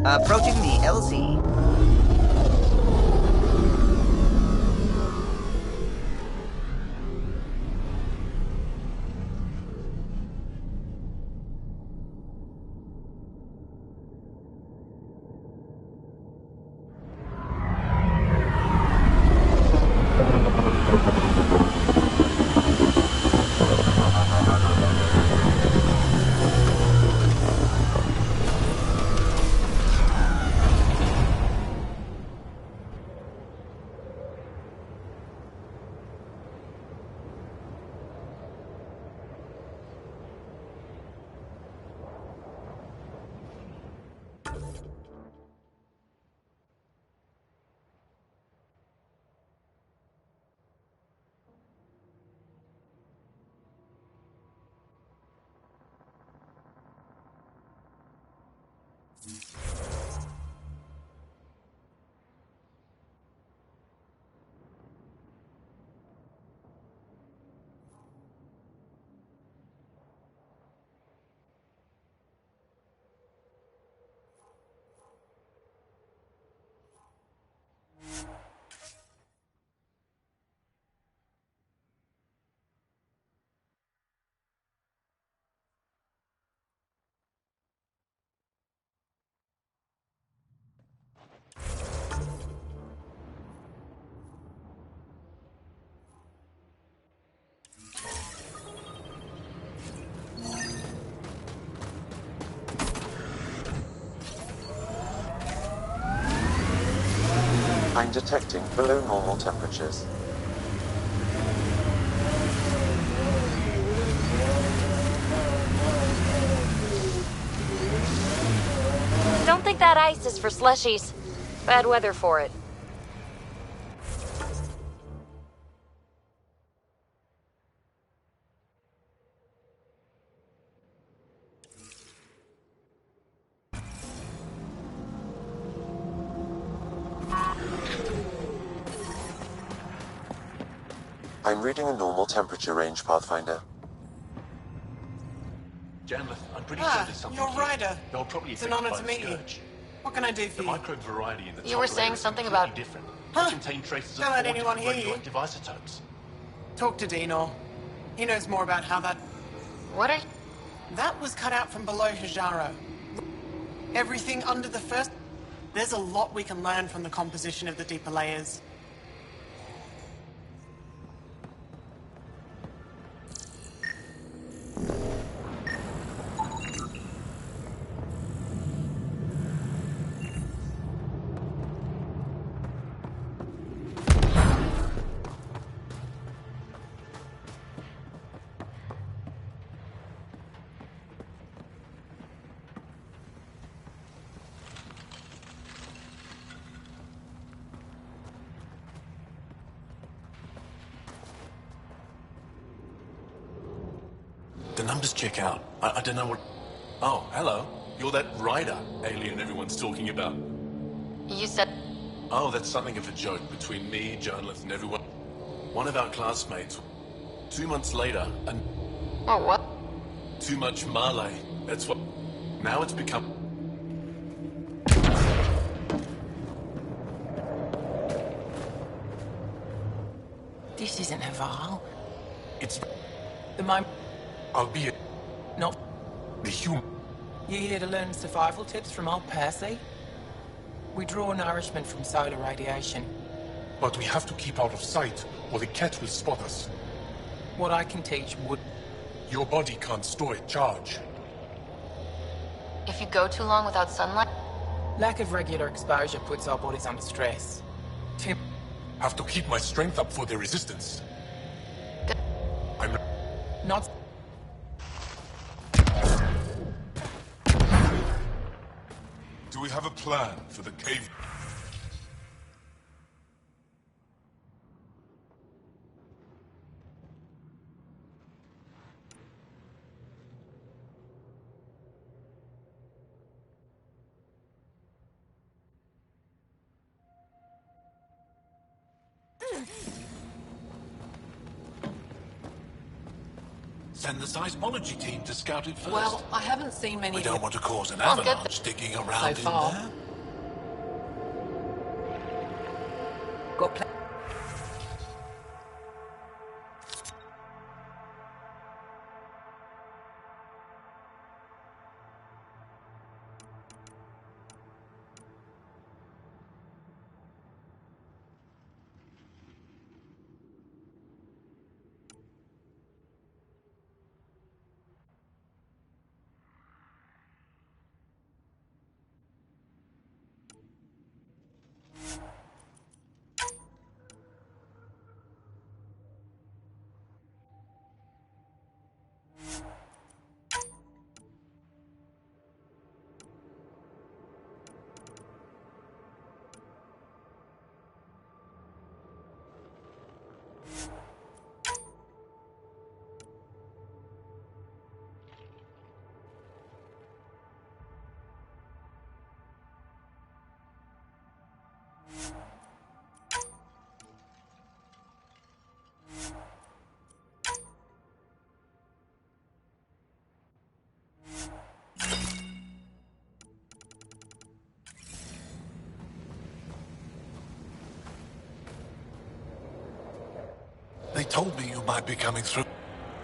Approaching the LZ. I'm detecting below normal temperatures. Don't think that ice is for slushies. Bad weather for it. I'm reading a normal temperature range, Pathfinder. Janlith, I'm pretty sure there's something you're here. Ryder. They'll probably It's an affect honor by to the meet you. scourge. What can I do for The you? microbe variety in the You were top saying layer is something completely about- different. Huh? They contain traces Don't of let 4 anyone different hear you. radioactive isotopes. Talk to Dino. He knows more about how that... What are you... That was cut out from below Hijaro. Everything under the first... There's a lot we can learn from the composition of the deeper layers. The numbers check out. I don't know what... Oh, hello. You're that Ryder alien everyone's talking about. You said... Oh, that's something of a joke between me, Janlith, and everyone. One of our classmates. 2 months later, and Oh, what? too much Malay. That's what... Now it's become... This isn't Haval. It's... The moment... Albeit... Not... The human... You here to learn survival tips from old Percy? We draw nourishment from solar radiation. But we have to keep out of sight, or the cat will spot us. What I can teach would... Your body can't store a charge. If you go too long without sunlight... Lack of regular exposure puts our bodies under stress. Tim... Have to keep my strength up for the resistance. I'm... Not... Do we have a plan for the cave? Send the seismology team to scout it first. Well, I haven't seen many. We don't want to cause an Well, good. avalanche digging around in far. there. Got plenty. They told me you might be coming through.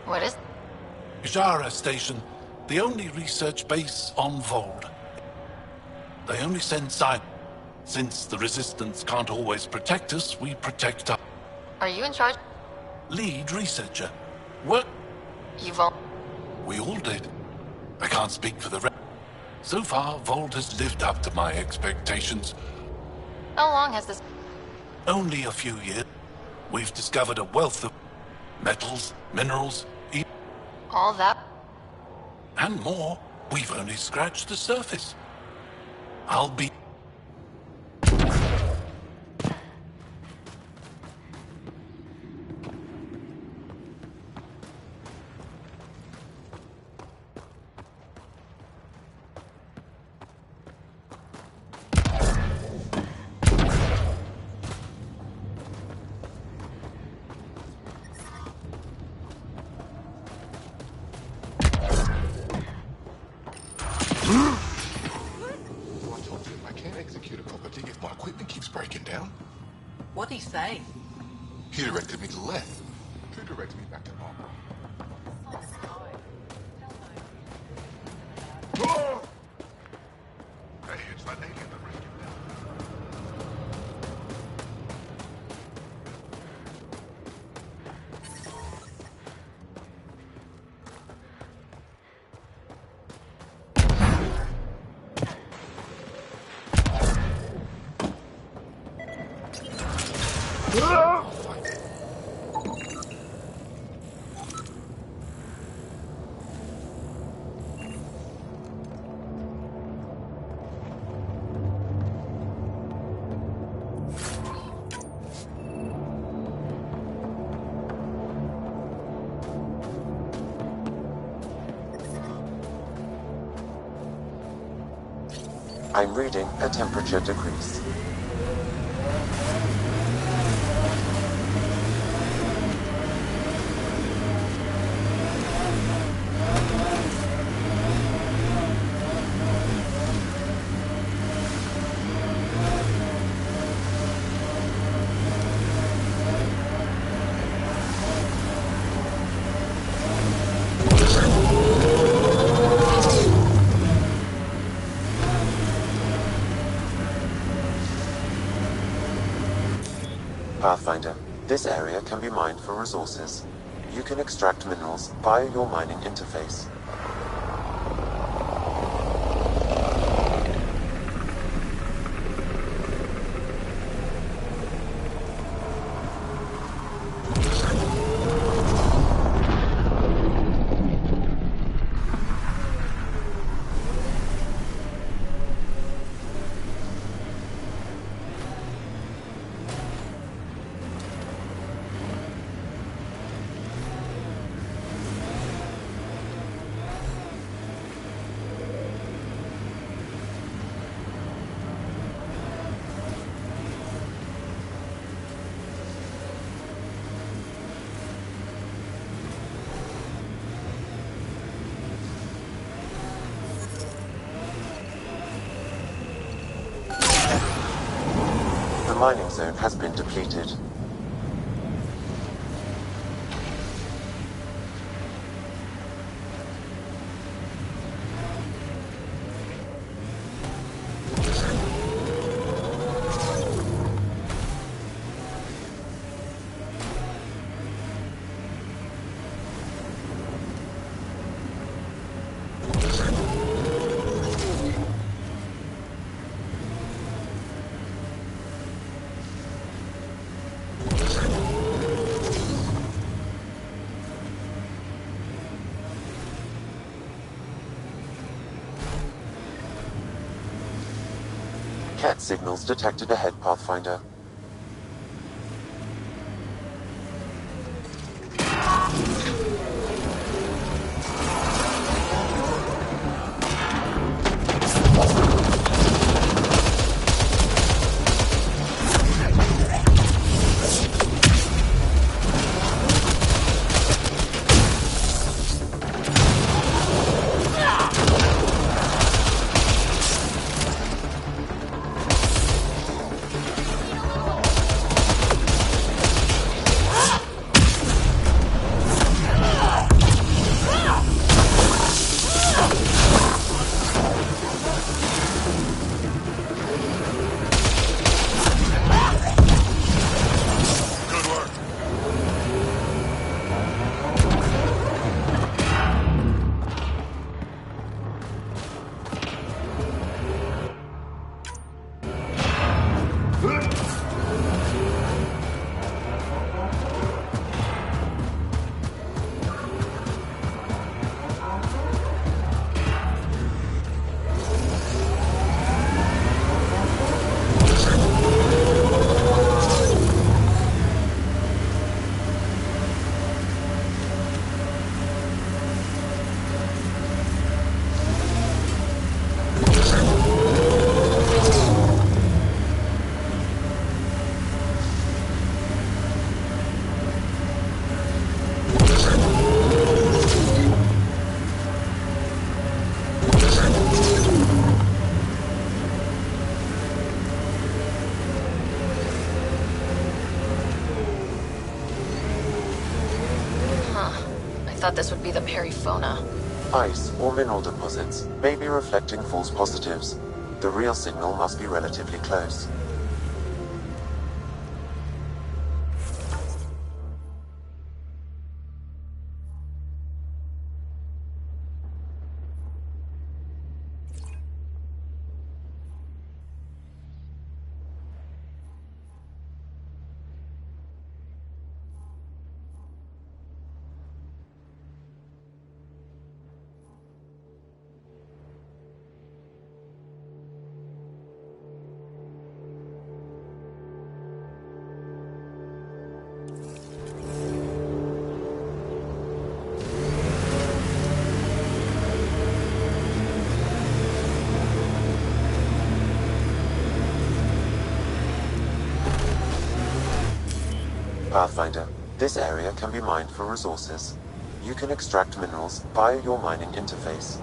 What is... Jara Station, the only research base on Vold. They only send sign. Since the Resistance can't always protect us, we protect us. Are you in charge? Lead researcher. Work. You've all... We all did. I can't speak for the rest. So far, Vold has lived up to my expectations. How long has this... Only a few years. We've discovered a wealth of metals, minerals, All that... and more. We've only scratched the surface. I'll be... What'd he say? He directed me to the left. Who directed me back to normal? Oh! Hey, it's that alien that rescued me. I'm reading a temperature decrease. Pathfinder, this area can be mined for resources. You can extract minerals via your mining interface. mining zone has been depleted. Cat signals detected ahead, Pathfinder. I thought this would be the perifauna. Ice or mineral deposits may be reflecting false positives. The real signal must be relatively close. Pathfinder, this area can be mined for resources. You can extract minerals via your mining interface.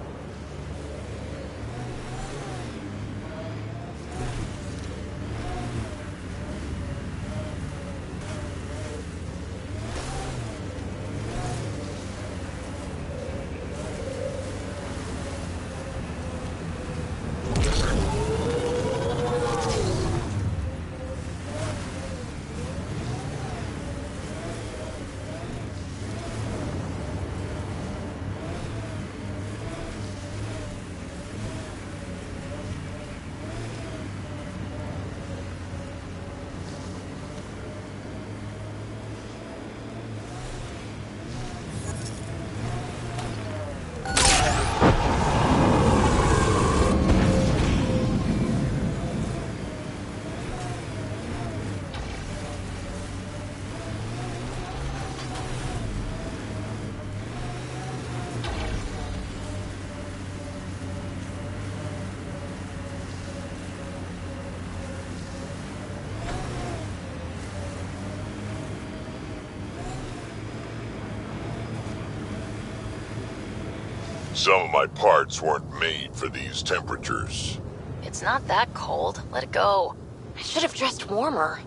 Some of my parts weren't made for these temperatures. It's not that cold. Let it go. I should have dressed warmer.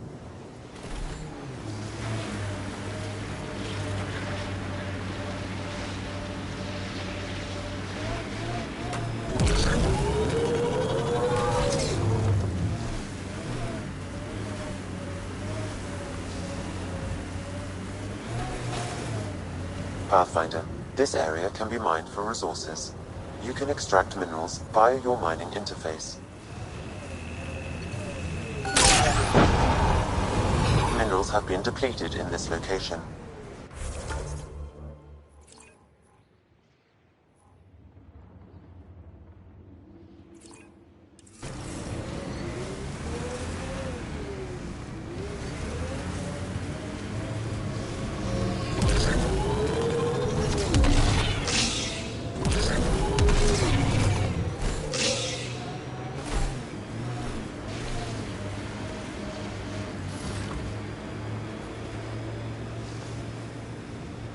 Pathfinder. This area can be mined for resources. You can extract minerals via your mining interface. Minerals have been depleted in this location.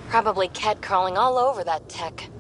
Probably cat crawling all over that tech.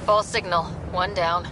Full signal. One down.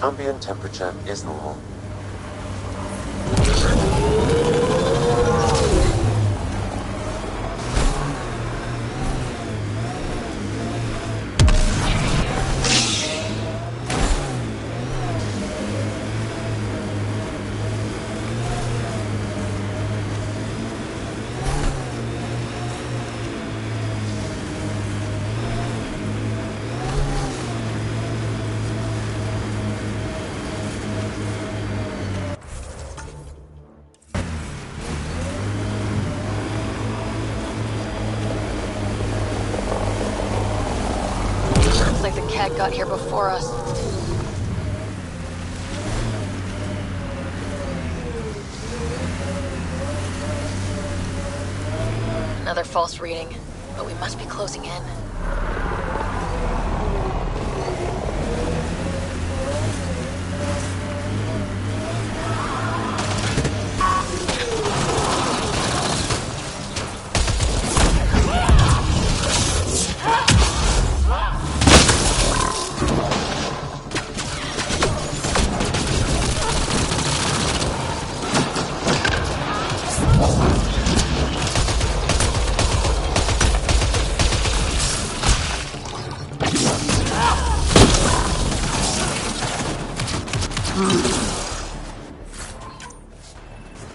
Ambient temperature is normal. Got here before us. Another false reading, but we must be closing in.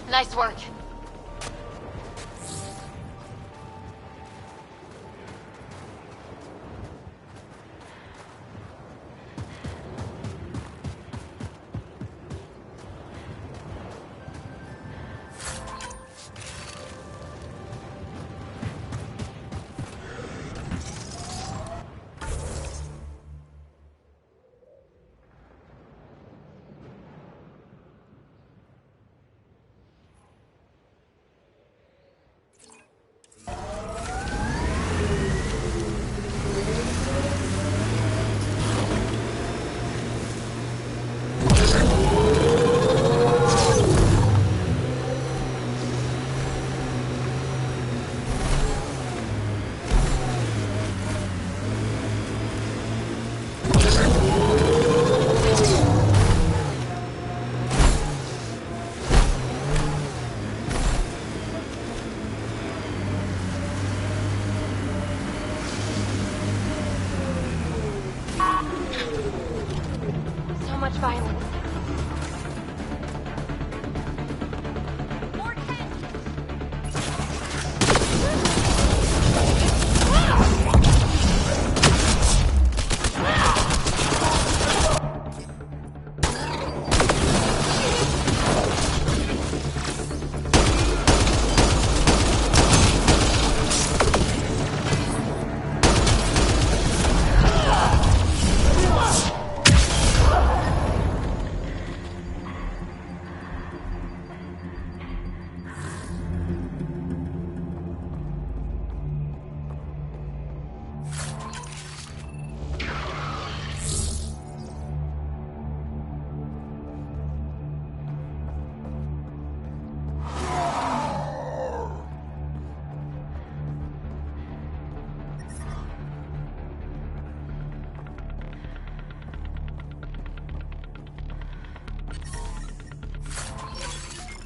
Nice work. Violence.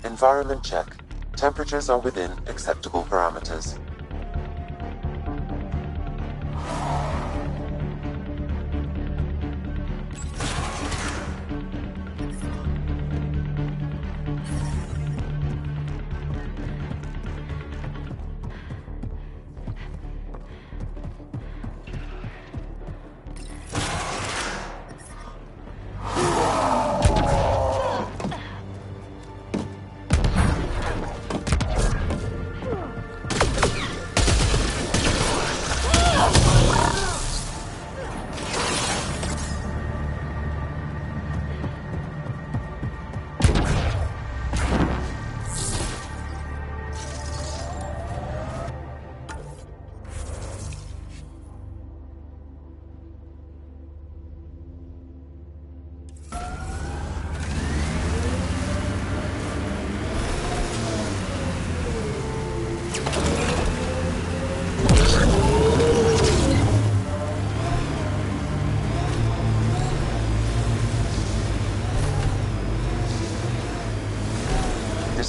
Environment check. Temperatures are within acceptable parameters.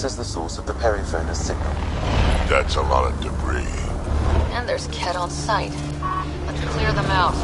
This is the source of the peripheral signal. That's a lot of debris. And there's Ket on site. Let's clear them out.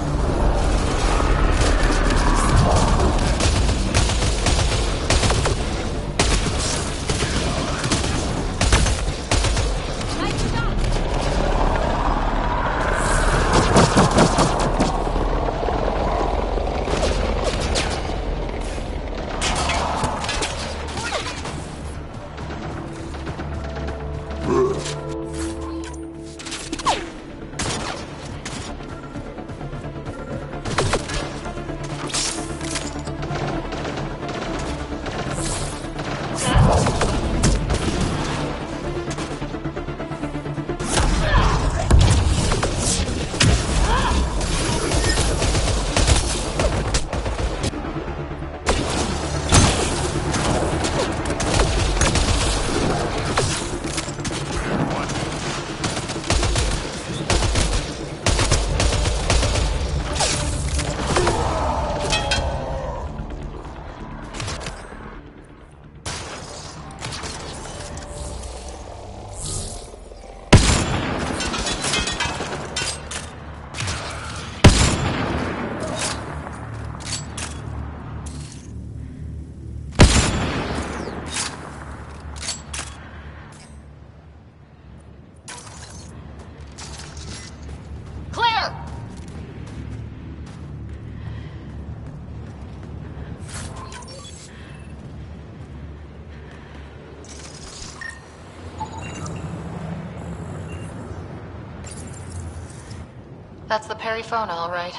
That's the Perifona, all right.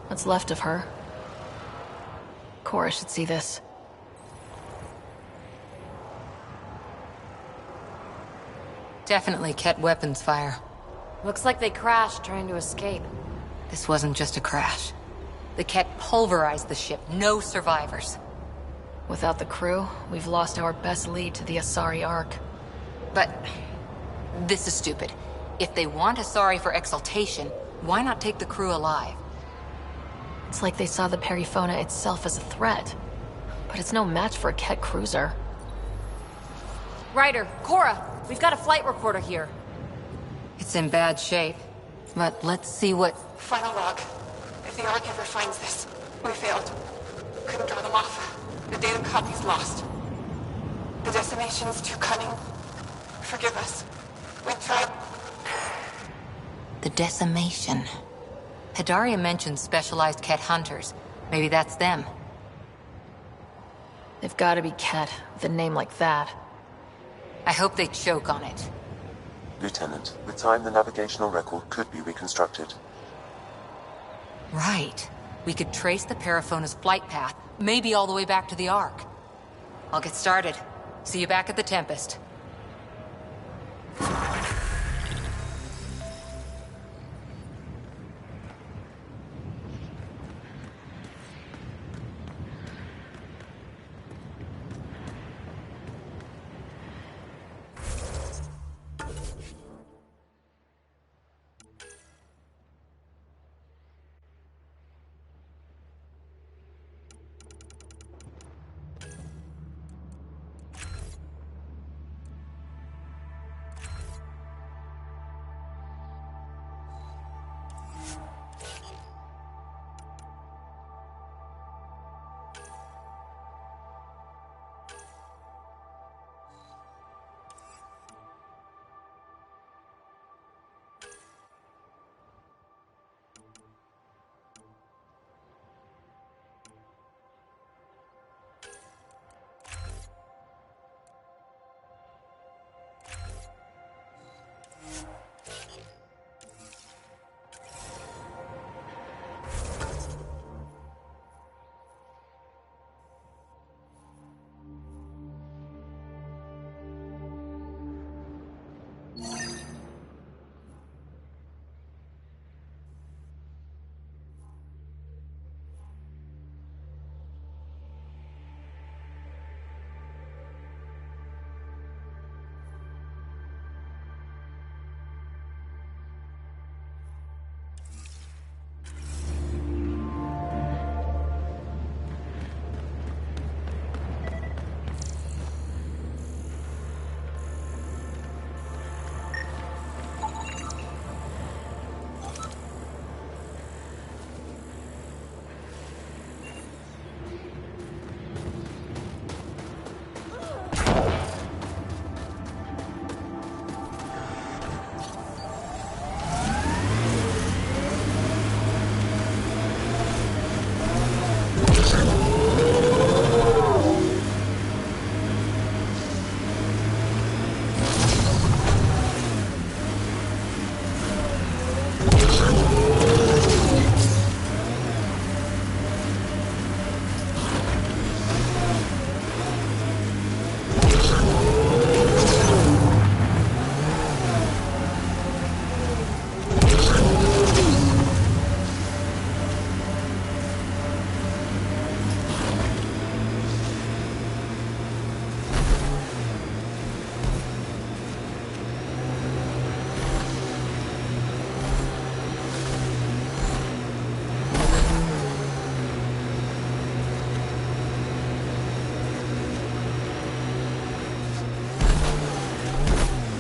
What's left of her. Cora should see this. Definitely Ket weapons fire. Looks like they crashed trying to escape. This wasn't just a crash. The Ket pulverized the ship. No survivors. Without the crew, we've lost our best lead to the Asari Ark. But this is stupid. If they want Asari for exaltation, why not take the crew alive? It's like they saw the Perifona itself as a threat. But it's no match for a Ket cruiser. Ryder, Cora, we've got a flight recorder here. It's in bad shape. But let's see what... Final log. If the Ark ever finds this, we failed. Couldn't draw them off. The data copy's lost. The decimation's too cunning. Forgive us. We tried. The decimation. Hidaria mentioned specialized Ket hunters. Maybe that's them. They've gotta be Ket, with a name like that. I hope they choke on it. Lieutenant, with time the navigational record could be reconstructed. Right. We could trace the Perifona's flight path, maybe all the way back to the Ark. I'll get started. See you back at the Tempest.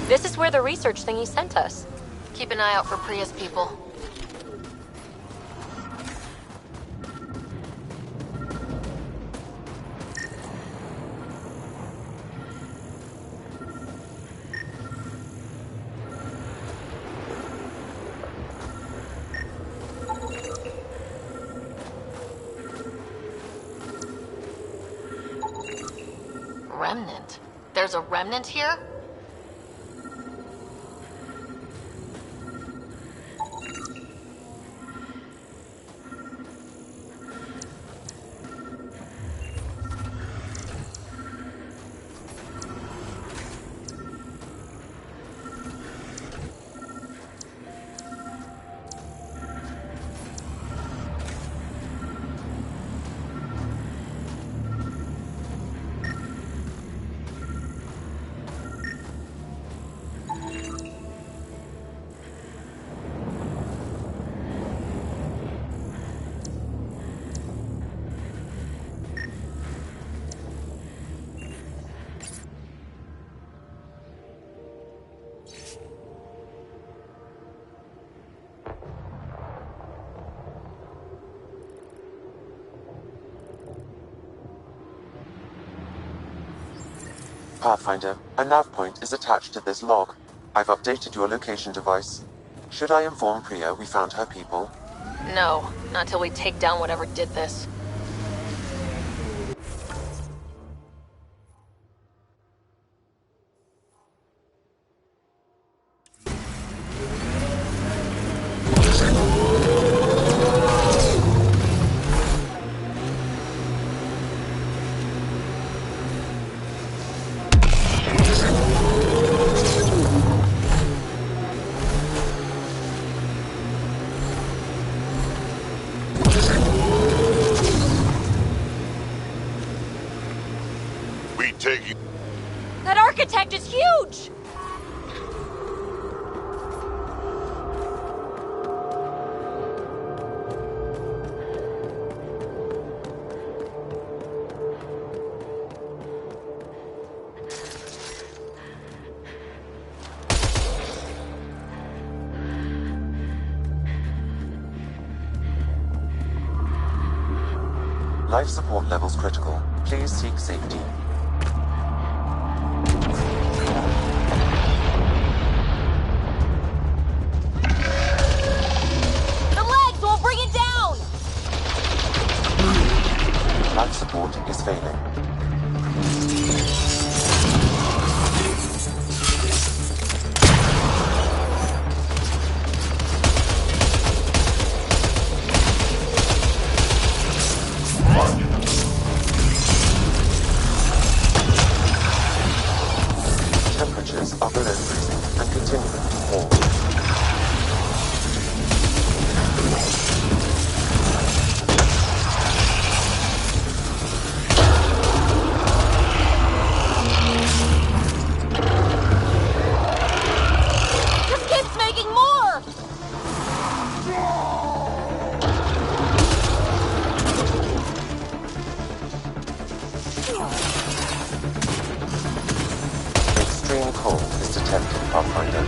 This is where the research thingy sent us. Keep an eye out for Priya's people. Remnant? There's a remnant here? Pathfinder, a nav point is attached to this log. I've updated your location device. Should I inform Priya we found her people? No, not till we take down whatever did this. That architect is huge! Life support levels critical. Please seek safety. Life support is failing. Temperatures are below freezing and continuing to fall. Extreme cold is detected, Pathfinder.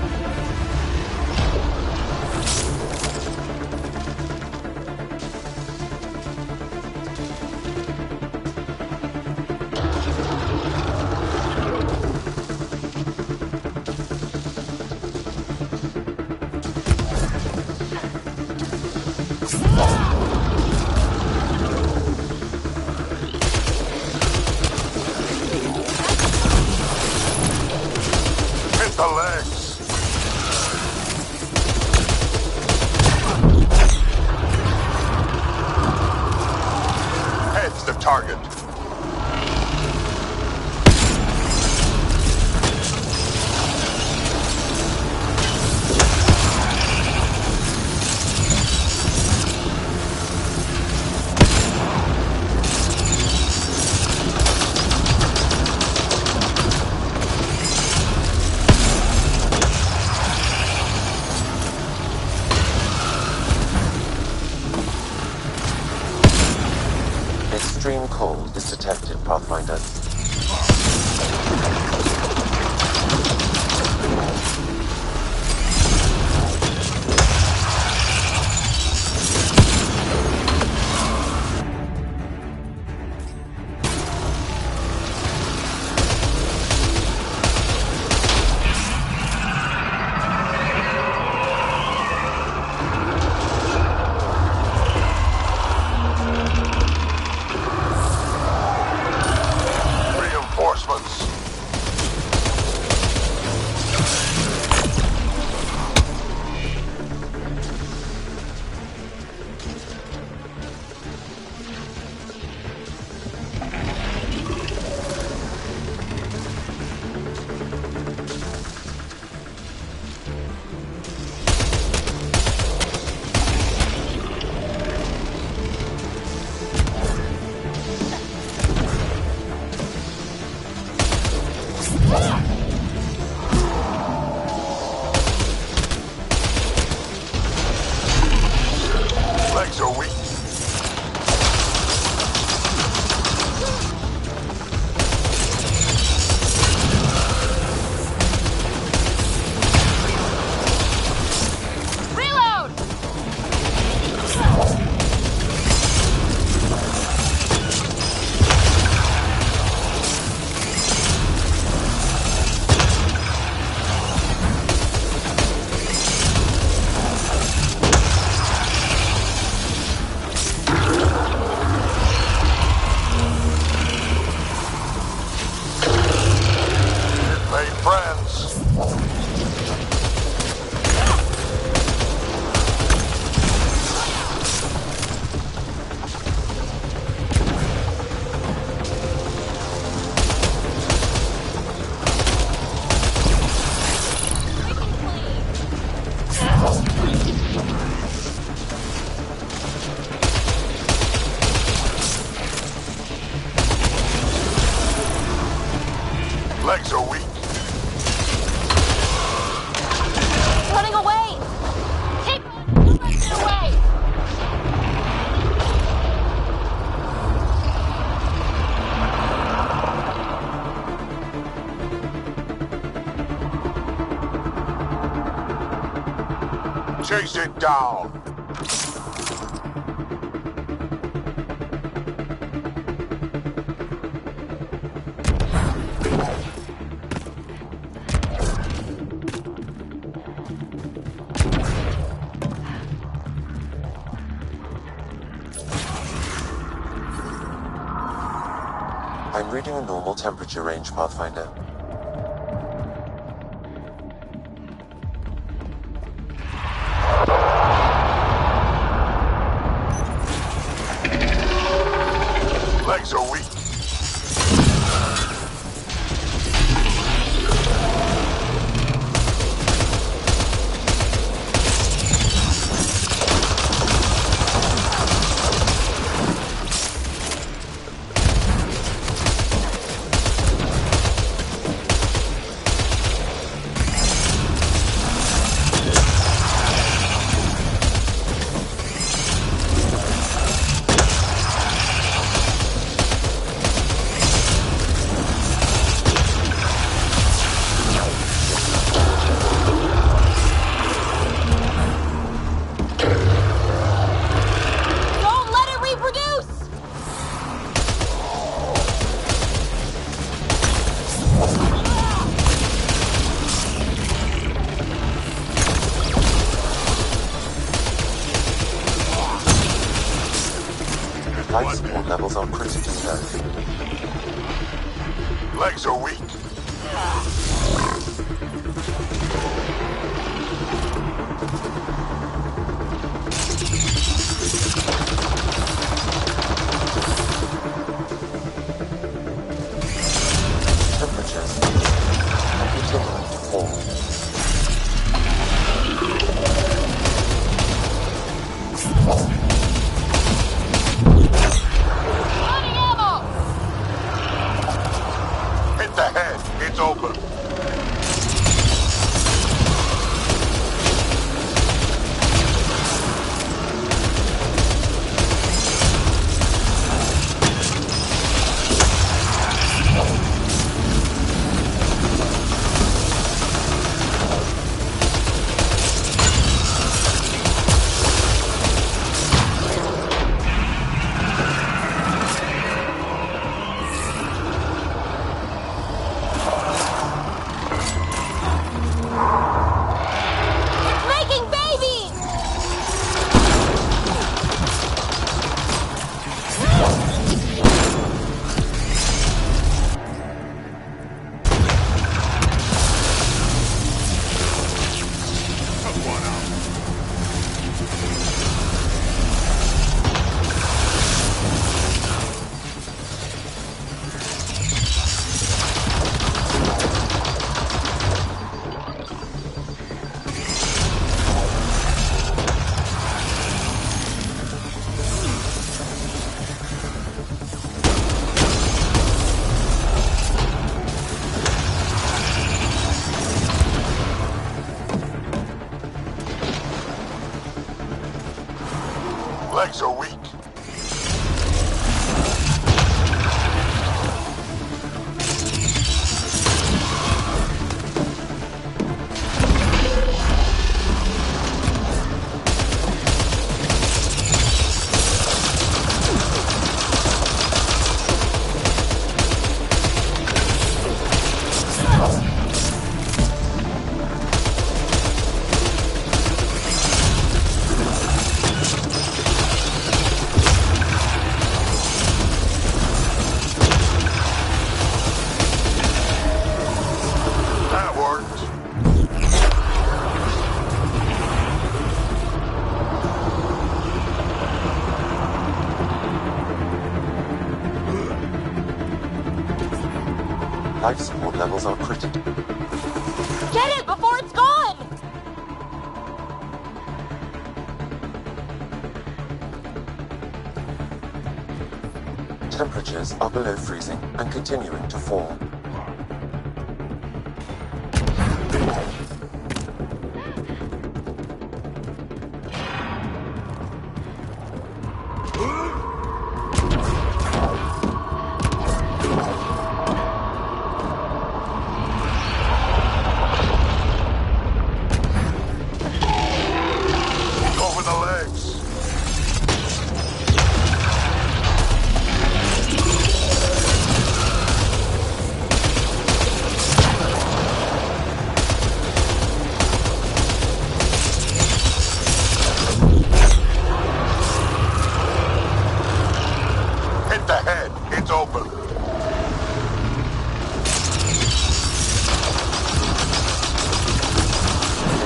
The legs. Head's the target. Extreme cold is detected, Pathfinder. Reinforcements. Legs are weak. Running away! Take it away! Chase it down. I'm reading a normal temperature range, Pathfinder. Legs are weak. Life support levels are critically low. Legs are weak. Temperatures are continuing to fall. Hit the head. It's open. Making babies! Legs are weak. That worked. Life support levels are critical. Get it before it's gone! Temperatures are below freezing and continuing to fall. Hit the head. It's open.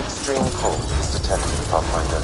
Extreme cold is detected, Pathfinder.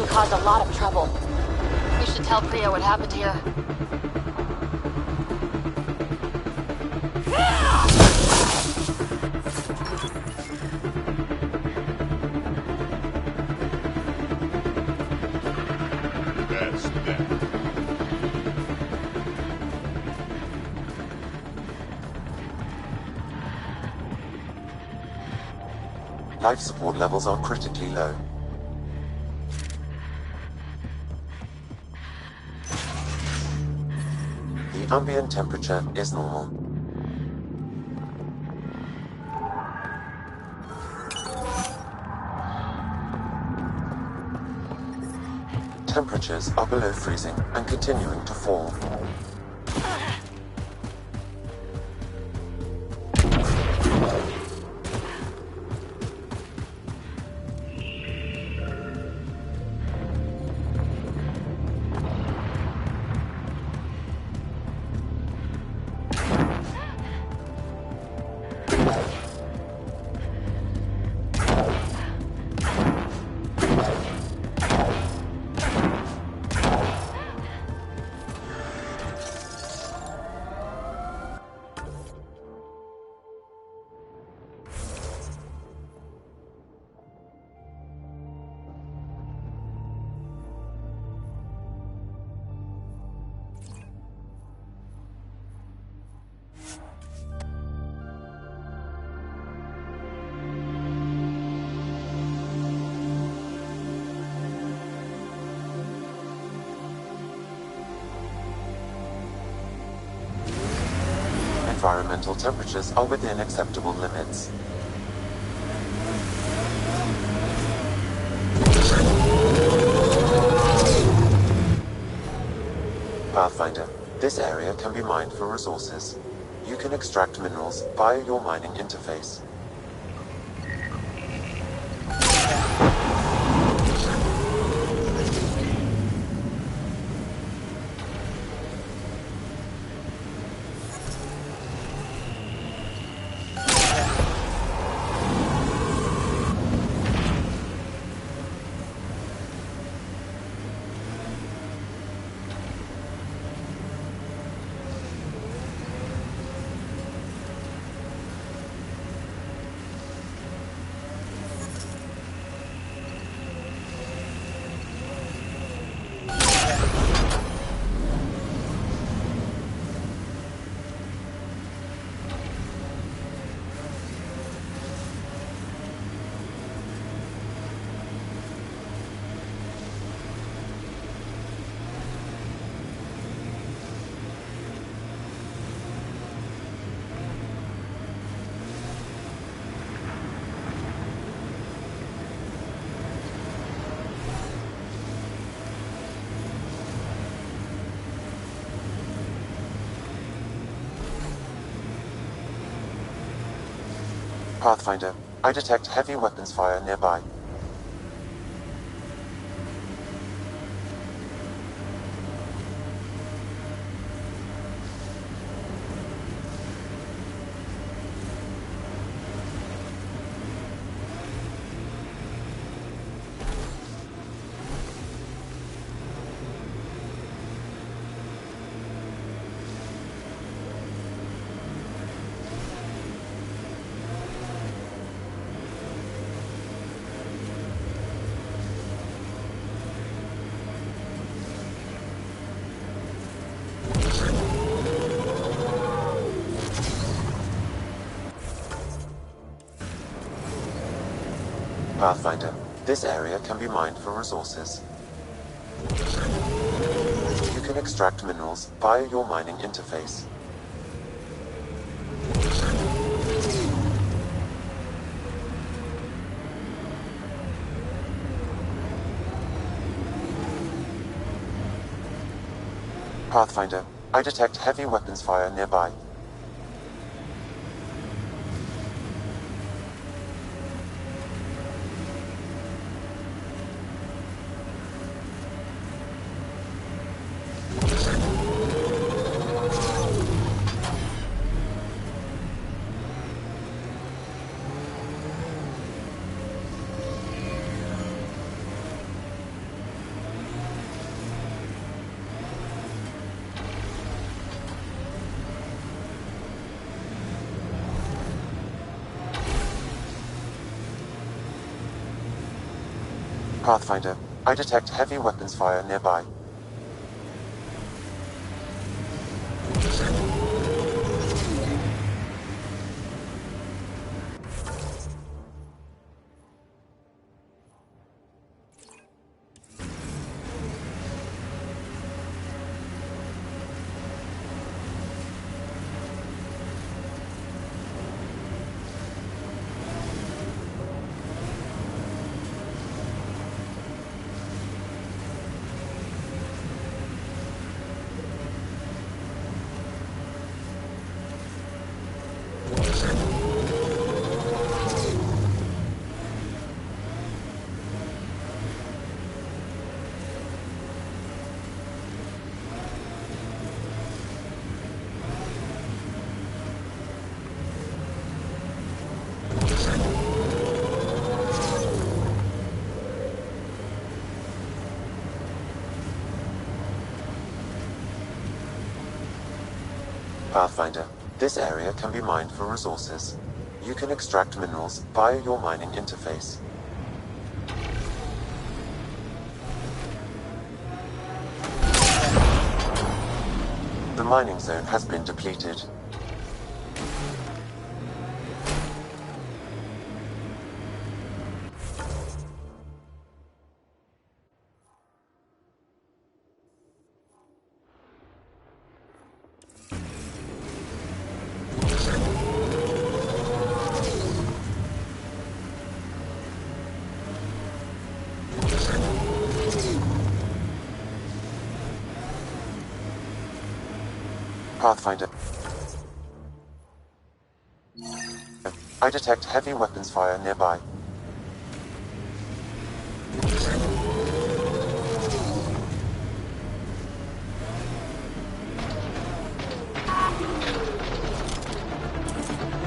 Caused a lot of trouble. We should tell Priya what happened here. That's that. Life support levels are critically low. Ambient temperature is normal. Temperatures are below freezing and continuing to fall. Environmental temperatures are within acceptable limits. Pathfinder, this area can be mined for resources. You can extract minerals via your mining interface. Pathfinder, I detect heavy weapons fire nearby. Pathfinder, this area can be mined for resources. You can extract minerals via your mining interface. Pathfinder, I detect heavy weapons fire nearby. Pathfinder, I detect heavy weapons fire nearby. Pathfinder, this area can be mined for resources. You can extract minerals via your mining interface. The mining zone has been depleted. Pathfinder. I detect heavy weapons fire nearby.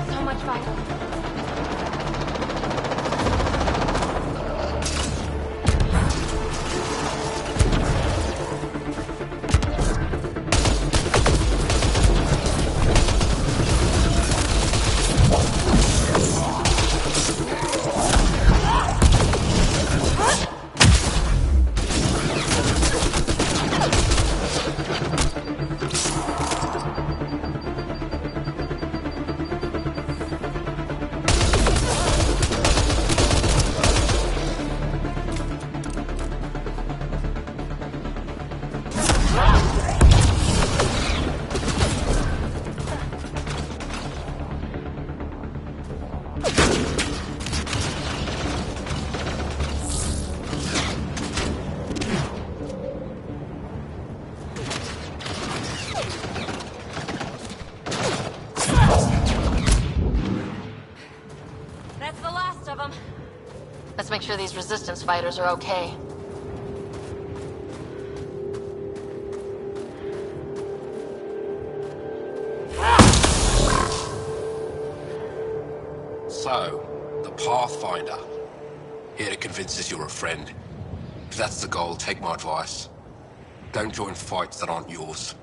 So much fire. Let's make sure these resistance fighters are okay. So, the Pathfinder. Here to convince us you're a friend. If that's the goal, take my advice. Don't join fights that aren't yours.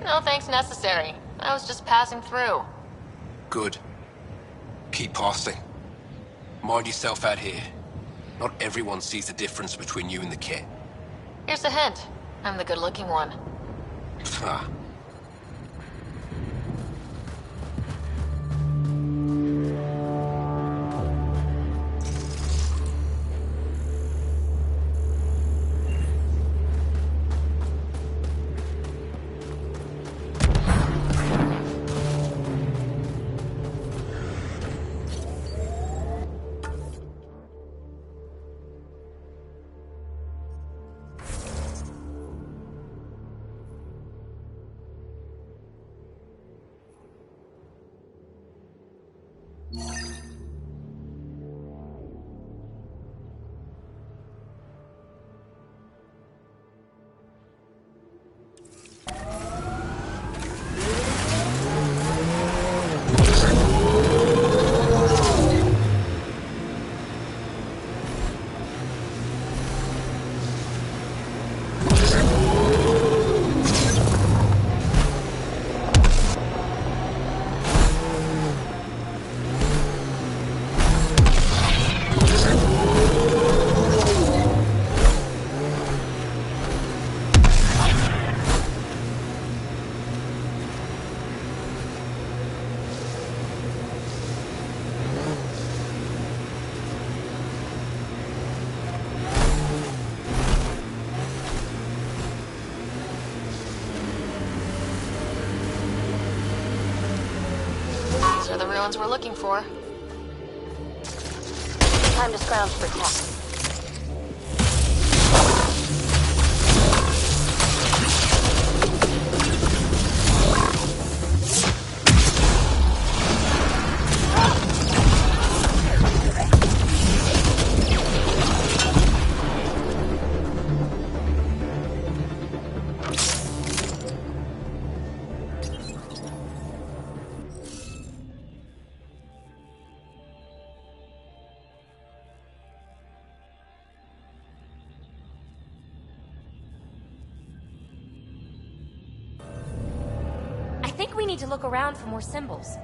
No thanks necessary. I was just passing through. Good. Keep passing. Mind yourself out here. Not everyone sees the difference between you and the kit. Here's a hint. I'm the good-looking one. Ah. The ruins we're looking for. Time to scrounge for tech. I think we need to look around for more symbols.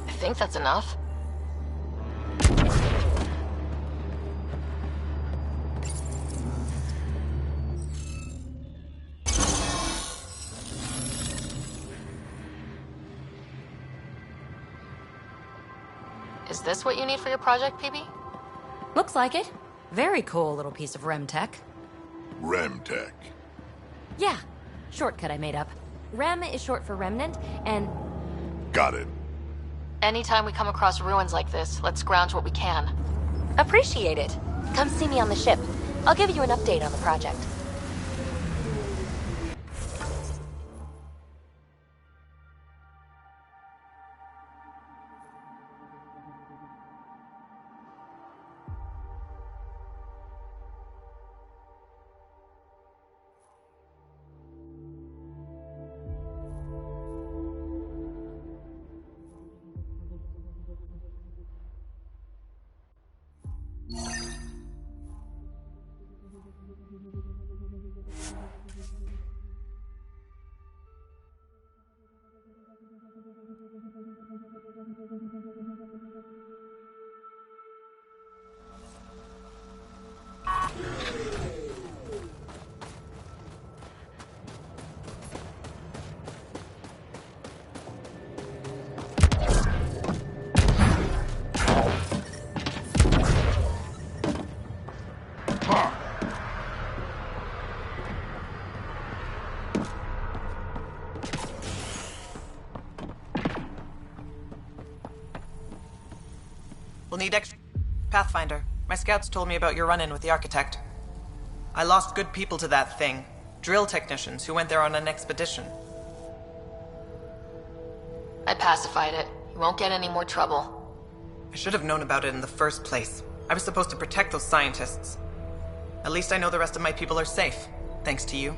I think that's enough. Is this what you need for your project, PB? Looks like it. Very cool little piece of REM tech. REM tech. Yeah, shortcut I made up. REM is short for remnant, and... Got it. Anytime we come across ruins like this, let's scrounge what we can. Appreciate it. Come see me on the ship. I'll give you an update on the project. We'll need extra Pathfinder. My scouts told me about your run-in with the architect. I lost good people to that thing. Drill technicians who went there on an expedition. I pacified it. You won't get any more trouble. I should have known about it in the first place. I was supposed to protect those scientists. At least I know the rest of my people are safe, thanks to you.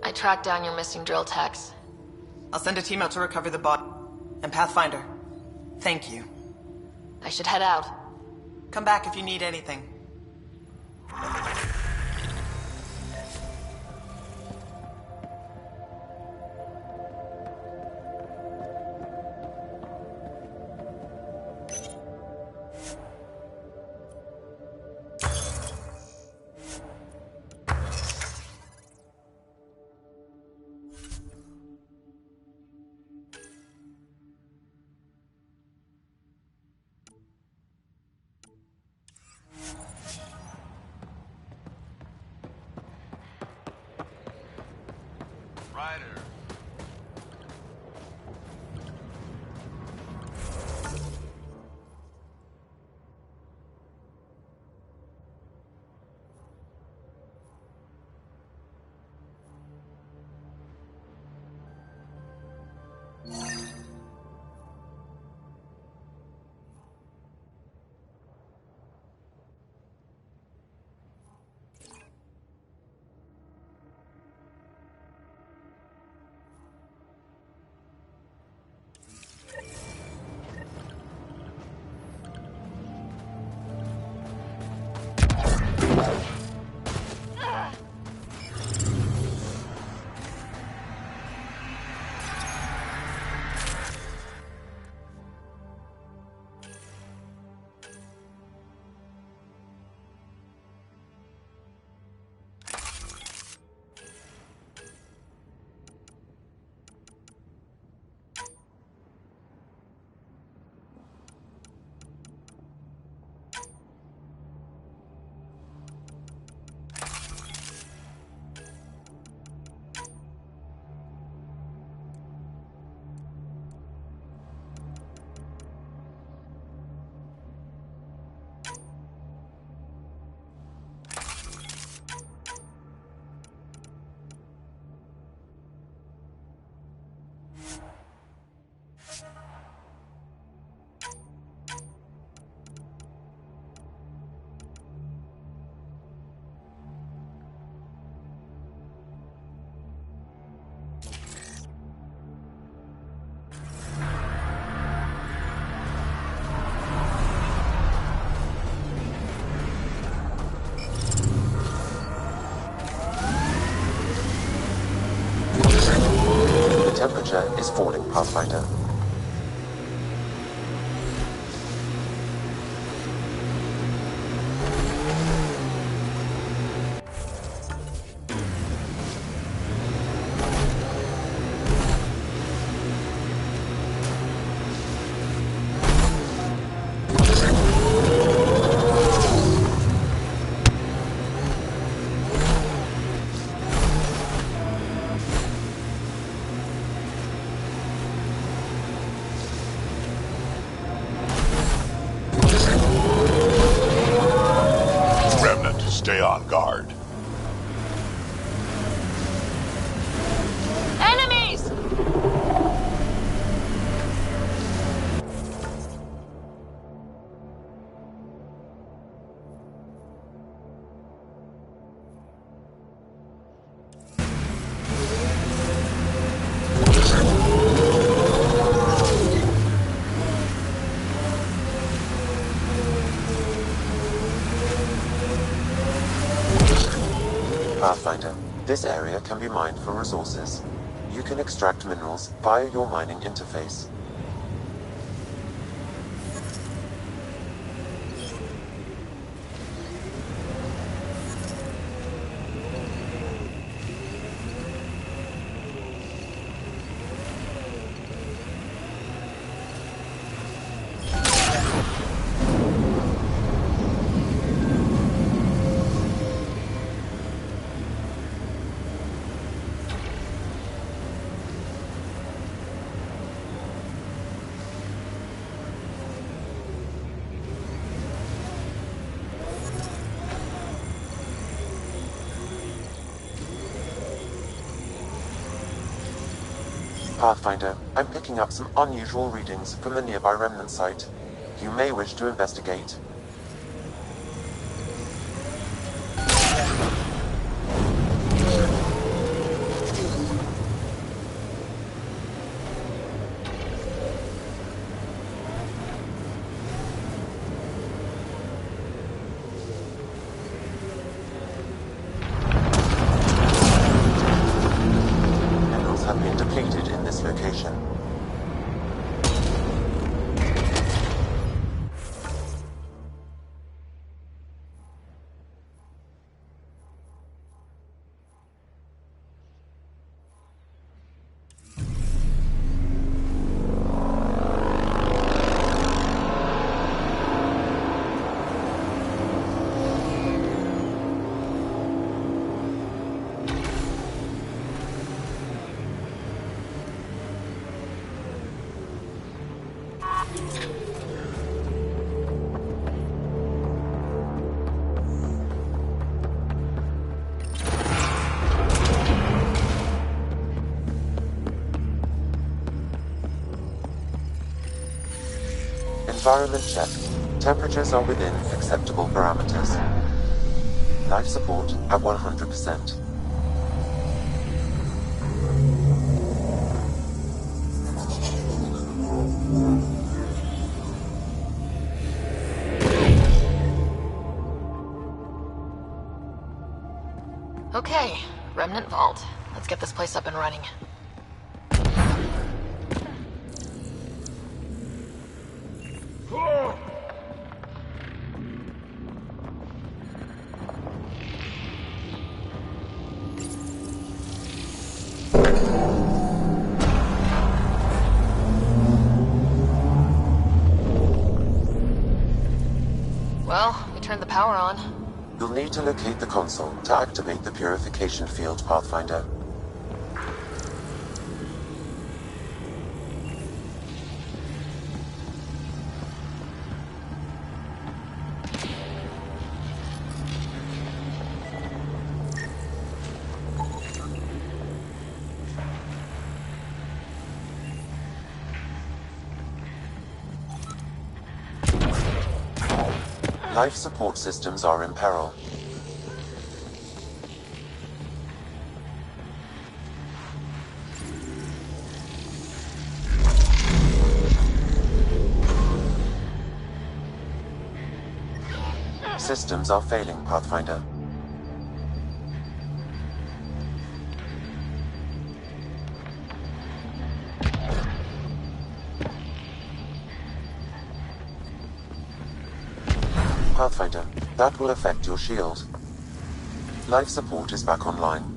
I tracked down your missing drill techs. I'll send a team out to recover the body. And Pathfinder, thank you. I should head out. Come back if you need anything. Temperature is falling, Pathfinder. Pathfinder. This area can be mined for resources. You can extract minerals via your mining interface. Pathfinder, I'm picking up some unusual readings from the nearby remnant site. You may wish to investigate. Environment check. Temperatures are within acceptable parameters. Life support at 100%. Okay, Remnant Vault. Let's get this place up and running. Well, we turned the power on. You'll need to locate the console to activate the purification field, Pathfinder. Life support systems are in peril. Systems are failing, Pathfinder. Pathfinder, that will affect your shield. Life support is back online.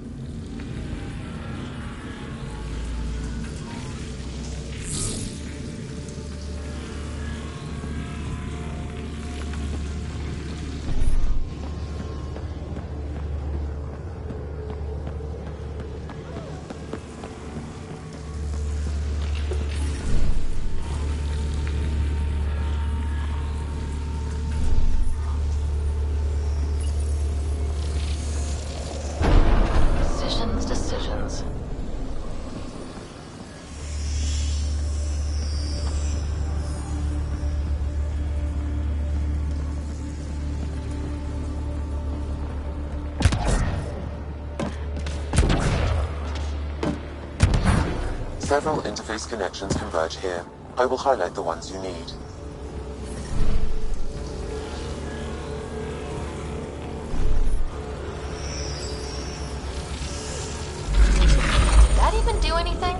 Decisions. Several interface connections converge here. I will highlight the ones you need. even do anything?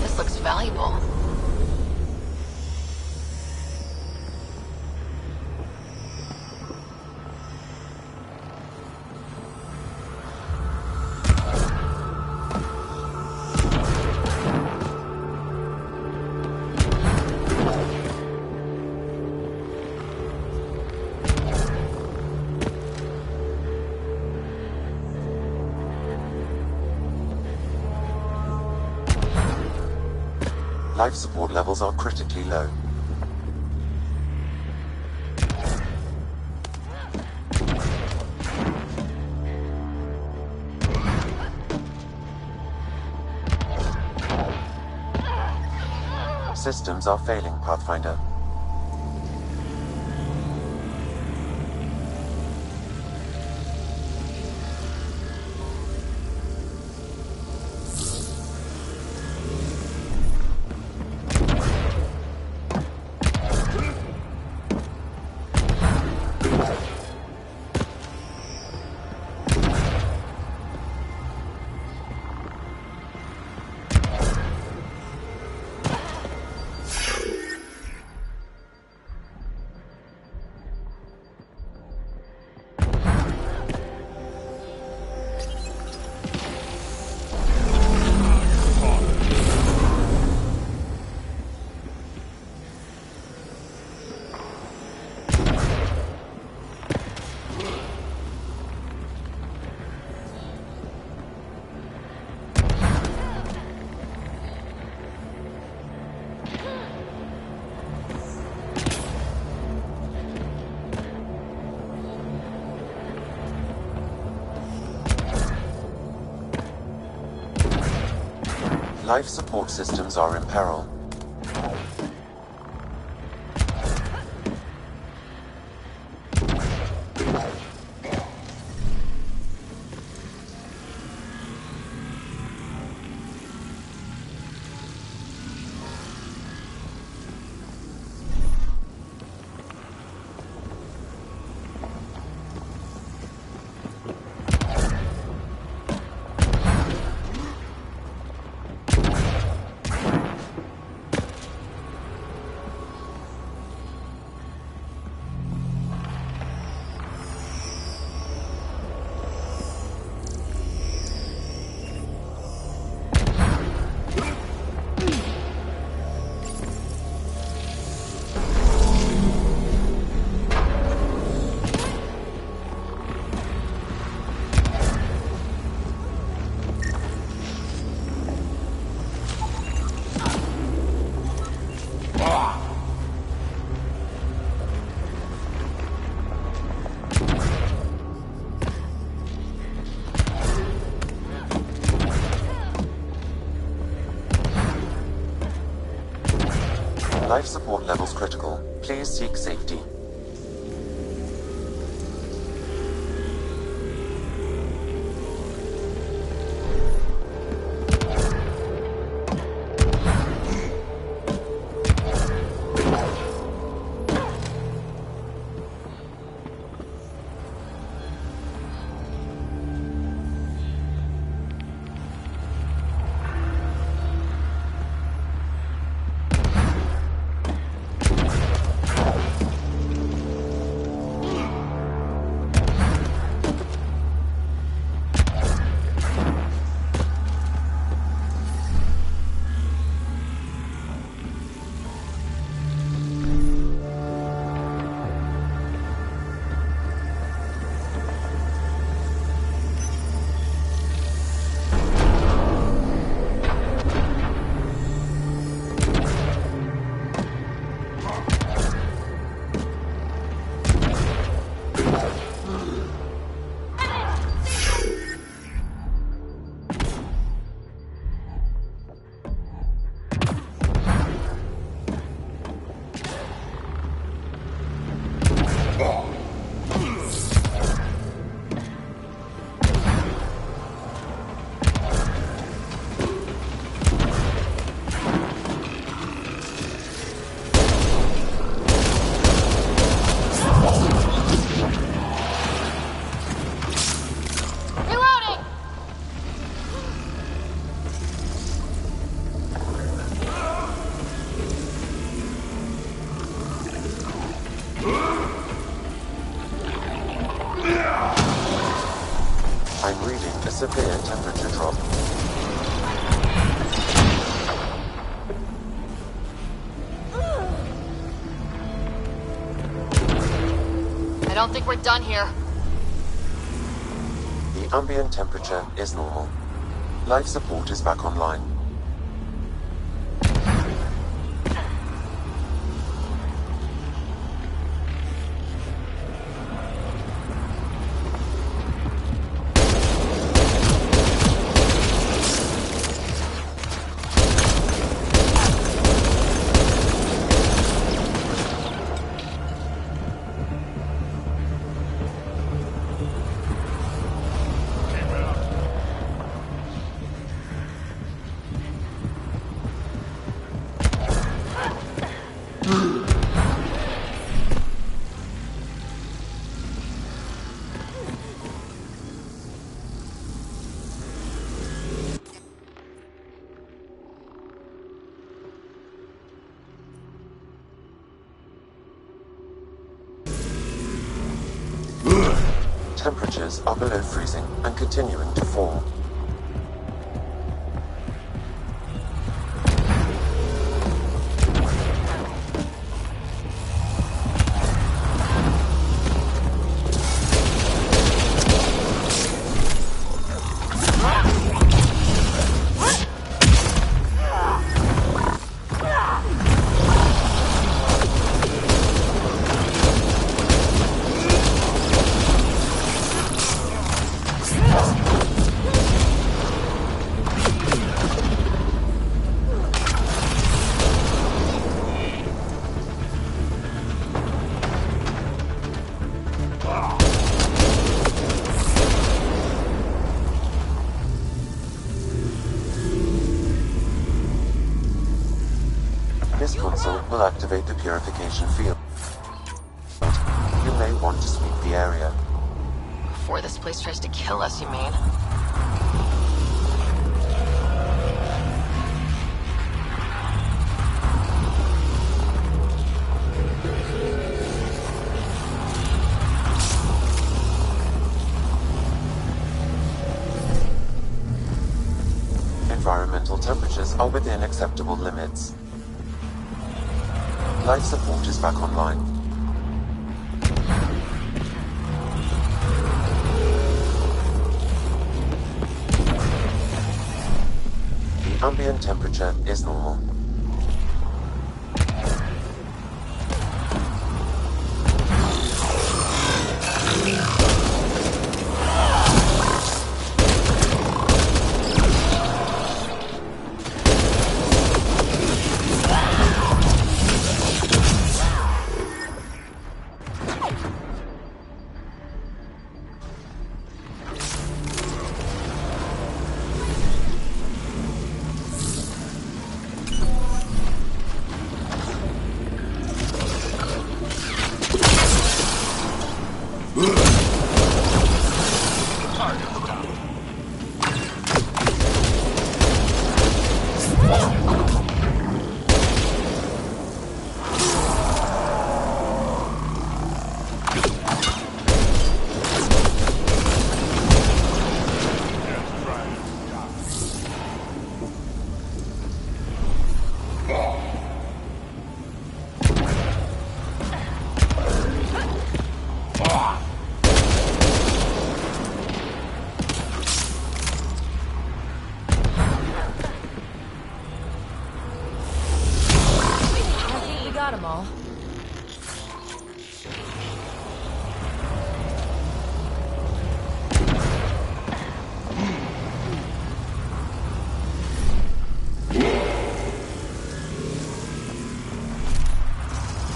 This looks valuable. Life support levels are critically low. Systems are failing, Pathfinder. Life support systems are in peril. Life support levels critical. Please seek safety. a severe temperature drop. I don't think we're done here. The ambient temperature is normal. Life support is back online. Temperatures are below freezing and continuing to fall. This console will activate the purification field. You may want to sweep the area. Before this place tries to kill us, you mean? Environmental temperatures are within acceptable limits. Life support is back online. The ambient temperature is normal.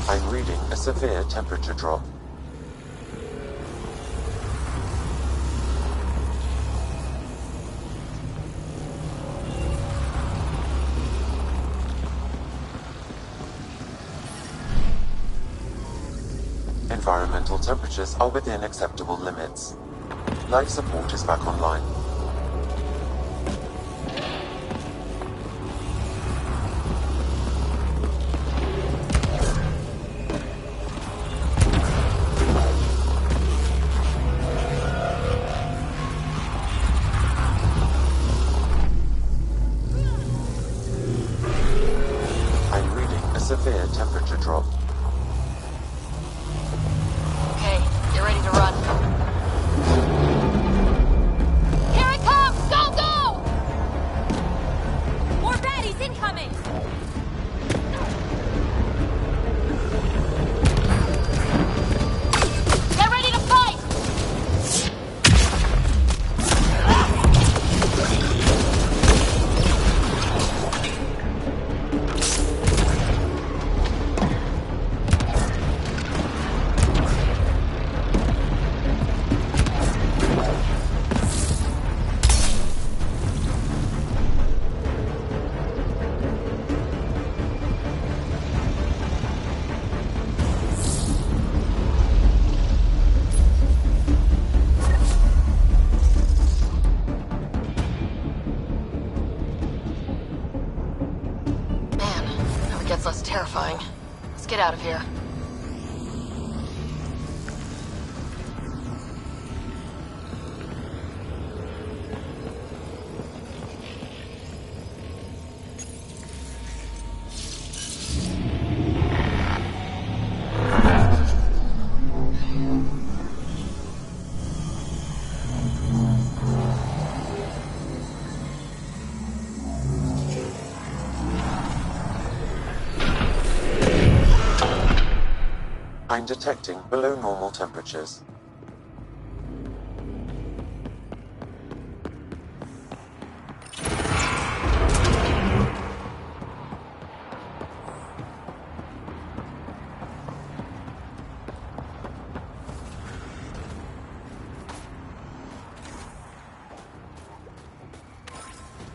I'm reading a severe temperature drop. Environmental temperatures are within acceptable limits. Life support is back online. gets less terrifying. Let's get out of here. I'm detecting below normal temperatures.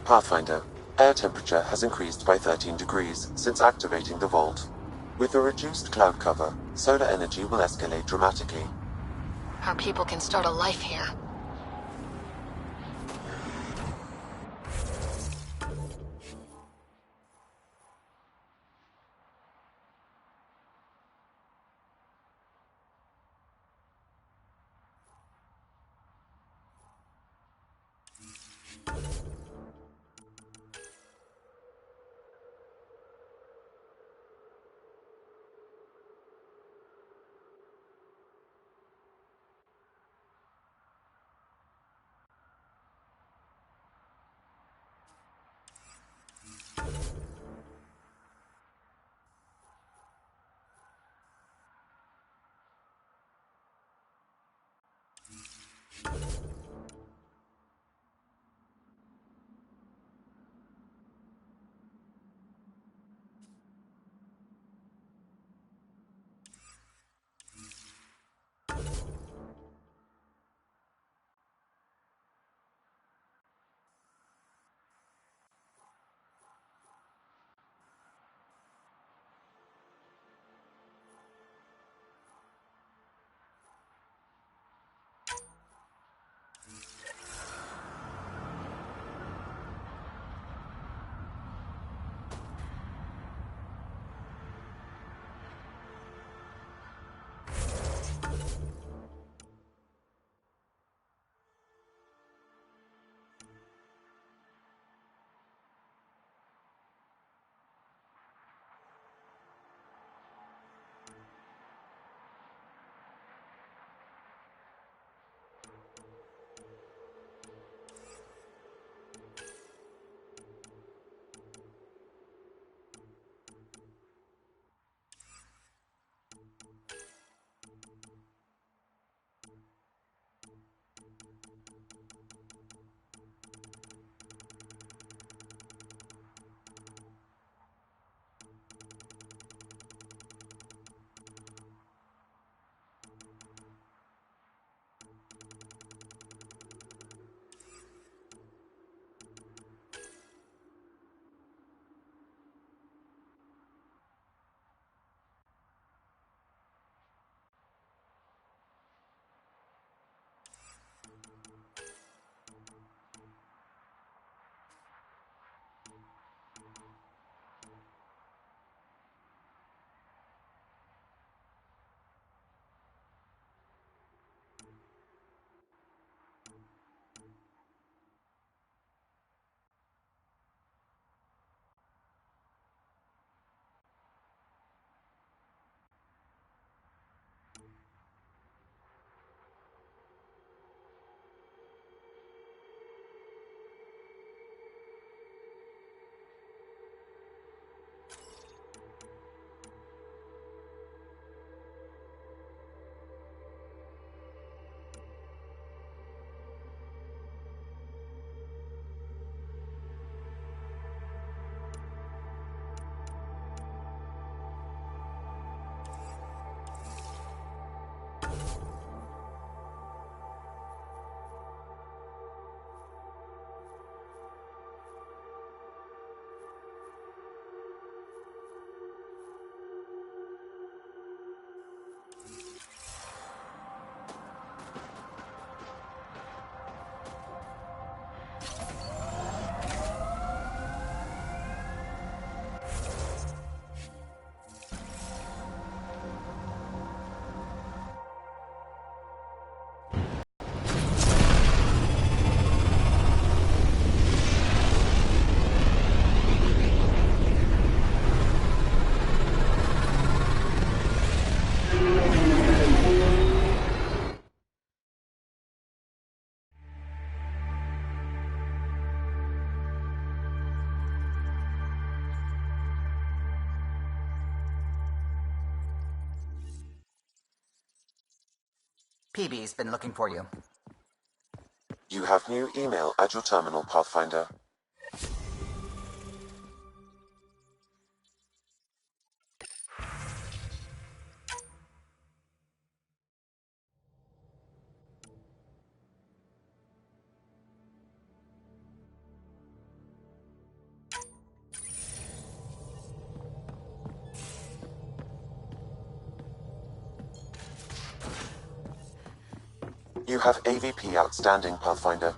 Pathfinder, air temperature has increased by 13 degrees since activating the vault. With the reduced cloud cover, solar energy will escalate dramatically. Our people can start a life here. PB's been looking for you. You have new email at your terminal, Pathfinder. You have AVP outstanding, Pathfinder.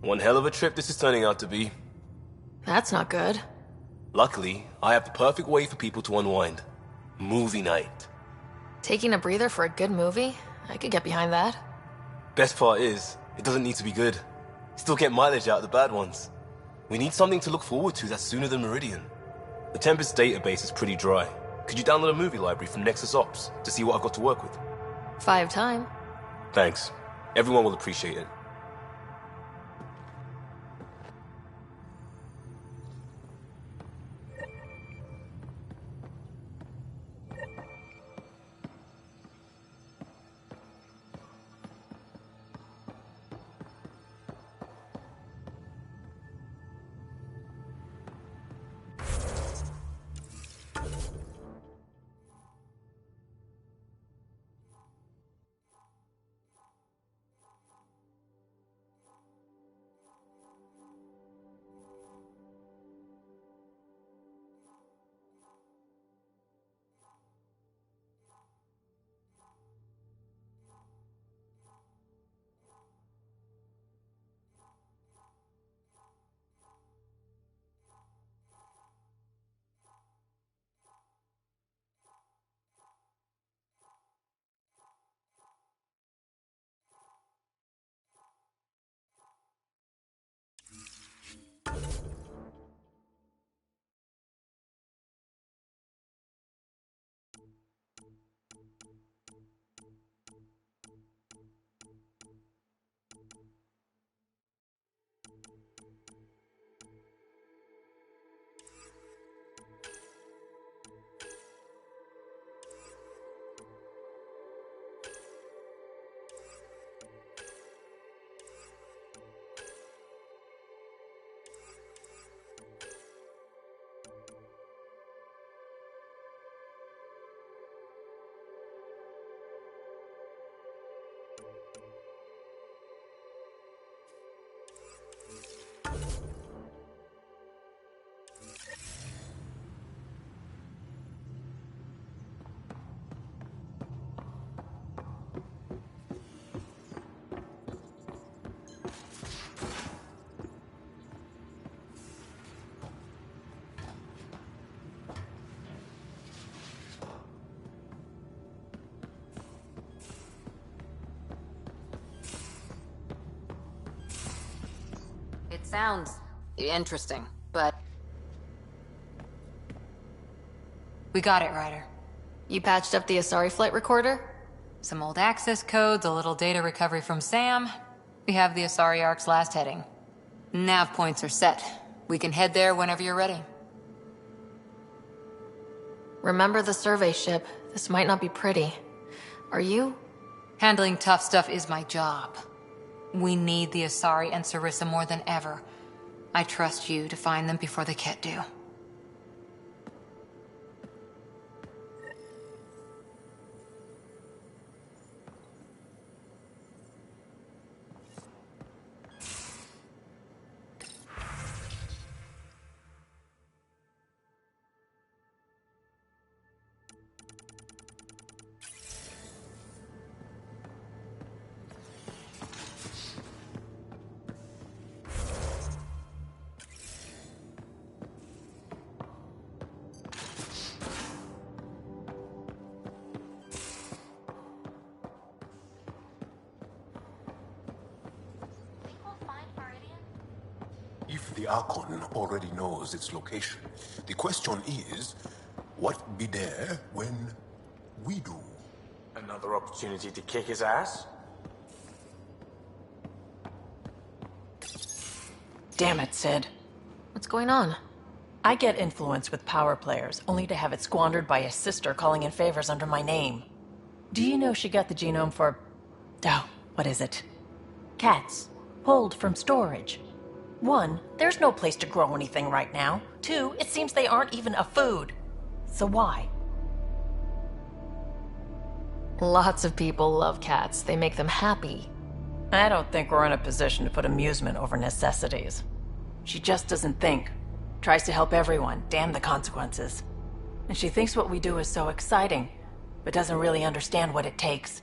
One hell of a trip this is turning out to be. That's not good. Luckily, I have the perfect way for people to unwind. Movie night. Taking a breather for a good movie? I could get behind that. Best part is, it doesn't need to be good. Still get mileage out of the bad ones. We need something to look forward to that's sooner than Meridian. The Tempest database is pretty dry. Could you download a movie library from Nexus Ops to see what I've got to work with? 5 time. Thanks. Everyone will appreciate it. It sounds interesting, but... We got it, Ryder. You patched up the Asari flight recorder? Some old access codes, a little data recovery from Sam. We have the Asari Ark's last heading. Nav points are set. We can head there whenever you're ready. Remember the survey ship. This might not be pretty. Are you? Handling tough stuff is my job. We need the Asari and Sarissa more than ever. I trust you to find them before the Ket do. If the Archon already knows its location, the question is, what be there when we do? Another opportunity to kick his ass? Damn it, Sid. What's going on? I get influence with power players, only to have it squandered by a sister calling in favors under my name. Do you know she got the genome for... oh, what is it? Cats. Pulled from storage. 1, there's no place to grow anything right now. 2, it seems they aren't even a food. So why? Lots of people love cats. They make them happy. I don't think we're in a position to put amusement over necessities. She just doesn't think. Tries to help everyone, damn the consequences. And she thinks what we do is so exciting, but doesn't really understand what it takes.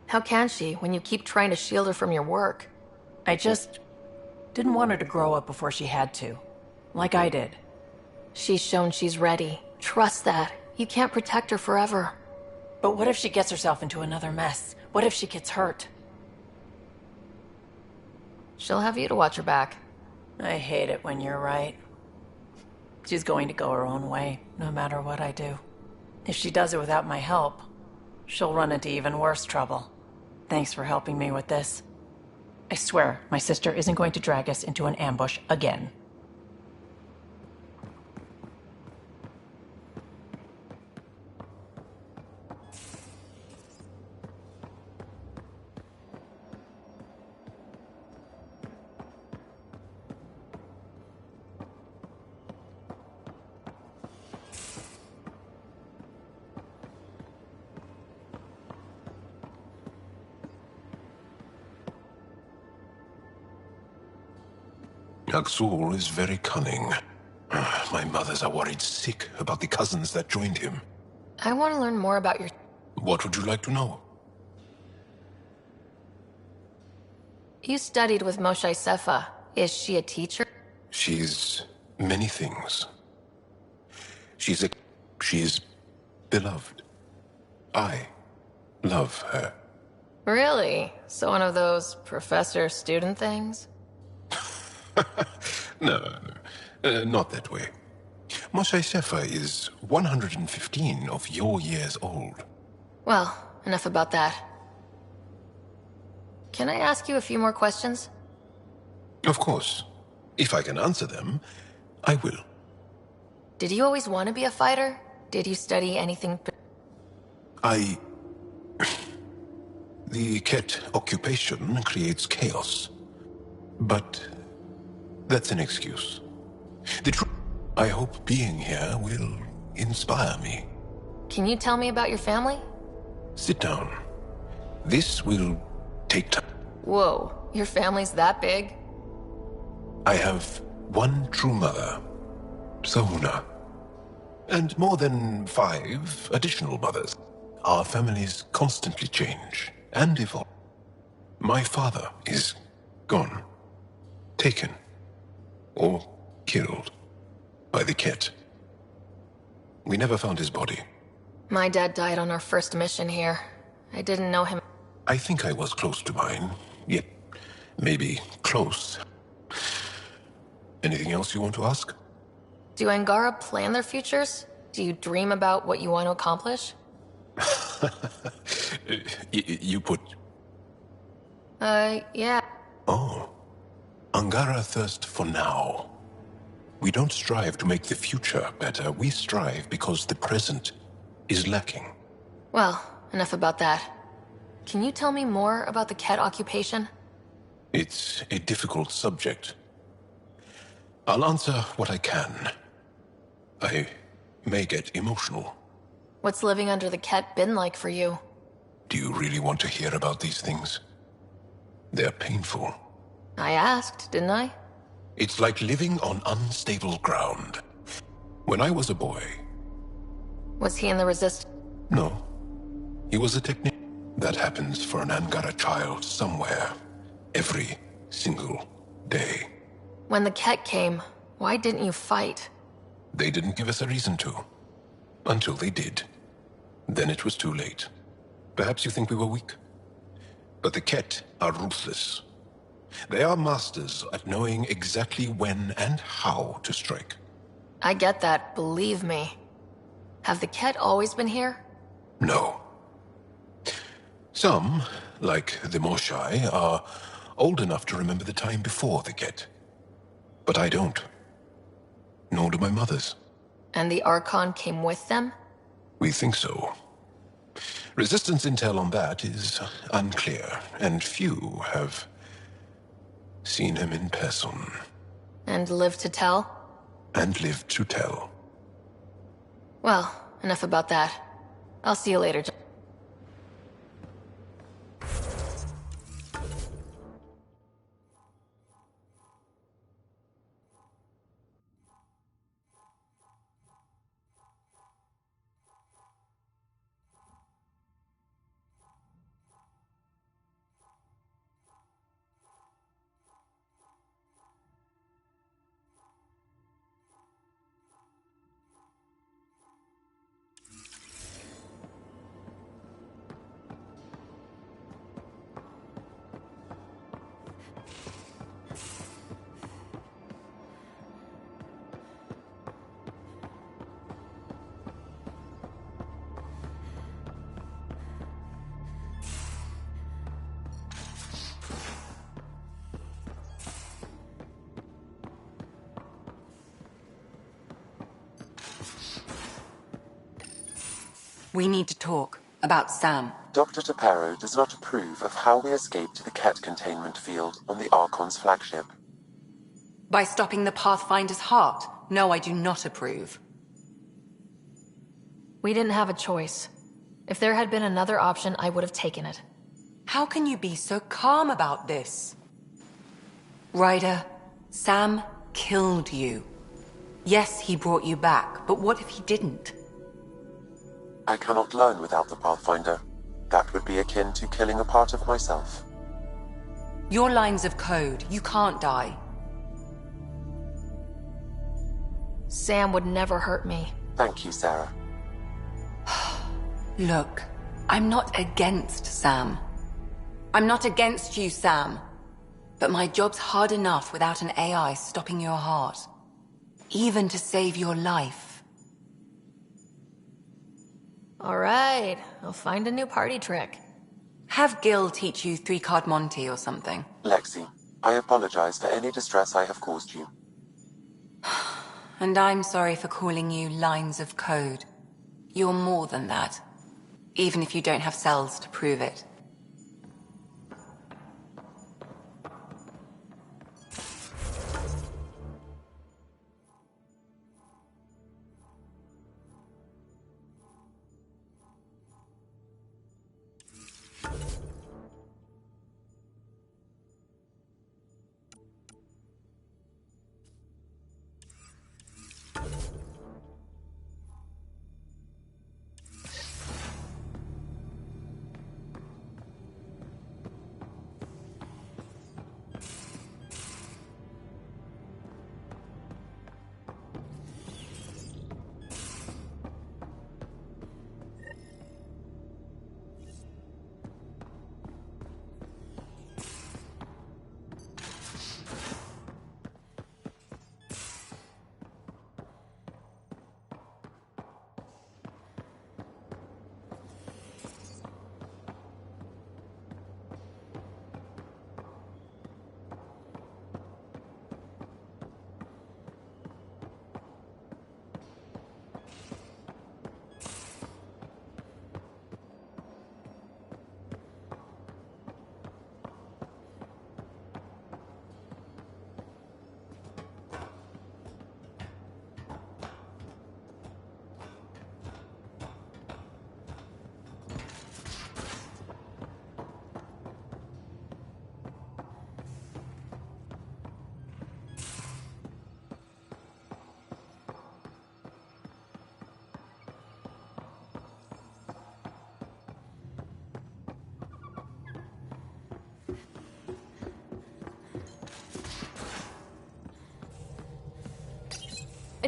How can she, when you keep trying to shield her from your work? I just didn't want her to grow up before she had to. Like I did. She's shown she's ready. Trust that. You can't protect her forever. But what if she gets herself into another mess? What if she gets hurt? She'll have you to watch her back. I hate it when you're right. She's going to go her own way, no matter what I do. If she does it without my help, she'll run into even worse trouble. Thanks for helping me with this. I swear, my sister isn't going to drag us into an ambush again. Aksul is very cunning. My mothers are worried sick about the cousins that joined him. I want to learn more about your... What would you like to know? You studied with Moshe Sefa. Is she a teacher? She's many things. She's beloved. I love her. Really? So one of those professor-student things? No, not that way. Moshe Sefa is 115 of your years old. Well, enough about that. Can I ask you a few more questions? Of course. If I can answer them, I will. Did you always want to be a fighter? Did you study anything? The Ket occupation creates chaos. But that's an excuse. The truth, I hope being here will inspire me. Can you tell me about your family? Sit down. This will take time. Whoa, your family's that big? I have one true mother, Sahuna, and more than 5 additional mothers. Our families constantly change and evolve. My father is gone, taken, or killed by the Ket. We never found his body. My dad died on our first mission here. I didn't know him. I think I was close to mine, yet maybe close. Anything else you want to ask? Do Angara plan their futures? Do you dream about what you want to accomplish? You put... Yeah. Oh. Angara thirst for now. We don't strive to make the future better. We strive because the present is lacking. Well, enough about that. Can you tell me more about the Ket occupation? It's a difficult subject. I'll answer what I can. I may get emotional. What's living under the Ket been like for you? Do you really want to hear about these things? They're painful. I asked, didn't I? It's like living on unstable ground. When I was a boy... Was he in the Resistance? No. He was a technician. That happens for an Angara child somewhere. Every single day. When the Ket came, why didn't you fight? They didn't give us a reason to. Until they did. Then it was too late. Perhaps you think we were weak. But the Ket are ruthless. They are masters at knowing exactly when and how to strike. I get that, believe me. Have the Ket always been here? No. Some, like the Moshai, are old enough to remember the time before the Ket. But I don't. Nor do my mothers. And the Archon came with them? We think so. Resistance intel on that is unclear, and few have seen him in person. And lived to tell? And lived to tell. Well, enough about that. I'll see you later, We need to talk about Sam. Dr. Taparo does not approve of how we escaped the Ket containment field on the Archon's flagship. By stopping the Pathfinder's heart? No, I do not approve. We didn't have a choice. If there had been another option, I would have taken it. How can you be so calm about this? Ryder, Sam killed you. Yes, he brought you back, but what if he didn't? I cannot learn without the Pathfinder. That would be akin to killing a part of myself. Your lines of code, you can't die. Sam would never hurt me. Thank you, Sarah. Look, I'm not against Sam. I'm not against you, Sam. But my job's hard enough without an AI stopping your heart. Even to save your life. All right, I'll find a new party trick. Have Gil teach you 3-card Monty or something. Lexi, I apologize for any distress I have caused you. And I'm sorry for calling you lines of code. You're more than that. Even if you don't have cells to prove it.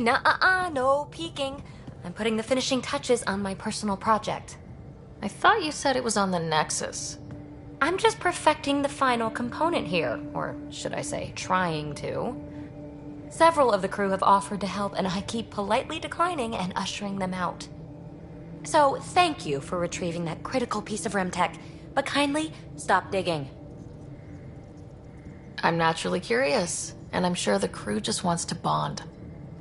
Nuh-uh, no peeking. I'm putting the finishing touches on my personal project. I thought you said it was on the Nexus. I'm just perfecting the final component here, or should I say, trying to. Several of the crew have offered to help, and I keep politely declining and ushering them out. So, thank you for retrieving that critical piece of Remtech, but kindly stop digging. I'm naturally curious, and I'm sure the crew just wants to bond.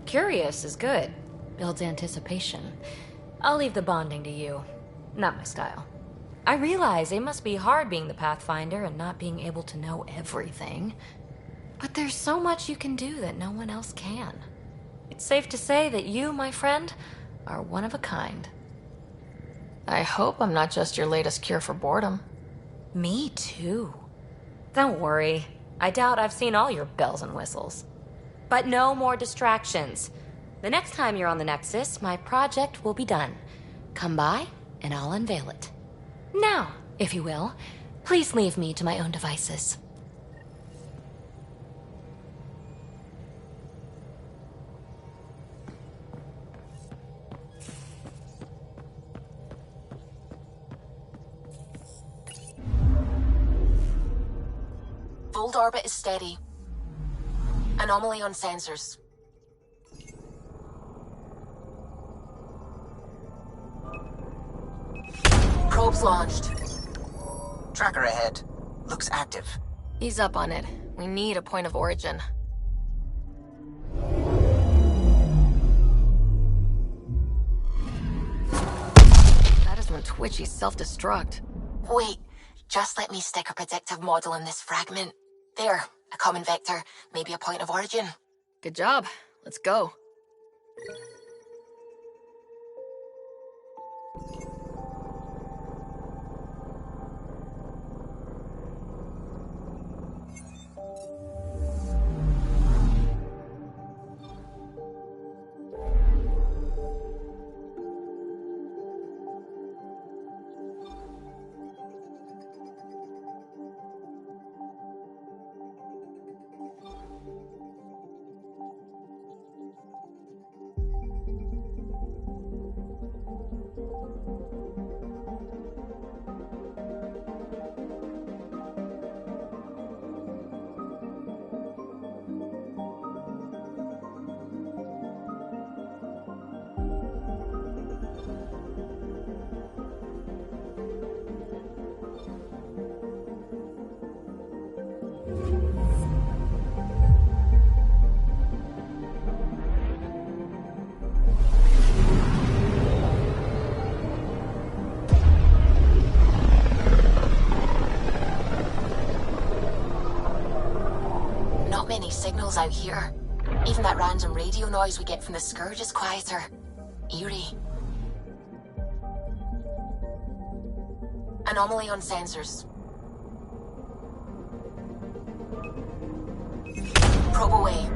Curious is good. Builds anticipation. I'll leave the bonding to you. Not my style. I realize it must be hard being the Pathfinder and not being able to know everything. But there's so much you can do that no one else can. It's safe to say that you, my friend, are one of a kind. I hope I'm not just your latest cure for boredom. Me too. Don't worry. I doubt I've seen all your bells and whistles. But no more distractions. The next time you're on the Nexus, my project will be done. Come by, and I'll unveil it. Now, if you will, please leave me to my own devices. Fold orbit is steady. Anomaly on sensors. Probes launched. Tracker ahead. Looks active. He's up on it. We need a point of origin. won't twitchy self-destruct. Wait, just let me stick a predictive model in this fragment. There, a common vector, maybe a point of origin. Good job. Let's go. Signals out here. Even that random radio noise we get from the Scourge is quieter. Eerie. Anomaly on sensors. Probe away.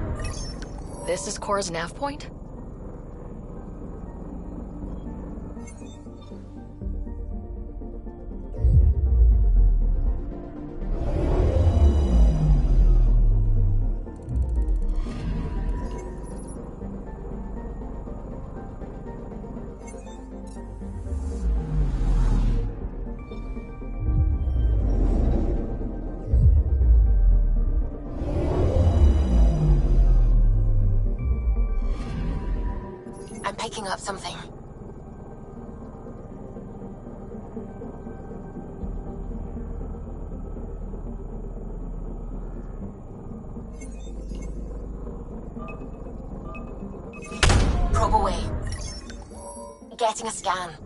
This is Cora's nav point? Picking up something. Probe away. Getting a scan.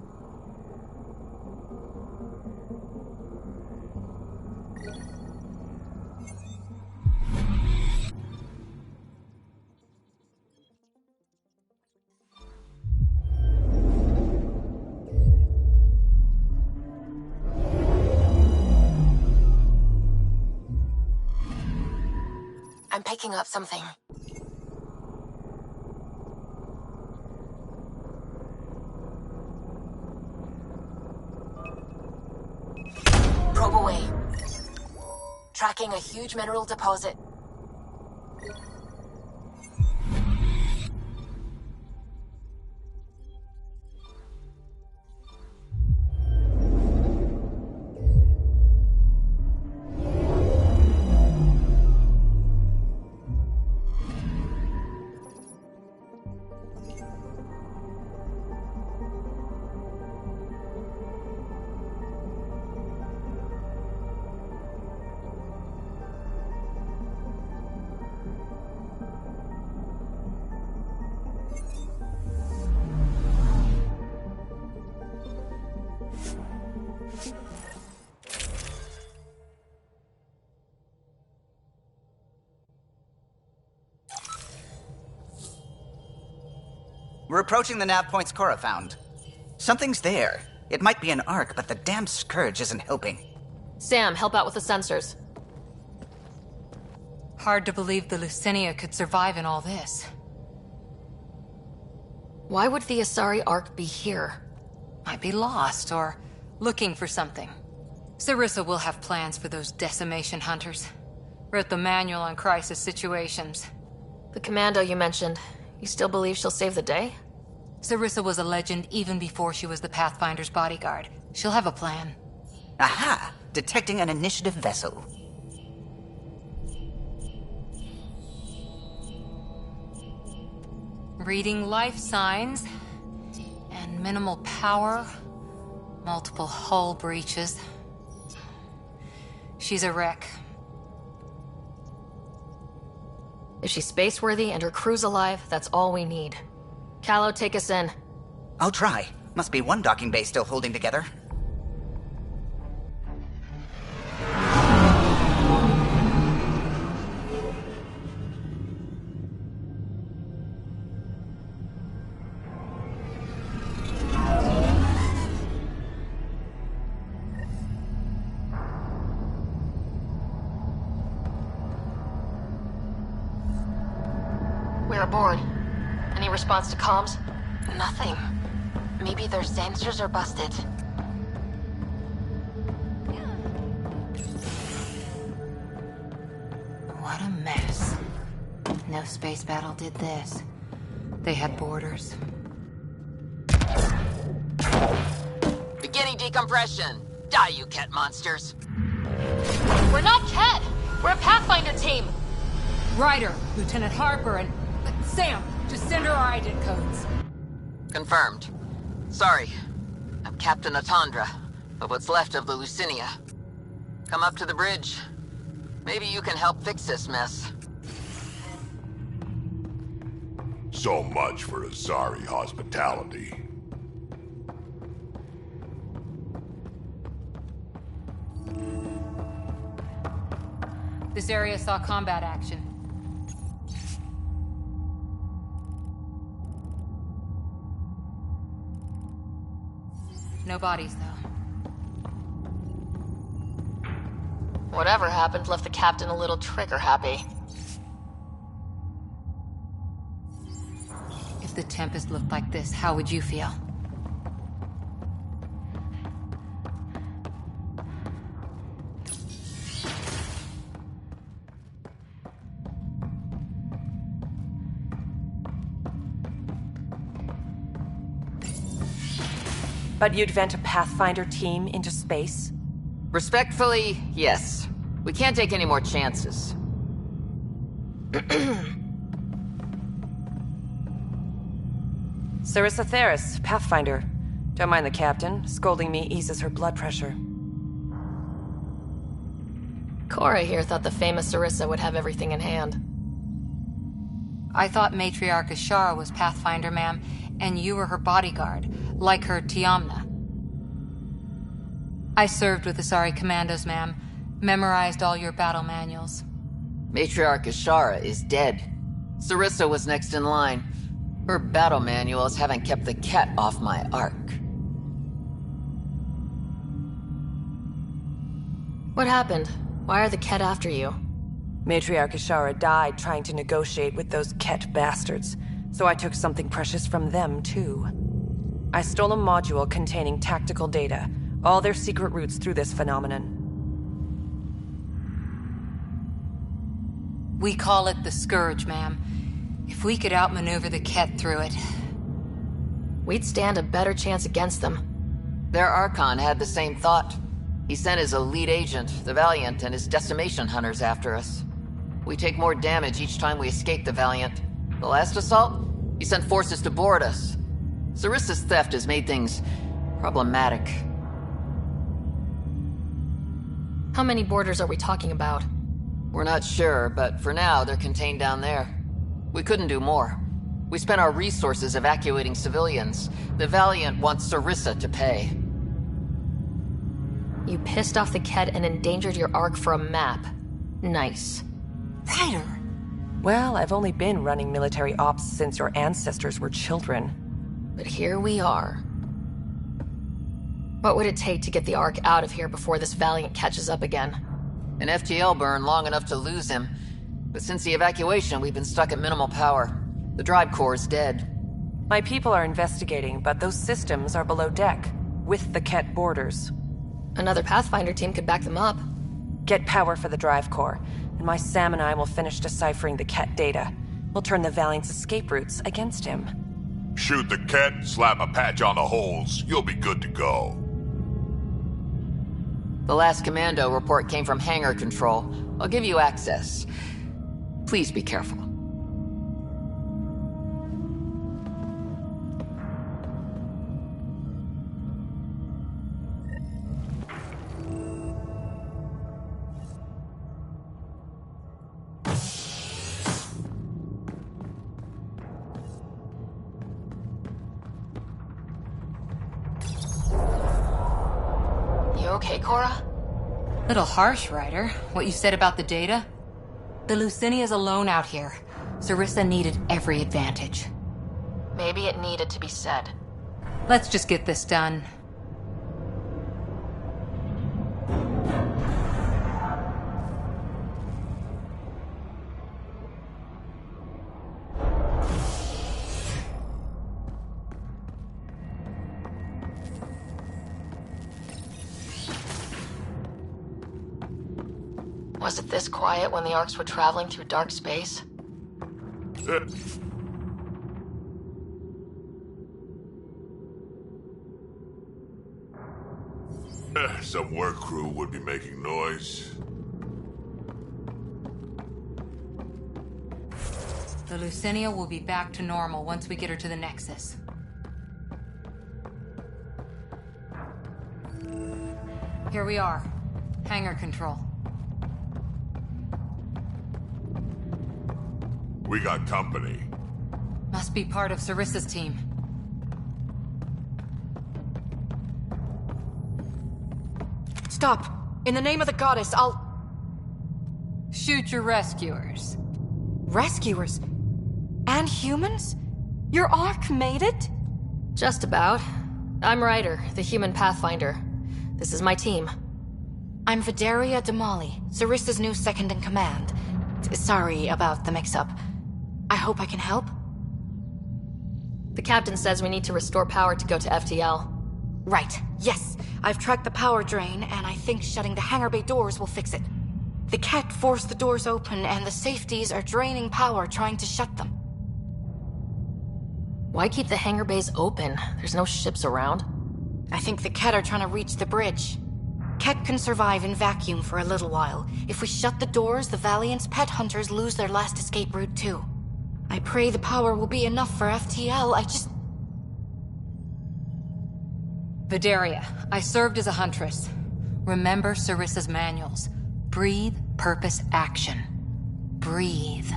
I'm picking up something. Probe away. Tracking a huge mineral deposit. We're approaching the nav points Cora found. Something's there. It might be an arc, but the damn Scourge isn't helping. Sam, help out with the sensors. Hard to believe the Lucinia could survive in all this. Why would the Asari Ark be here? Might be lost, or looking for something. Sarissa will have plans for those decimation hunters. Wrote the manual on crisis situations. The commando you mentioned, you still believe she'll save the day? Sarissa was a legend even before she was the Pathfinder's bodyguard. She'll have a plan. Aha! Detecting an initiative vessel. Reading life signs. And minimal power. Multiple hull breaches. She's a wreck. If she's space-worthy and her crew's alive, that's all we need. Callow, take us in. I'll try. Must be one docking bay still holding together. We're aboard. Any response to comms? Nothing. Maybe their sensors are busted. What a mess. No space battle did this. They had borders. Beginning decompression. Die, you cat monsters. We're not Ket! We're a Pathfinder team! Ryder, Lieutenant Harper, and Sam, just send her our ident codes. Confirmed. Sorry. I'm Captain Atandra, of what's left of the Lucinia. Come up to the bridge. Maybe you can help fix this mess. So much for Asari hospitality. This area saw combat action. No bodies, though. Whatever happened left the captain a little trigger-happy. If the Tempest looked like this, how would you feel? But you'd vent a Pathfinder team into space? Respectfully, yes. We can't take any more chances. Sarissa Theris, Pathfinder. Don't mind the captain. Scolding me eases her blood pressure. Cora here thought the famous Sarissa would have everything in hand. I thought Matriarch Ashara was Pathfinder, ma'am, and you were her bodyguard, like her Tiamna. I served with Asari commandos, ma'am. Memorized all your battle manuals. Matriarch Ashara is dead. Sarissa was next in line. Her battle manuals haven't kept the cat off my ark. What happened? Why are the Ket after you? Matriarch Ashara died trying to negotiate with those Ket bastards, so I took something precious from them, too. I stole a module containing tactical data, all their secret routes through this phenomenon. We call it the Scourge, ma'am. If we could outmaneuver the Ket through it... we'd stand a better chance against them. Their Archon had the same thought. He sent his elite agent, the Valiant, and his decimation hunters after us. We take more damage each time we escape the Valiant. The last assault? He sent forces to board us. Sarissa's theft has made things problematic. How many boarders are we talking about? We're not sure, but for now, they're contained down there. We couldn't do more. We spent our resources evacuating civilians. The Valiant wants Sarissa to pay. You pissed off the Ket and endangered your Ark for a map. Nice. Ryder! Well, I've only been running military ops since your ancestors were children. But here we are. What would it take to get the Ark out of here before this Valiant catches up again? An FTL burn long enough to lose him. But since the evacuation, we've been stuck at minimal power. The drive core is dead. My people are investigating, but those systems are below deck, with the Ket borders. Another Pathfinder team could back them up. Get power for the drive core, and my Sam and I will finish deciphering the Ket data. We'll turn the Valiant's escape routes against him. Shoot the Ket, slap a patch on the holes, you'll be good to go. The last commando report came from hangar control. I'll give you access. Please be careful. okay, Cora? Little harsh, Ryder. What you said about the data? The Lucinia's alone out here. Sarissa needed every advantage. Maybe it needed to be said. Let's just get this done. Was it this quiet when the Arks were traveling through dark space? Some work crew would be making noise. The Lucinia will be back to normal once we get her to the Nexus. Here we are. Hangar control. We got company. Must be part of Sarissa's team. Stop! In the name of the goddess, I'll... Shoot your rescuers. Rescuers? And humans? Your Ark made it? Just about. I'm Ryder, the human pathfinder. This is my team. I'm Vidaria Damali, Sarissa's new second-in-command. Sorry about the mix-up. I hope I can help? The captain says we need to restore power to go to FTL. Right, yes. I've tracked the power drain, and I think shutting the hangar bay doors will fix it. The Ket forced the doors open, and the safeties are draining power trying to shut them. Why keep the hangar bays open? There's no ships around. I think the Ket are trying to reach the bridge. Ket can survive in vacuum for a little while. If we shut the doors, the Valiant's pet hunters lose their last escape route too. I pray the power will be enough for FTL, Vidaria, I served as a huntress. Remember Sarissa's manuals. Breathe, purpose, action. Breathe.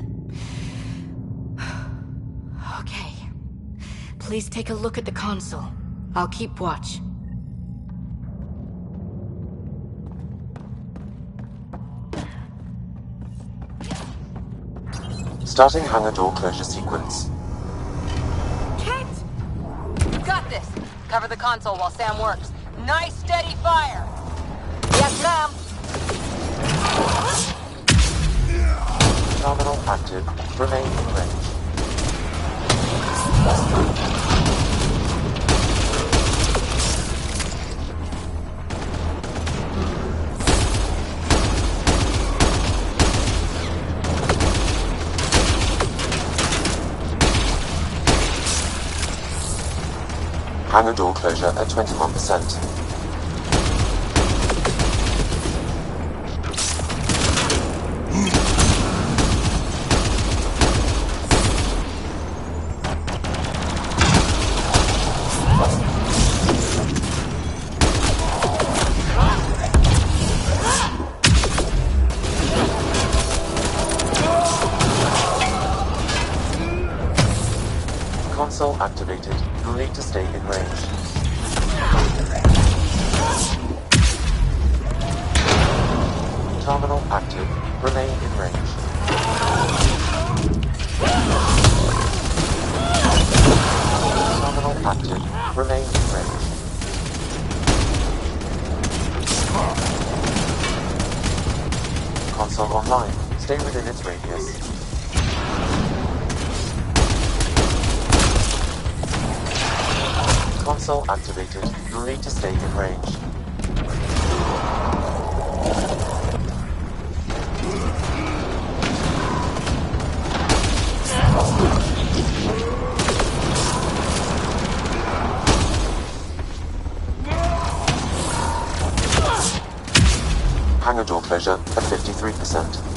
Okay. Please take a look at the console. I'll keep watch. Starting hangar door closure sequence. Kit! You got this! Cover the console while Sam works. Nice steady fire! Yes, ma'am! Terminal active. Remain in range. Hangar door closure at 21%. Console activated. You'll need to stay in range. Terminal active. Remain in range. Terminal active. Remain in range. Console online. Stay within its radius. Console activated. You'll need to stay in range. Hangar door closure at 53%.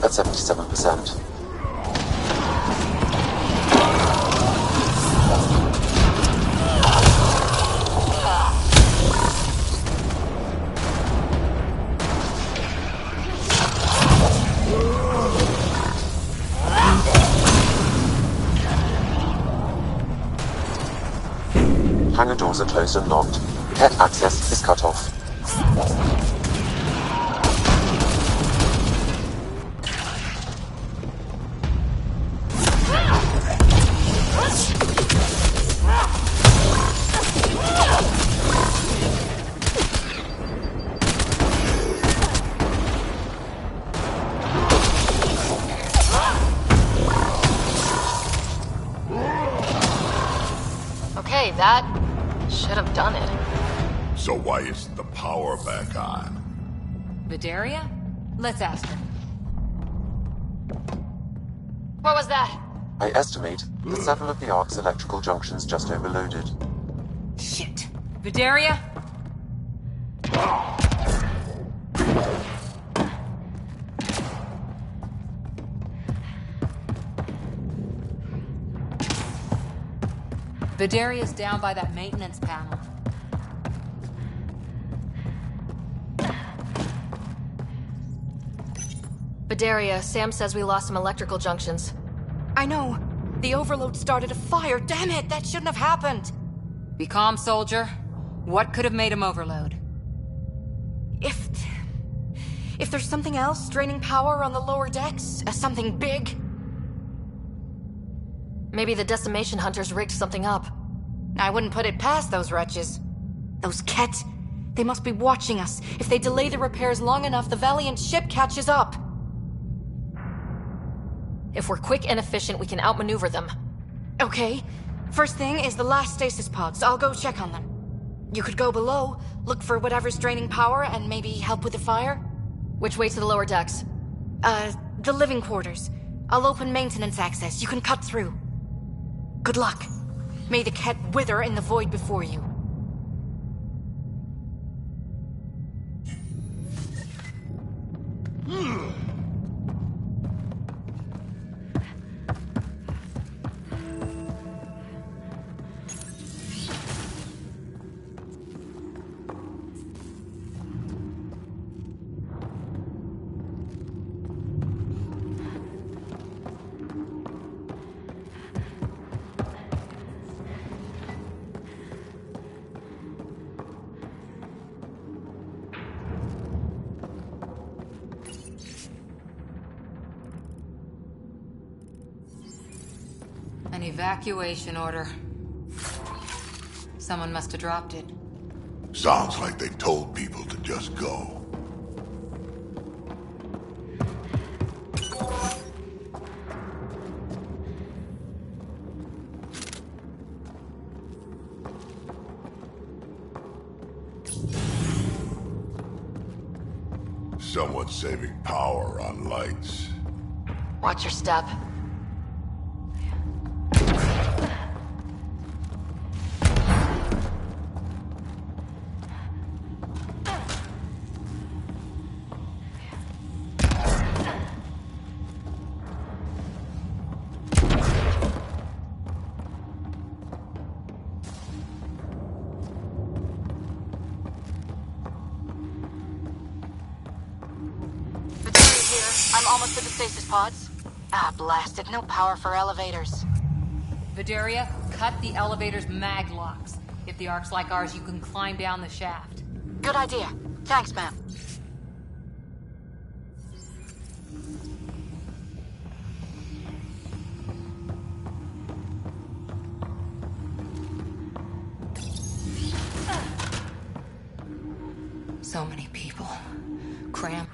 at 77%. Hangar doors are closed and locked. Cat access is cut off. Okay, that should have done it. So why isn't the power back on? Vidaria? Let's ask her. What was that? I estimate that several of the Ark's electrical junctions just overloaded. Shit. Vidaria? Vidaria's down by that maintenance panel. Vidaria, Sam says we lost some electrical junctions. I know. The overload started a fire. Damn it, that shouldn't have happened. Be calm, soldier. What could have made him overload? If there's something else draining power on the lower decks, something big. Maybe the decimation hunters rigged something up. I wouldn't put it past those wretches. Those Ket, they must be watching us. If they delay the repairs long enough, the Valiant ship catches up. If we're quick and efficient, we can outmaneuver them. Okay. First thing is the last stasis pods. I'll go check on them. You could go below, look for whatever's draining power, and maybe help with the fire? Which way to the lower decks? The living quarters. I'll open maintenance access. You can cut through. Good luck. May the Ket wither in the void before you. An evacuation order. Someone must have dropped it. Sounds like they've told people to just go. Someone's saving power on lights. Watch your step. I'm almost to the stasis pods. Ah, blasted. No power for elevators. Vidaria, cut the elevator's mag locks. If the Ark's like ours, you can climb down the shaft. Good idea. Thanks, ma'am. So many people. Cramped.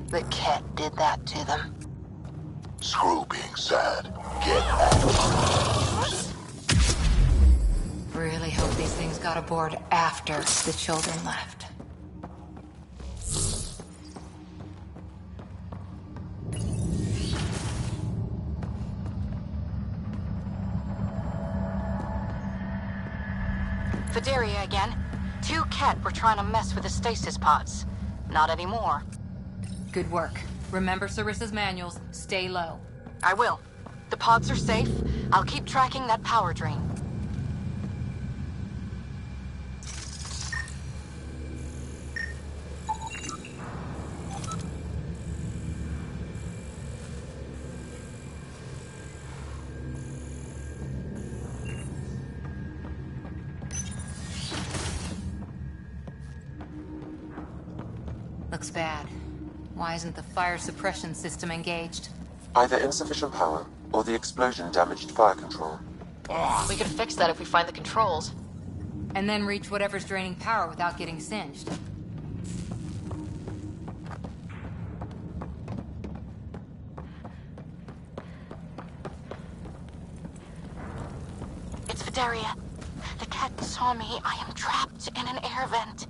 The cat did that to them. Screw being sad. Get at it. Really hope these things got aboard after the children left. Vidaria again. 2 Ket were trying to mess with the stasis pods. Not anymore. Good work. Remember Sarissa's manuals. Stay low. I will. The pods are safe. I'll keep tracking that power drain. Looks bad. Why isn't the fire suppression system engaged? Either insufficient power, or the explosion damaged fire control. We can fix that if we find the controls. And then reach whatever's draining power without getting singed. It's Vidaria. The cat saw me. I am trapped in an air vent.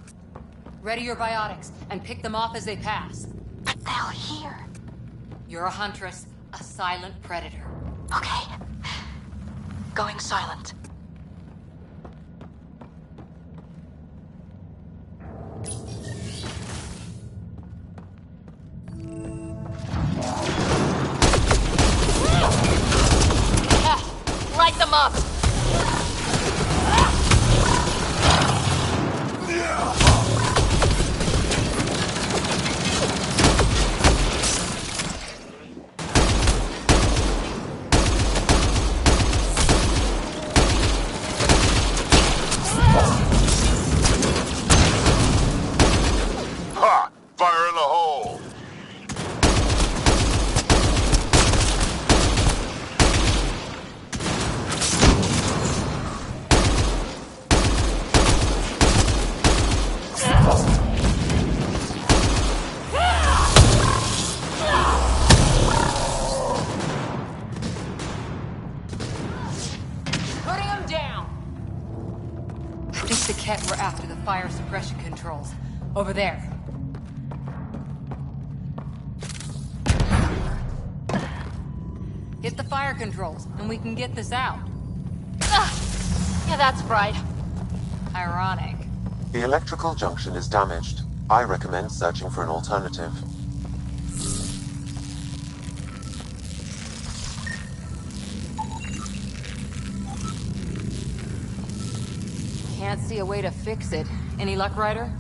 Ready your biotics, and pick them off as they pass. But they'll hear. You're a huntress, a silent predator. Okay. Going silent. Light them up! Ha! Fire in the hole! Putting them down! I think the Ket were after the fire suppression controls. Over there. Hit the fire controls, and we can get this out. Yeah, that's right. Ironic. The electrical junction is damaged. I recommend searching for an alternative. Can't see a way to fix it. Any luck, Ryder?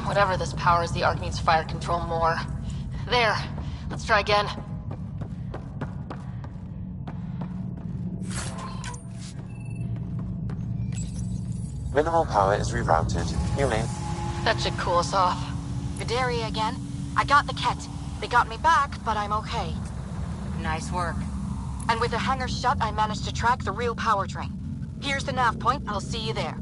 Whatever this powers, the Ark needs fire control more. There. Let's try again. Minimal power is rerouted. You mean? That should cool us off. Vidaria again. I got the Ket. They got me back, but I'm okay. Nice work. And with the hangar shut, I managed to track the real power drain. Here's the nav point. I'll see you there.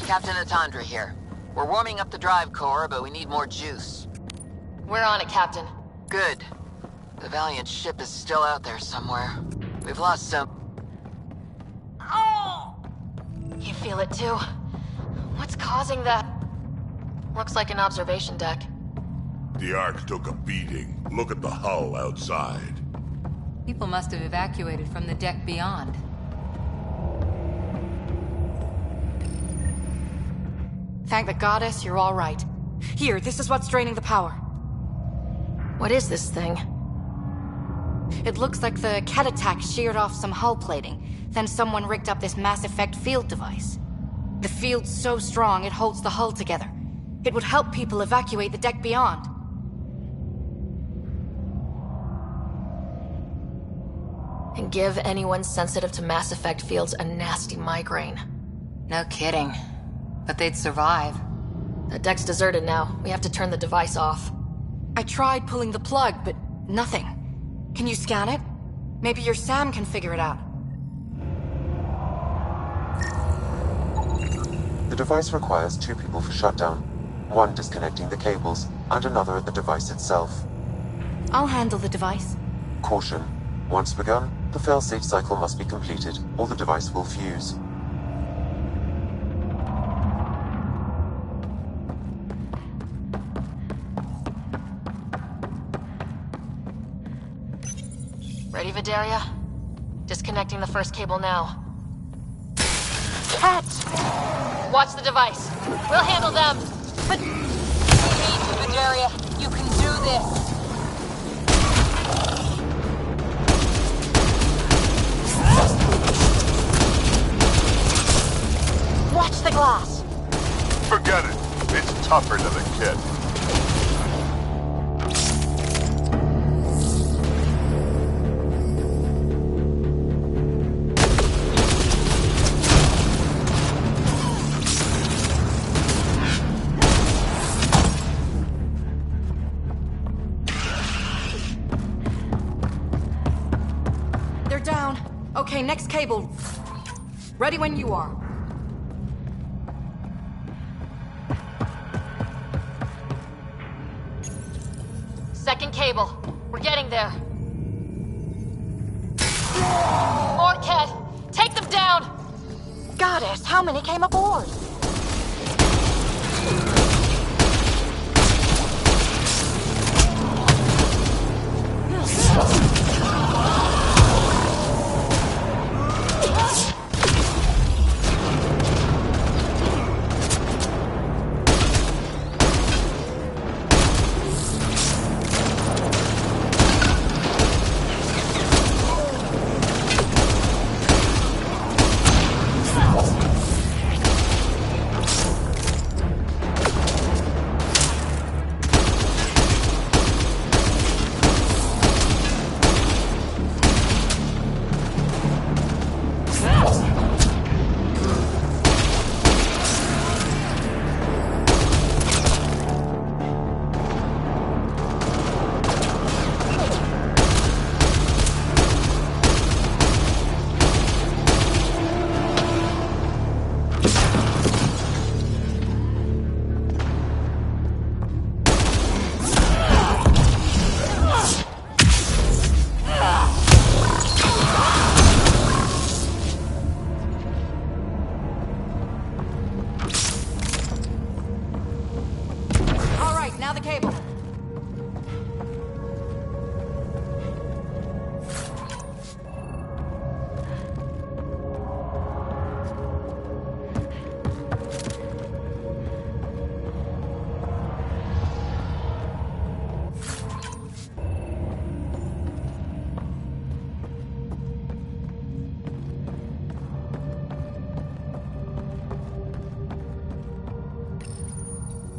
Captain Atandra here. We're warming up the drive core, but we need more juice. We're on it, Captain. Good. The Valiant ship is still out there somewhere. We've lost some... Oh! You feel it too? What's causing that? Looks like an observation deck. The Ark took a beating. Look at the hull outside. People must have evacuated from the deck beyond. Thank the goddess, you're all right. Here, this is what's draining the power. What is this thing? It looks like the Ket attack sheared off some hull plating. Then someone rigged up this Mass Effect field device. The field's so strong, it holds the hull together. It would help people evacuate the deck beyond. and give anyone sensitive to Mass Effect fields a nasty migraine. No kidding. But they'd survive. The deck's deserted now. We have to turn the device off. I tried pulling the plug, but nothing. Can you scan it? Maybe your Sam can figure it out. The device requires 2 people for shutdown. One disconnecting the cables, and another at the device itself. I'll handle the device. Caution. Once begun, the failsafe cycle must be completed, or the device will fuse. Ready, Vidaria? Disconnecting the first cable now. Cat! Watch the device. We'll handle them. But... You need to, Vidaria. You can do this. Watch the glass. Forget it. It's tougher than a kid. They're down. Okay, next cable. Ready when you are. Second cable. We're getting there. More, Cat. Take them down. Goddess, how many came aboard?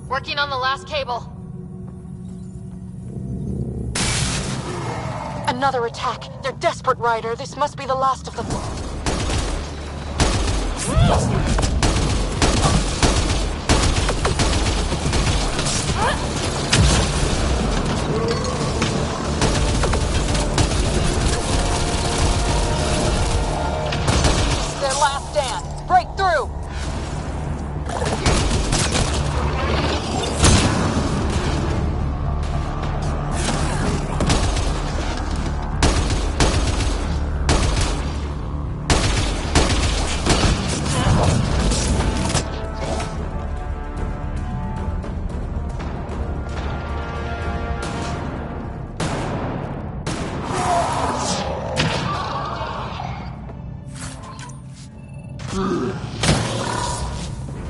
Working on the last cable. Another attack. They're desperate, Ryder. This must be the last of them. It's their last stand. Break through!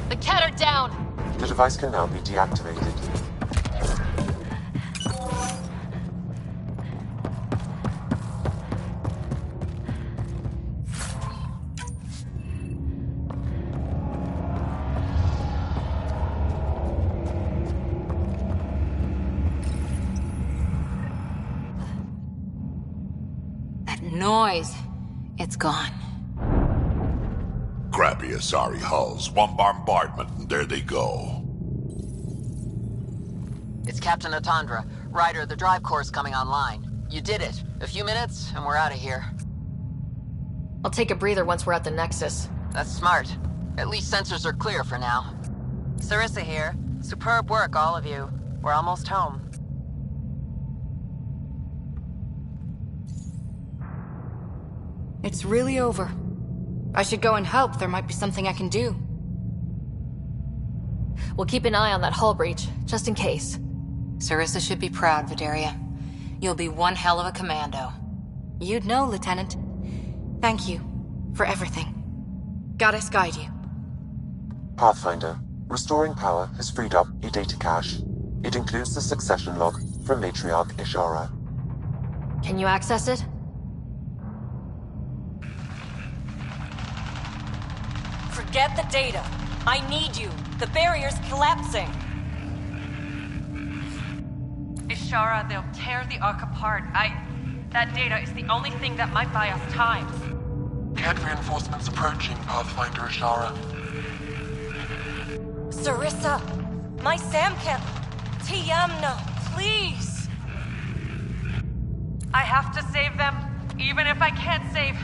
The cat are down! The device can now be deactivated. That noise. It's gone. Crappy Asari hulls. One bombardment, and there they go. It's Captain Atandra. Ryder, the drive core's coming online. You did it. A few minutes, and we're out of here. I'll take a breather once we're at the Nexus. That's smart. At least sensors are clear for now. Sarissa here. Superb work, all of you. We're almost home. It's really over. I should go and help. There might be something I can do. We'll keep an eye on that hull breach, just in case. Sarissa should be proud, Vidaria. You'll be one hell of a commando. You'd know, Lieutenant. Thank you for everything. Goddess guide you. Pathfinder. Restoring power has freed up a data cache. It includes the succession log from Matriarch Ishara. Can you access it? Forget the data. I need you. The barrier's collapsing. Ishara, they'll tear the Ark apart. That data is the only thing that might buy us time. CAD reinforcements approaching, Pathfinder Ishara. Sarissa, my Sam can't... Tiamna, please! I have to save them, even if I can't save...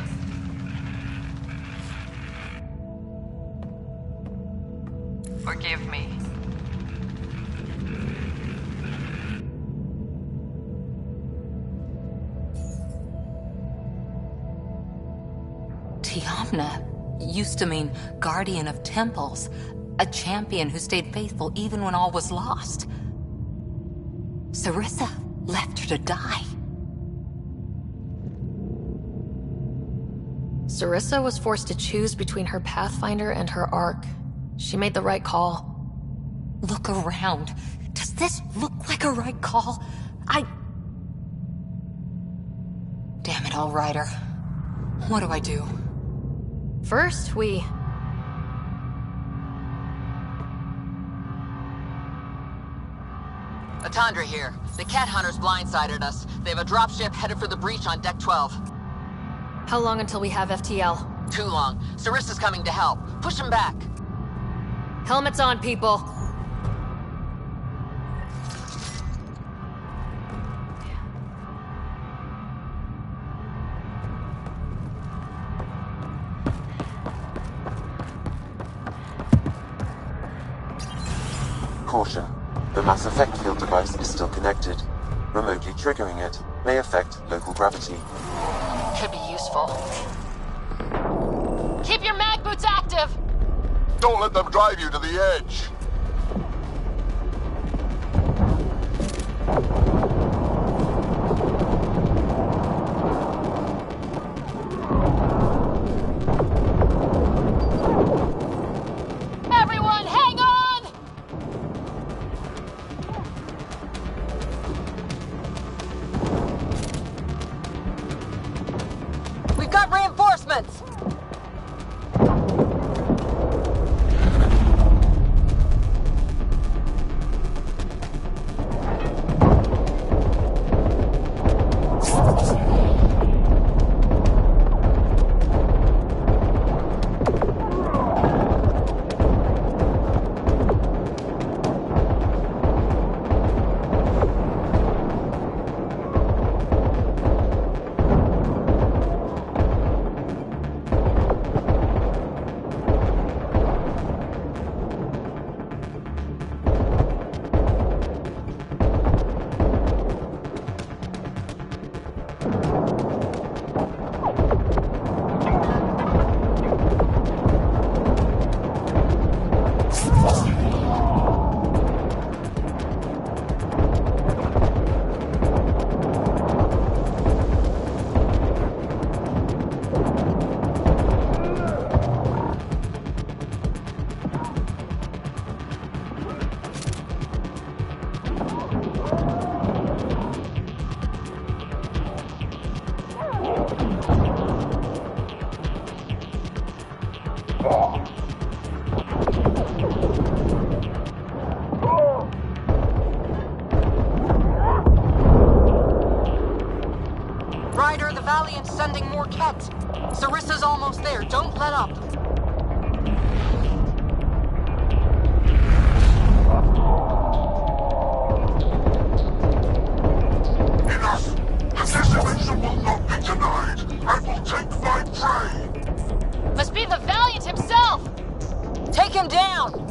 Forgive me. Tiamna used to mean guardian of temples, a champion who stayed faithful even when all was lost. Sarissa left her to die. Sarissa was forced to choose between her Pathfinder and her Ark. She made the right call. Look around. Does this look like a right call? Damn it all, Ryder. What do I do? First, we... Atandra here. The cat hunters blindsided us. They have a dropship headed for the breach on Deck 12. How long until we have FTL? Too long. Sarissa's coming to help. Push him back. Helmets on, people. Caution. The Mass Effect field device is still connected. Remotely triggering it may affect local gravity. Could be useful. Keep your mag boots active! Don't let them drive you to the edge. Everyone, hang on! We've got reinforcements! Valiant's sending more Kett. Sarissa's almost there. Don't let up. Enough! The decimation will not be denied. I will take my prey. Must be the Valiant himself! Take him down!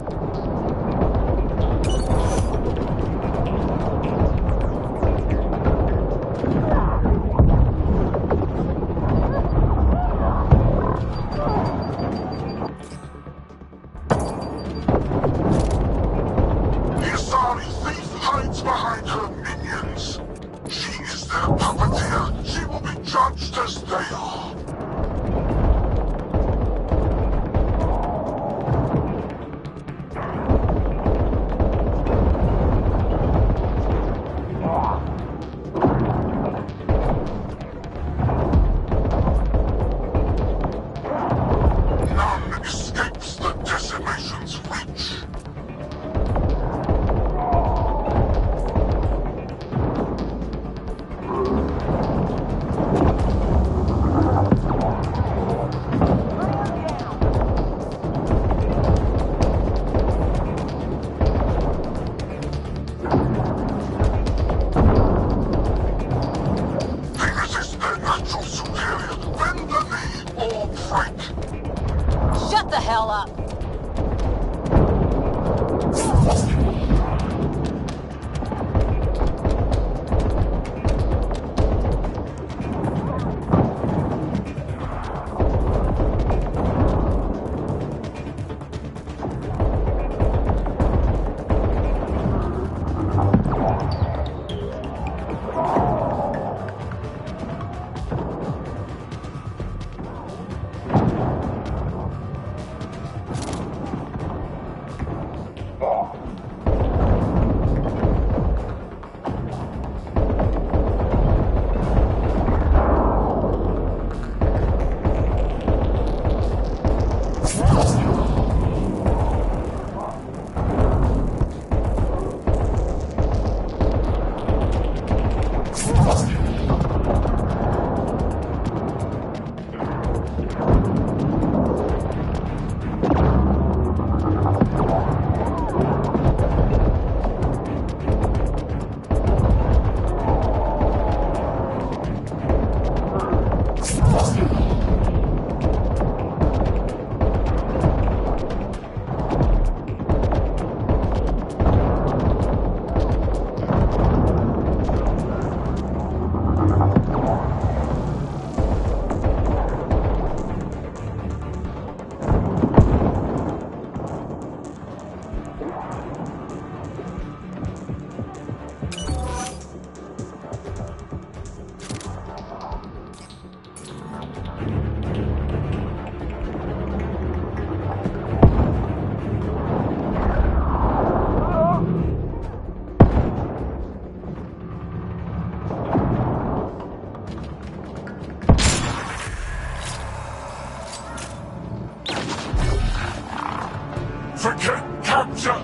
Forget capture!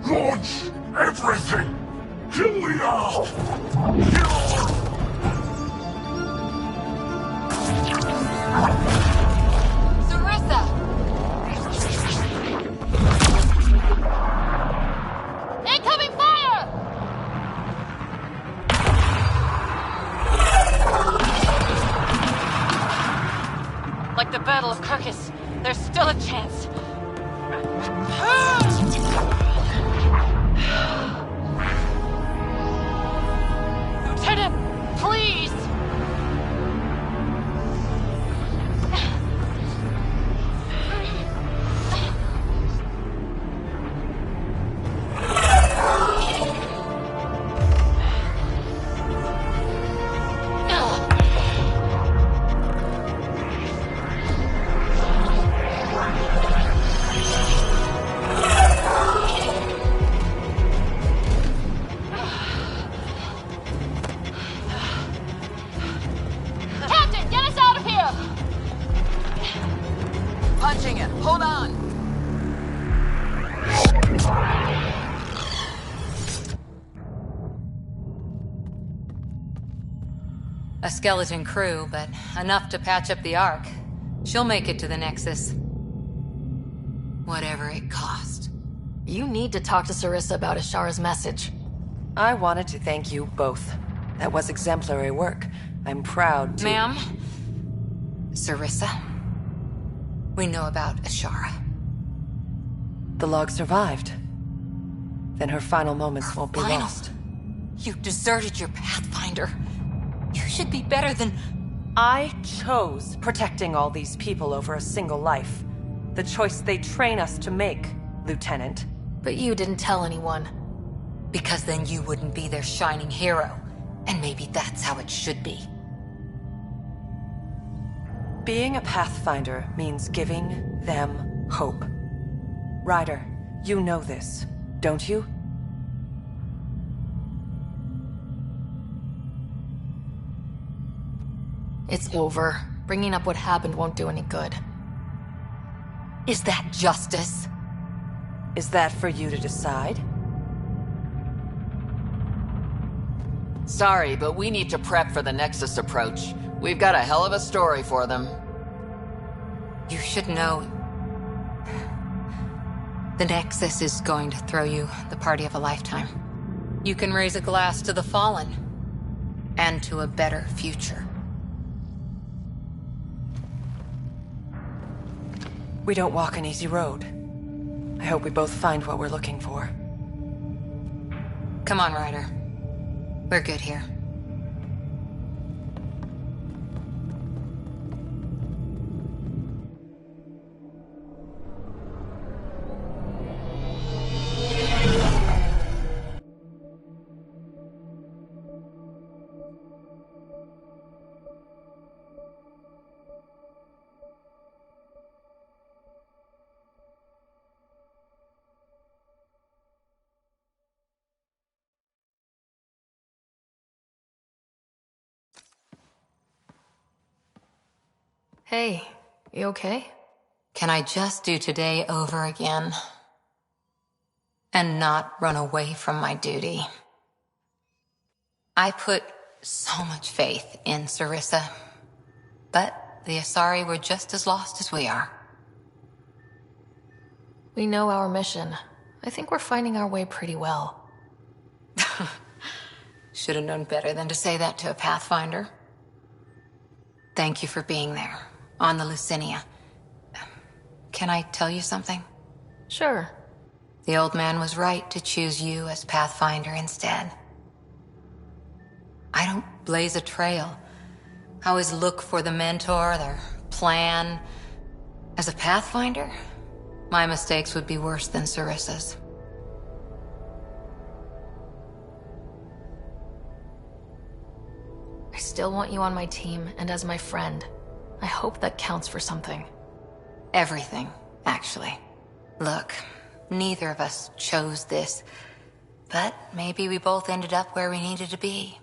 Launch everything! Kill the Earth! Sarissa! Incoming fire! Like the Battle of Kirkus, there's still a chance. Lieutenant, please! Punching it. Hold on. A skeleton crew, but enough to patch up the Ark. She'll make it to the Nexus. Whatever it cost. You need to talk to Sarissa about Ashara's message. I wanted to thank you both. That was exemplary work. I'm proud to— Ma'am? Sarissa? We know about Ashara. The log survived. Then her final moments won't be final? lost. You deserted your Pathfinder. You should be better than— I chose protecting all these people over a single life. The choice they train us to make, Lieutenant. But you didn't tell anyone. Because then you wouldn't be their shining hero. And maybe that's how it should be. Being a Pathfinder means giving them hope. Ryder, you know this, don't you? It's over. Bringing up what happened won't do any good. Is that justice? Is that for you to decide? Sorry, but we need to prep for the Nexus approach. We've got a hell of a story for them. You should know. The Nexus is going to throw you the party of a lifetime. You can raise a glass to the fallen. And to a better future. We don't walk an easy road. I hope we both find what we're looking for. Come on, Ryder. We're good here. Hey, you okay? Can I just do today over again? And not run away from my duty? I put so much faith in Sarissa. But the Asari were just as lost as we are. We know our mission. I think we're finding our way pretty well. Should have known better than to say that to a Pathfinder. Thank you for being there, on the Lucinia. Can I tell you something? Sure. The old man was right to choose you as Pathfinder instead. I don't blaze a trail. I always look for the mentor, their plan. As a Pathfinder, my mistakes would be worse than Sarissa's. I still want you on my team and as my friend. I hope that counts for something. Everything, actually. Look, neither of us chose this, but maybe we both ended up where we needed to be,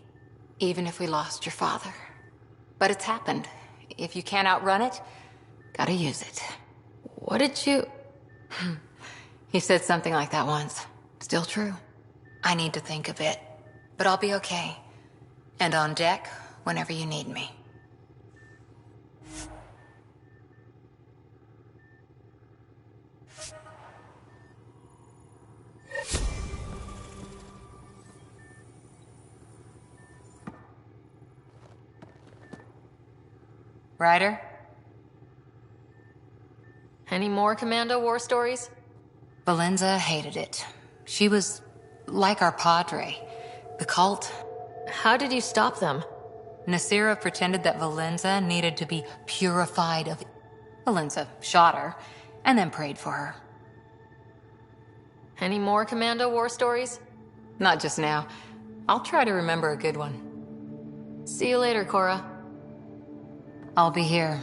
even if we lost your father. But it's happened. If you can't outrun it, gotta use it. What did you... He said something like that once. Still true. I need to think a bit, but I'll be okay. And on deck whenever you need me. Ryder? Any more Commando war stories? Valenza hated it. She was like our padre. The cult. How did you stop them? Nasira pretended that Valenza needed to be purified of... Valenza shot her, and then prayed for her. Any more Commando war stories? Not just now. I'll try to remember a good one. See you later, Cora. I'll be here.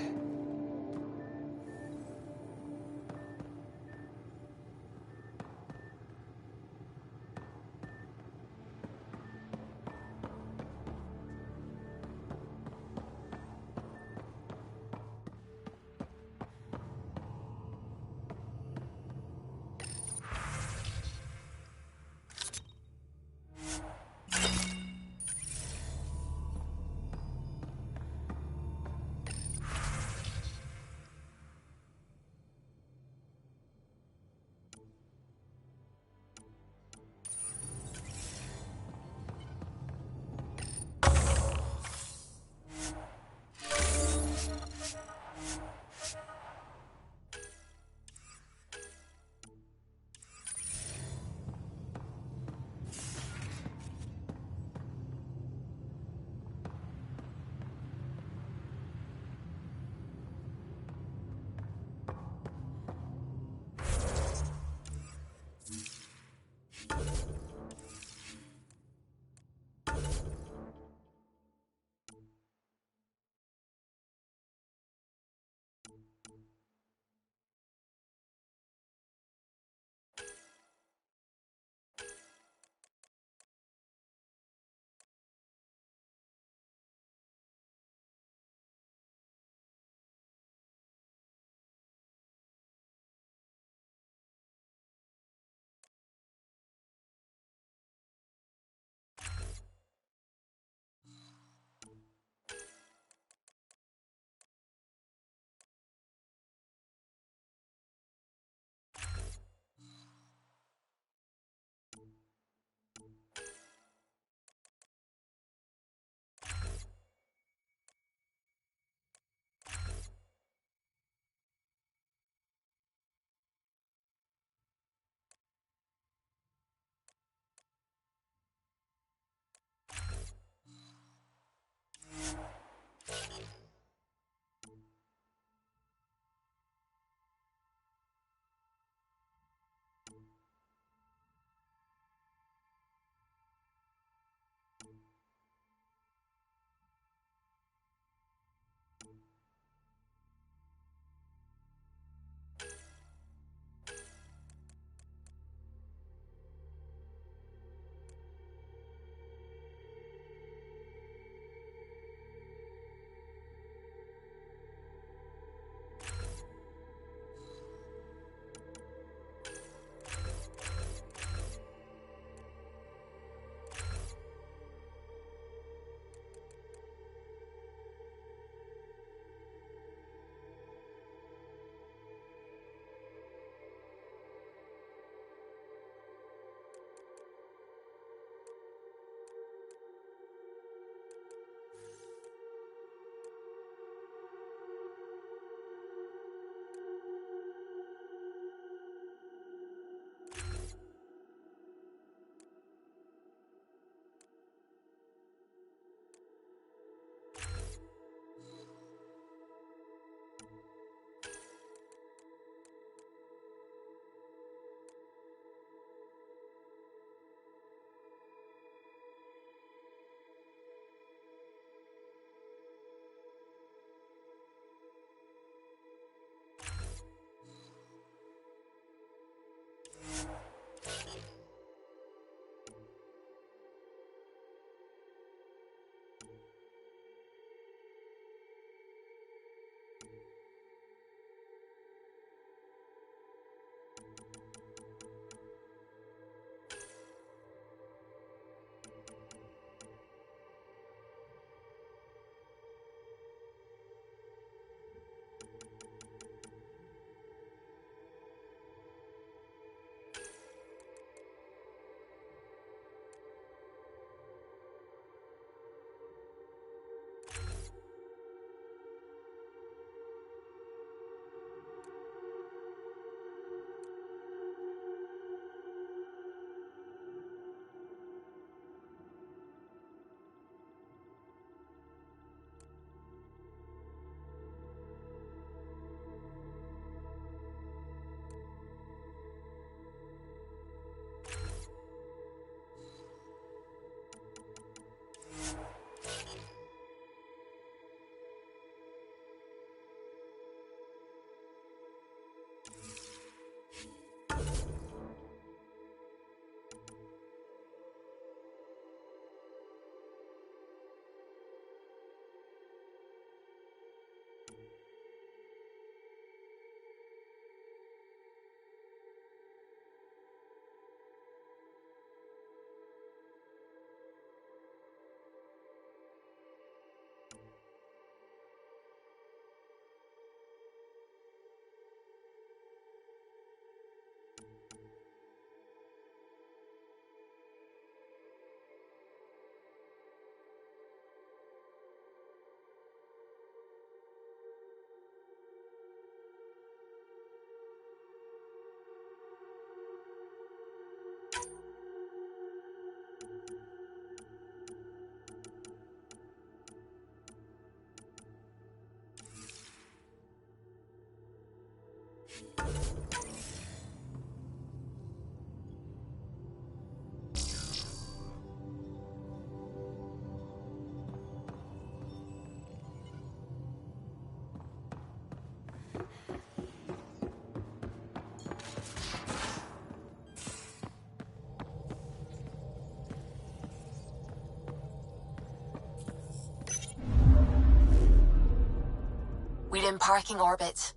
Viewed in parking orbit.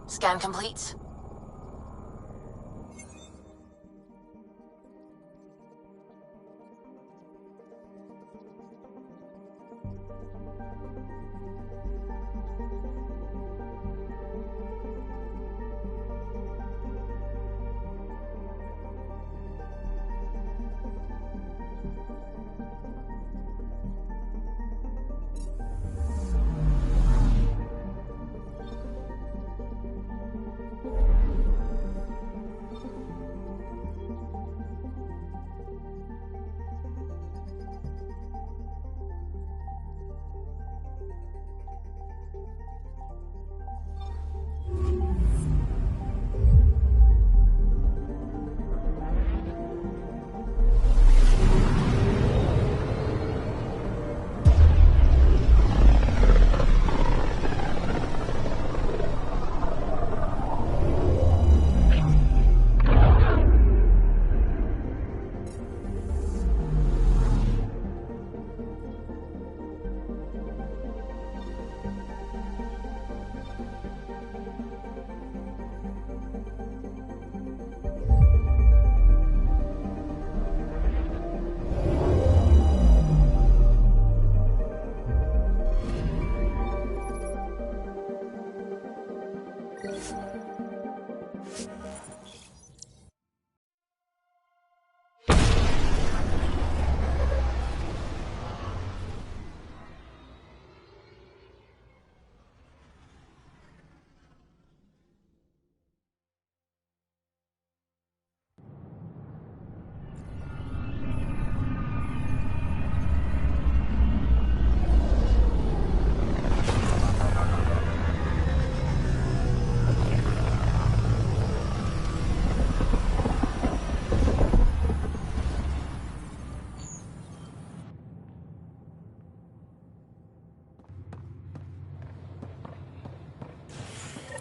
Scan complete.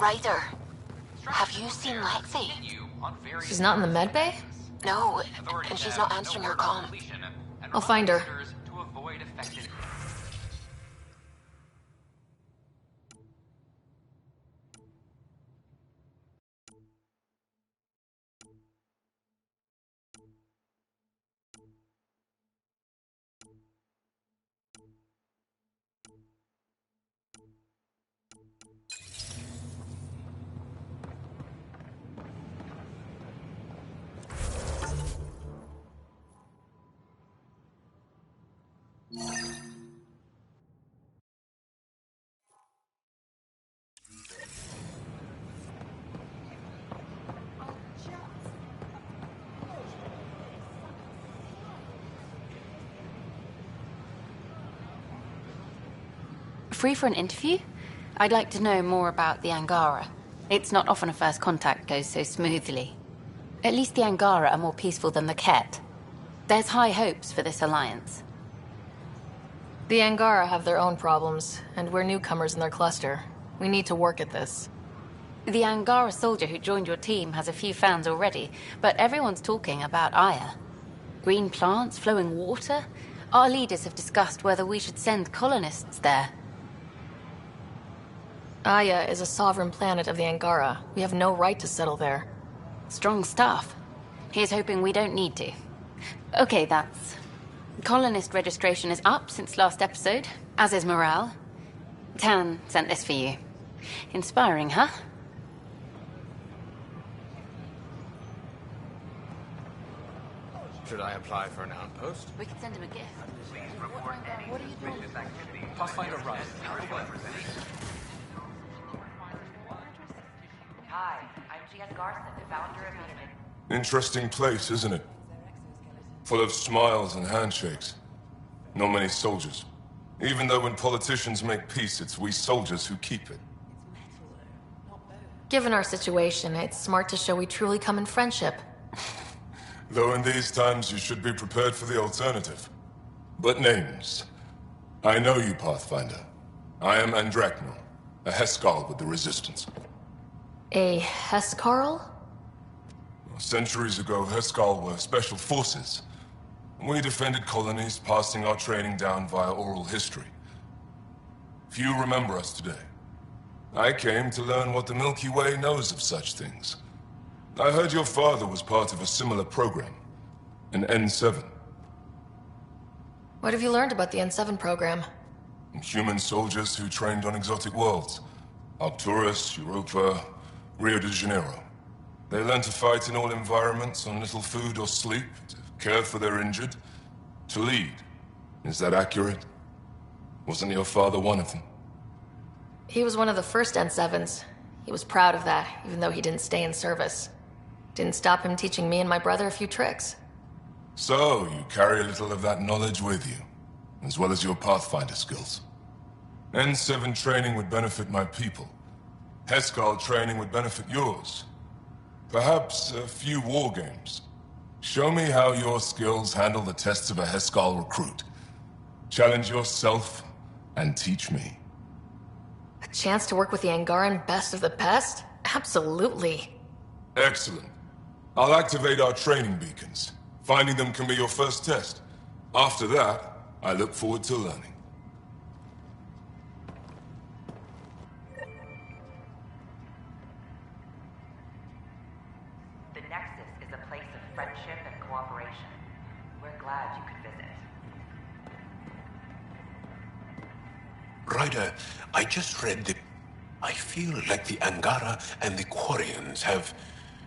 Ryder, have you seen Lexi? She's not in the med bay? No, and she's not answering her comm. I'll find her. Free for an interview? I'd like to know more about the Angara. It's not often a first contact goes so smoothly. At least the Angara are more peaceful than the Ket. There's high hopes for this alliance. The Angara have their own problems, and we're newcomers in their cluster. We need to work at this. The Angara soldier who joined your team has a few fans already, but everyone's talking about Aya. Green plants, flowing water? Our leaders have discussed whether we should send colonists there. Aya is a sovereign planet of the Angara. We have no right to settle there. Strong stuff. Here's hoping we don't need to. Okay, that's... Colonist registration is up since last episode, as is morale. Tan sent this for you. Inspiring, huh? Should I apply for an outpost? We could send him a gift. What are you doing? Pathfinder Ryan. Hi, I'm Jian Garson, the founder of Edition. Interesting place, isn't it? Full of smiles and handshakes. Not many soldiers. Even though when politicians make peace, it's we soldiers who keep it. Given our situation, it's smart to show we truly come in friendship. Though in these times you should be prepared for the alternative. But names. I know you, Pathfinder. I am Andraknor, a Heskal with the Resistance. A Heskarl? Centuries ago, Heskal were special forces. We defended colonies, passing our training down via oral history. few remember us today. I came to learn what the Milky Way knows of such things. I heard your father was part of a similar program, an N7. What have you learned about the N7 program? Human soldiers who trained on exotic worlds. Arcturus, Europa, Rio de Janeiro. They learn to fight in all environments on little food or sleep, to care for their injured, to lead. Is that accurate? Wasn't your father one of them? He was one of the first N7s. He was proud of that, even though he didn't stay in service. Didn't stop him teaching me and my brother a few tricks. So, you carry a little of that knowledge with you, as well as your Pathfinder skills. N7 training would benefit my people. Heskal training would benefit yours. Perhaps a few war games. Show me how your skills handle the tests of a Heskal recruit. Challenge yourself and teach me. A chance to work with the Angaran best of the best? Absolutely. Excellent. I'll activate our training beacons. Finding them can be your first test. After that, I look forward to learning. The Nexus is a place of friendship and cooperation. We're glad you could visit. Ryder, I just read that I feel like the Angara and the Quarians have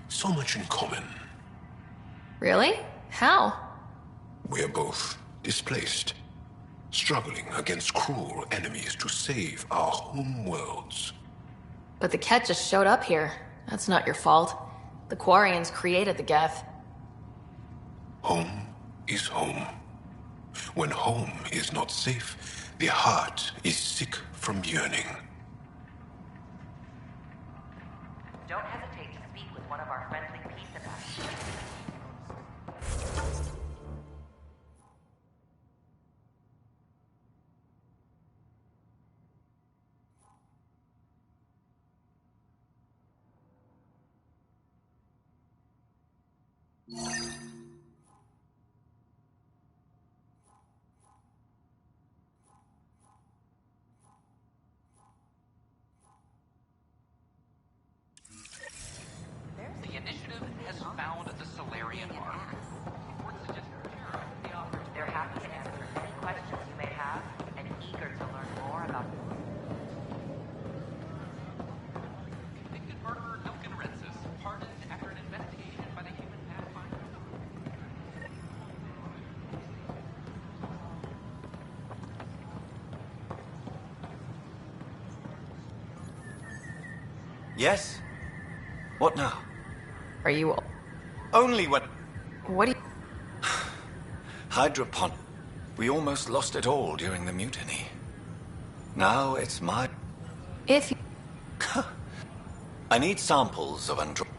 so much in common. Really? How? We're both displaced, struggling against cruel enemies to save our home worlds. But the Ket just showed up here. That's not your fault. The Quarians created the Geth. Home is home. When home is not safe, the heart is sick from yearning. Don't hesitate to speak with one of our friendly peace ambassadors. The initiative has found the Solarian Ark. They're happy to answer any questions you may have and eager to learn more about Convicted murderer Elkin Rensis, pardoned after an investigation by the human Pathfinder. Yes? What now? Are you... Only when... What do you... Hydropon. We almost lost it all during the mutiny. Now it's my... If you... I need samples of Andromeda.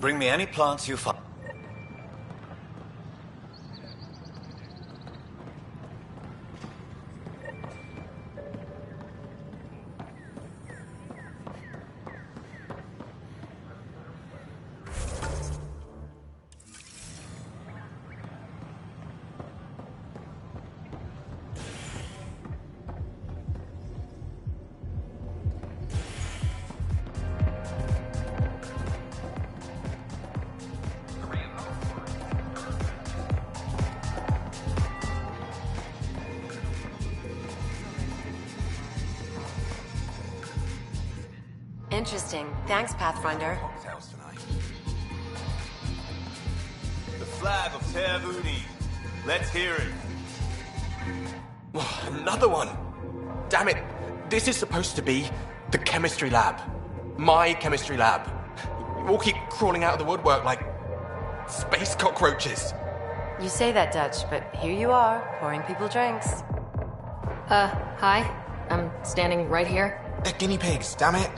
Bring me any plants you find. Interesting. Thanks, Pathfinder. The flag of Tervuni. Let's hear it. Another one. Damn it. This is supposed to be the chemistry lab. My chemistry lab. You all keep crawling out of the woodwork like space cockroaches. You say that, Dutch, but here you are, pouring people drinks. Hi. I'm standing right here. They're guinea pigs, damn it.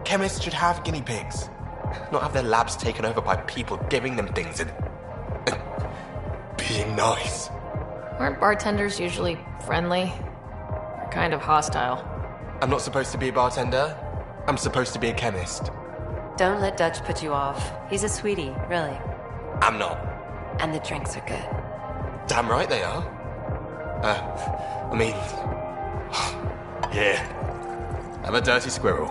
Chemists should have guinea pigs. Not have their labs taken over by people giving them things and being nice. Aren't bartenders usually friendly? They're kind of hostile. I'm not supposed to be a bartender. I'm supposed to be a chemist. Don't let Dutch put you off. He's a sweetie, really. I'm not. And the drinks are good. Damn right they are. I mean... yeah, I'm a dirty squirrel.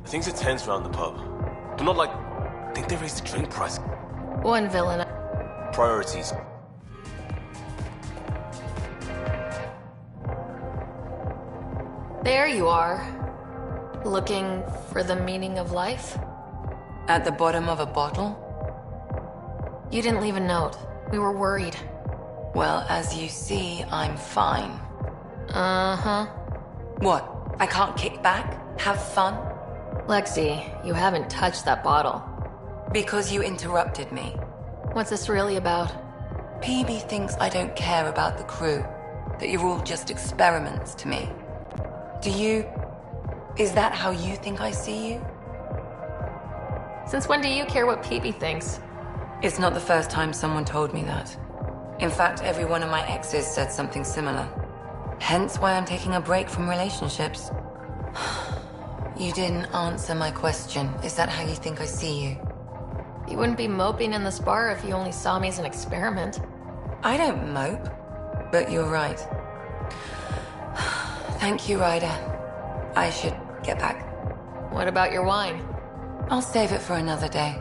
Things are tense around the pub. But not like... think they raised the drink price. One villain. Priorities. There you are. Looking for the meaning of life? At the bottom of a bottle? You didn't leave a note. We were worried. Well, as you see, I'm fine. Uh-huh. What? I can't kick back? Have fun? Lexi, you haven't touched that bottle. Because you interrupted me. What's this really about? PB thinks I don't care about the crew. That you're all just experiments to me. Do you... is that how you think I see you? Since when do you care what PB thinks? It's not the first time someone told me that. In fact, every one of my exes said something similar. Hence why I'm taking a break from relationships. You didn't answer my question. Is that how you think I see you? You wouldn't be moping in this bar if you only saw me as an experiment. I don't mope. But you're right. Thank you, Ryder. I should get back. What about your wine? I'll save it for another day.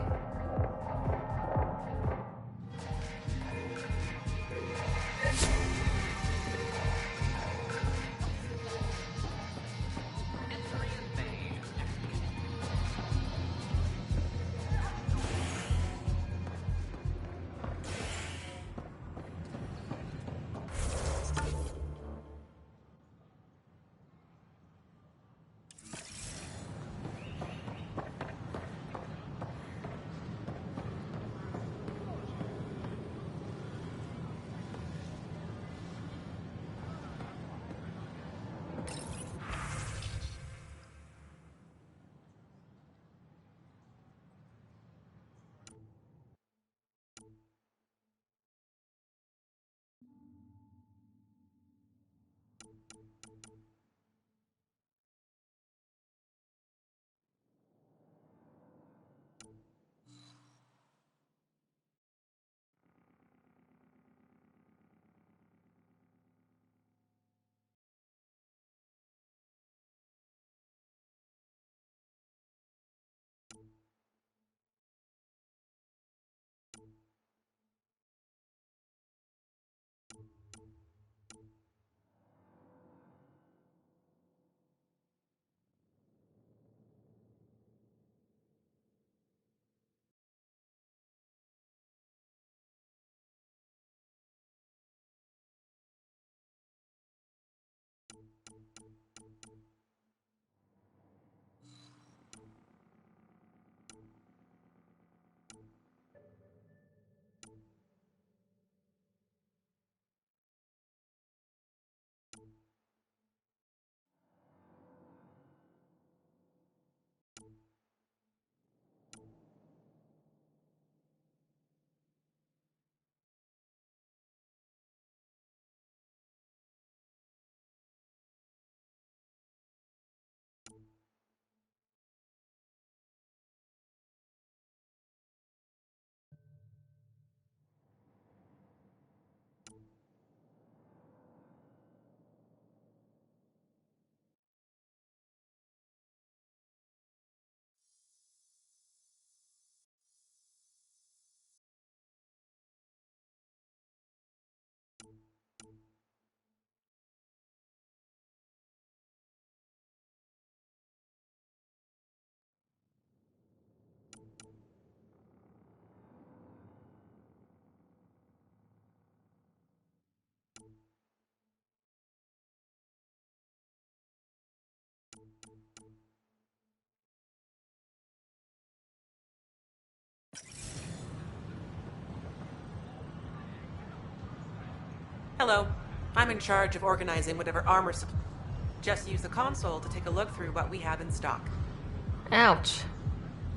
Hello. I'm in charge of organizing whatever armor supply. Just use the console to take a look through what we have in stock. Ouch.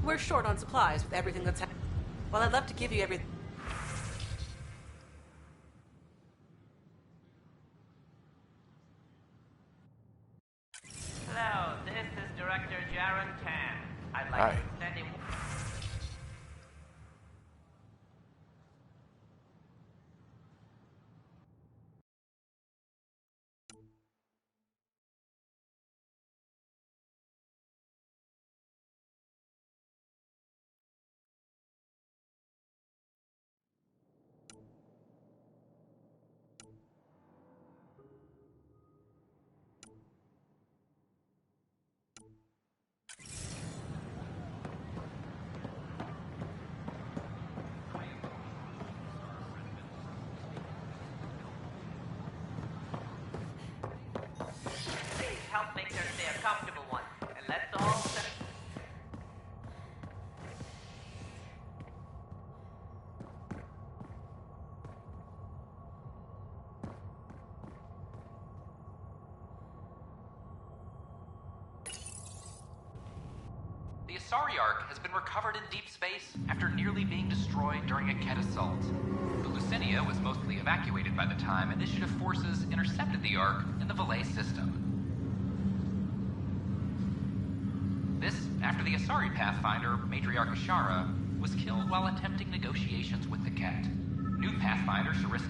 We're short on supplies with everything that's happening. Well, I'd love to give you everything. Hello, this is Director Jaron Tan. I'd like Hi. to send him... help make their stay a comfortable one. And let's all set it. The Asari Ark has been recovered in deep space after nearly being destroyed during a Ket assault. The Lucinia was mostly evacuated by the time Initiative forces intercepted the Ark in the Valais system. This after the Asari Pathfinder, Matriarch Ashara, was killed while attempting negotiations with the Ket. New Pathfinder Sarissa...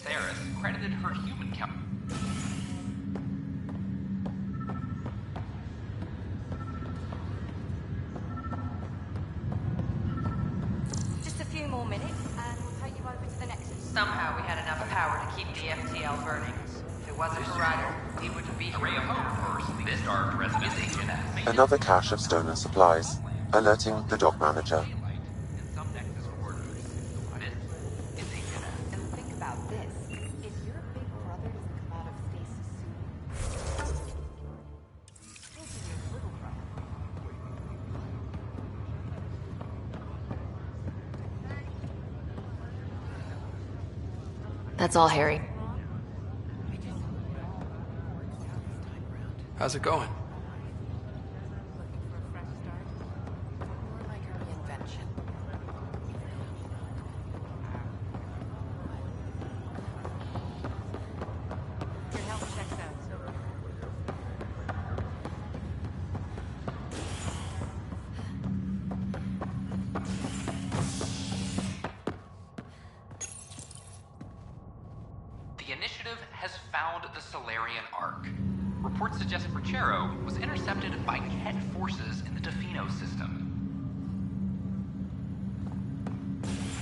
Theris credited her human count. Just a few more minutes, and we'll take you over to the Nexus. Somehow we had enough power to keep the FTL burning. If it wasn't for Ryder, he wouldn't be here. Ray of Hope first. This dark resident is HNS. Another cache of stolen supplies, alerting the dock manager. That's all, Harry. How's it going? Reports suggest Perchero was intercepted by Ket forces in the Defino system.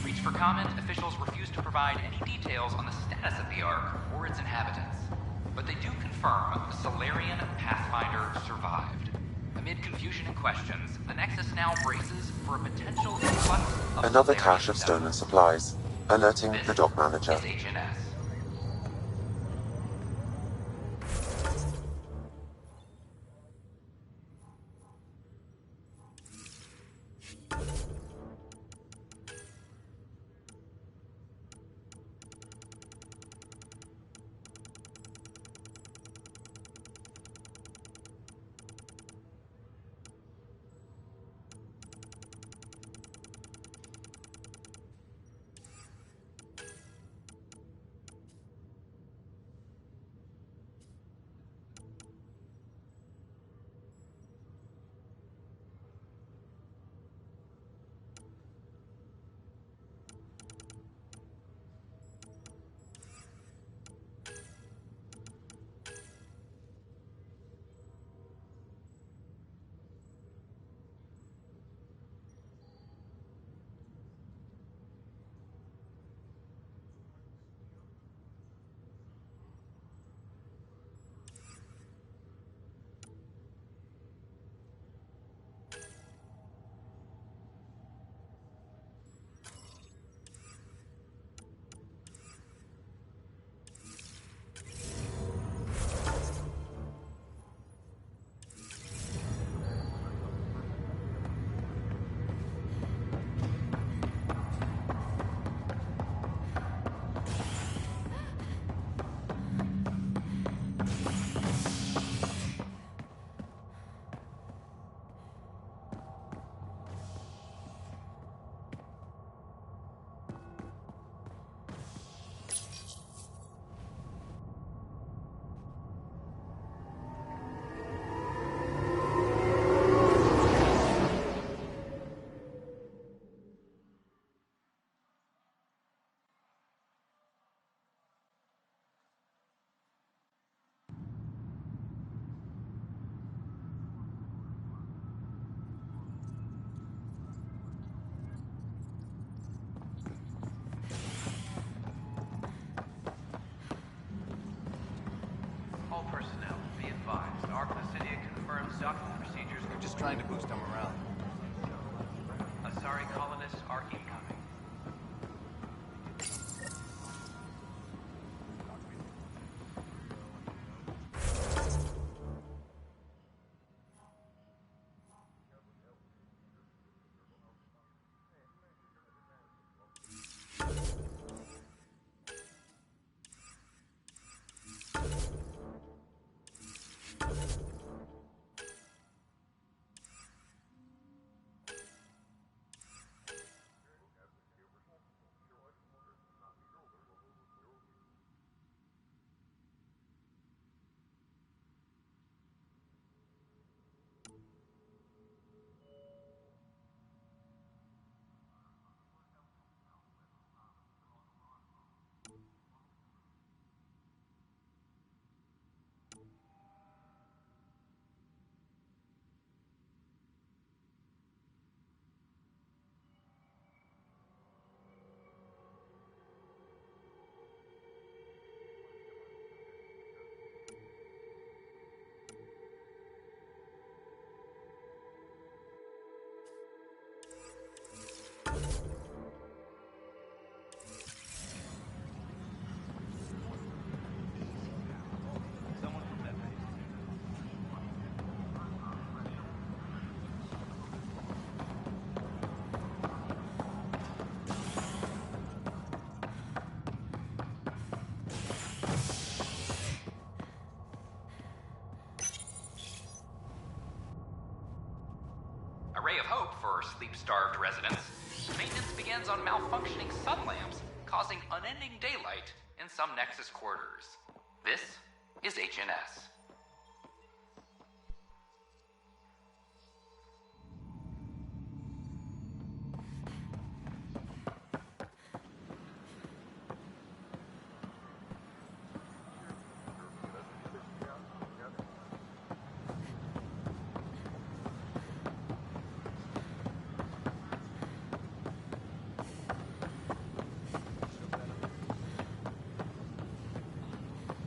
Reached for comment, officials refuse to provide any details on the status of the Ark or its inhabitants. But they do confirm the Solarian Pathfinder survived. Amid confusion and questions, the Nexus now braces for a potential influx of Another cache of stolen supplies, alerting the dock manager. HNS. All personnel, be advised. Arc Lucinia confirms docking procedures. We're just trying to boost our morale. residents, maintenance begins on malfunctioning sun lamps, causing unending daylight in some Nexus quarters. This is HNS.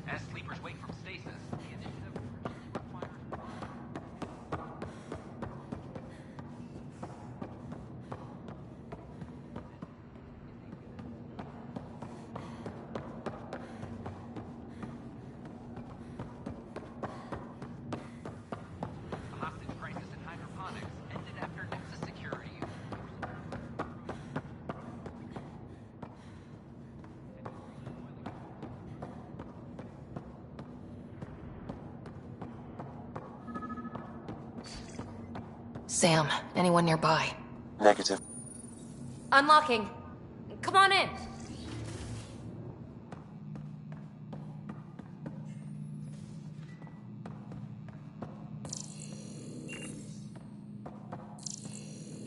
As sleepers wake from stasis, the initiative requires... The hostage crisis in hydroponics ended after Nexus security. Sam, anyone nearby? Negative. Unlocking. Come on in.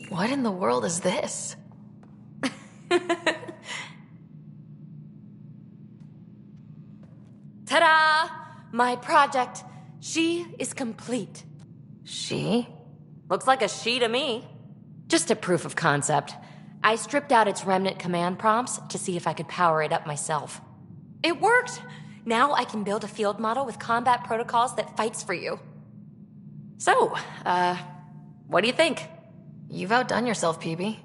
What in the world is this? Ta-da! My project. She is complete. She? Looks like a she to me. Just a proof of concept. I stripped out its remnant command prompts to see if I could power it up myself. It worked! Now I can build a field model with combat protocols that fights for you. So, what do you think? You've outdone yourself, PB.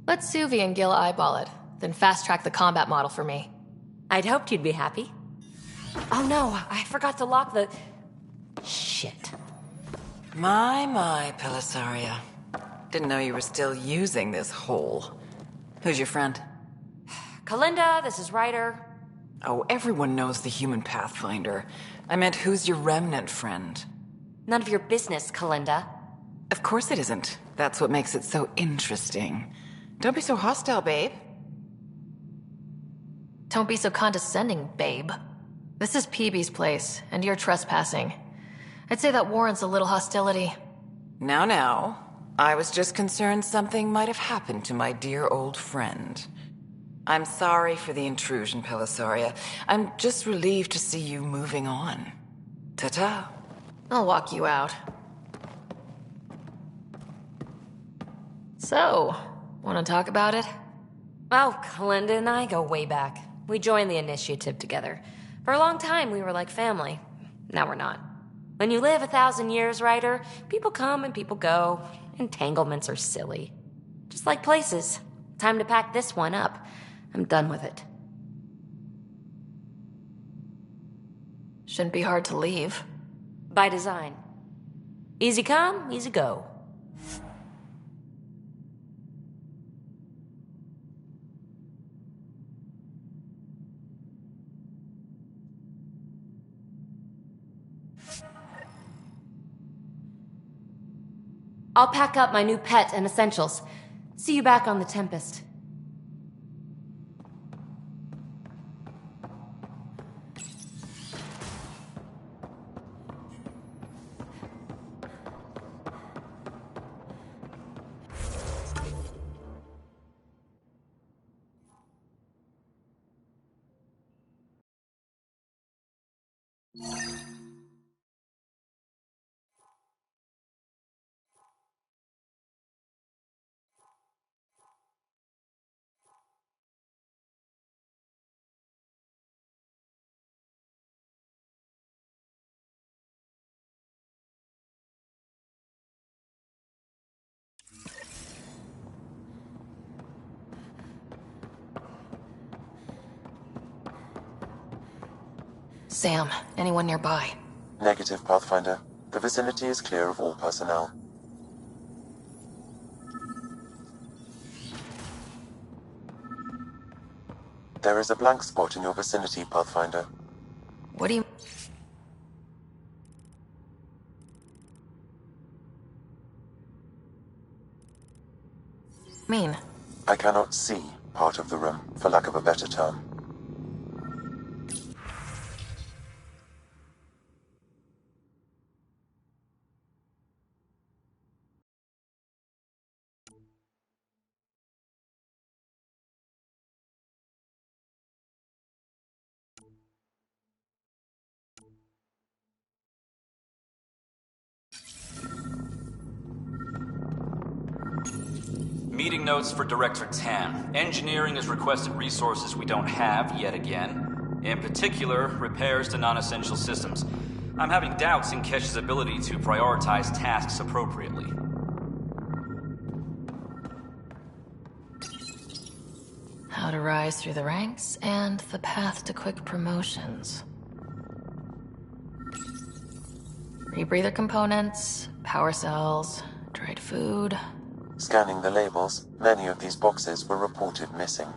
Let Suvi and Gil eyeball it, then fast-track the combat model for me. I'd hoped you'd be happy. Oh no, I forgot to lock the... Shit. My, Pellisaria. Didn't know you were still using this hole. Who's your friend? Kalinda, this is Ryder. Oh, everyone knows the human Pathfinder. I meant, who's your remnant friend? None of your business, Kalinda. Of course it isn't. That's what makes it so interesting. Don't be so hostile, babe. Don't be so condescending, babe. This is PB's place, and you're trespassing. I'd say that warrants a little hostility. Now. I was just concerned something might have happened to my dear old friend. I'm sorry for the intrusion, Pellisaria. I'm just relieved to see you moving on. Ta-ta. I'll walk you out. So, want to talk about it? Oh, Kalinda and I go way back. We joined the initiative together. For a long time, we were like family. Now we're not. When you live 1,000 years, Ryder, people come and people go. Entanglements are silly. Just like places. Time to pack this one up. I'm done with it. Shouldn't be hard to leave. By design. Easy come, easy go. I'll pack up my new pet and essentials. See you back on the Tempest. Sam, anyone nearby? Negative, Pathfinder. The vicinity is clear of all personnel. There is a blank spot in your vicinity, Pathfinder. What do you... mean? I cannot see part of the room, for lack of a better term. Meeting notes for Director Tan. Engineering has requested resources we don't have yet again. In particular, repairs to non-essential systems. I'm having doubts in Kesh's ability to prioritize tasks appropriately. How to rise through the ranks and the path to quick promotions. Rebreather components, power cells, dried food. Scanning the labels, many of these boxes were reported missing.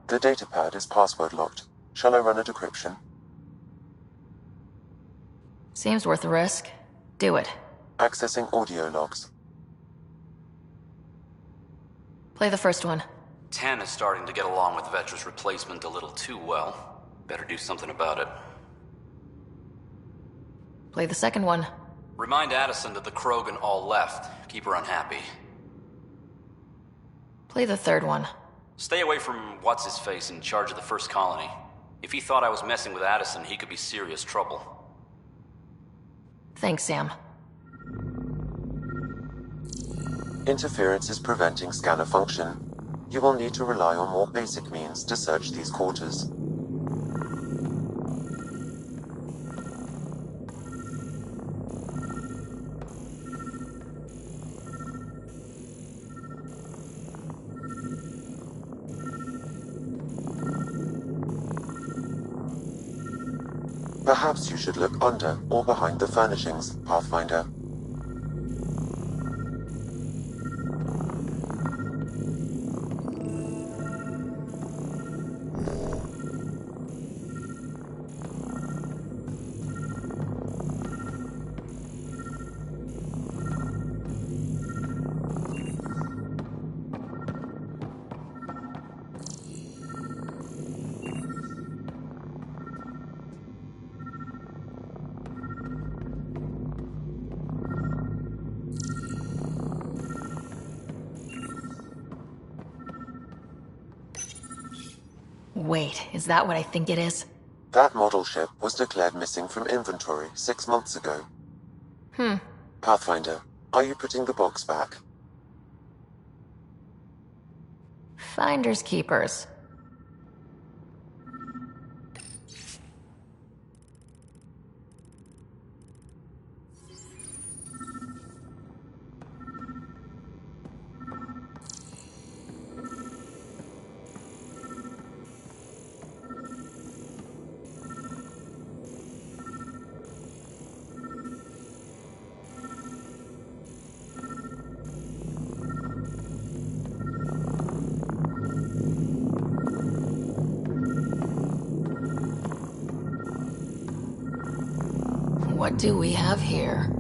The datapad is password locked. Shall I run a decryption? Seems worth the risk. Do it. Accessing audio logs. Play the first one. Tan is starting to get along with Vetra's replacement a little too well. Better do something about it. Play the second one. Remind Addison that the Krogan all left. Keep her unhappy. Play the third one. Stay away from what's-his-face in charge of the first colony. If he thought I was messing with Addison, he could be serious trouble. Thanks, Sam. Interference is preventing scanner function. You will need to rely on more basic means to search these quarters. Perhaps you should look under or behind the furnishings, Pathfinder. Wait, is that what I think it is? That model ship was declared missing from inventory 6 months ago. Pathfinder, are you putting the box back? Finders keepers. What do we have here?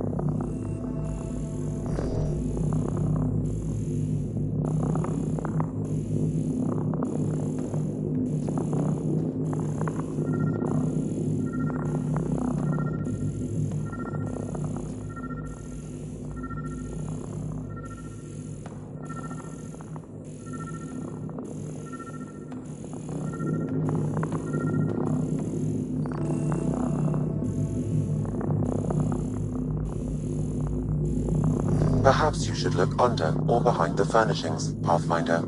Perhaps you should look under or behind the furnishings, Pathfinder.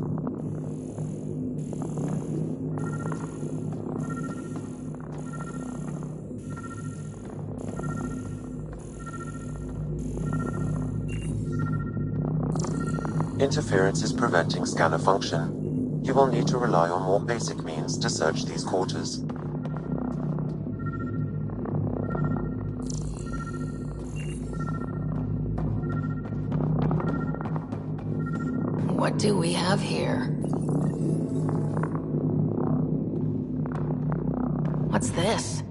Interference is preventing scanner function. You will need to rely on more basic means to search these quarters. What do we have here? What's this?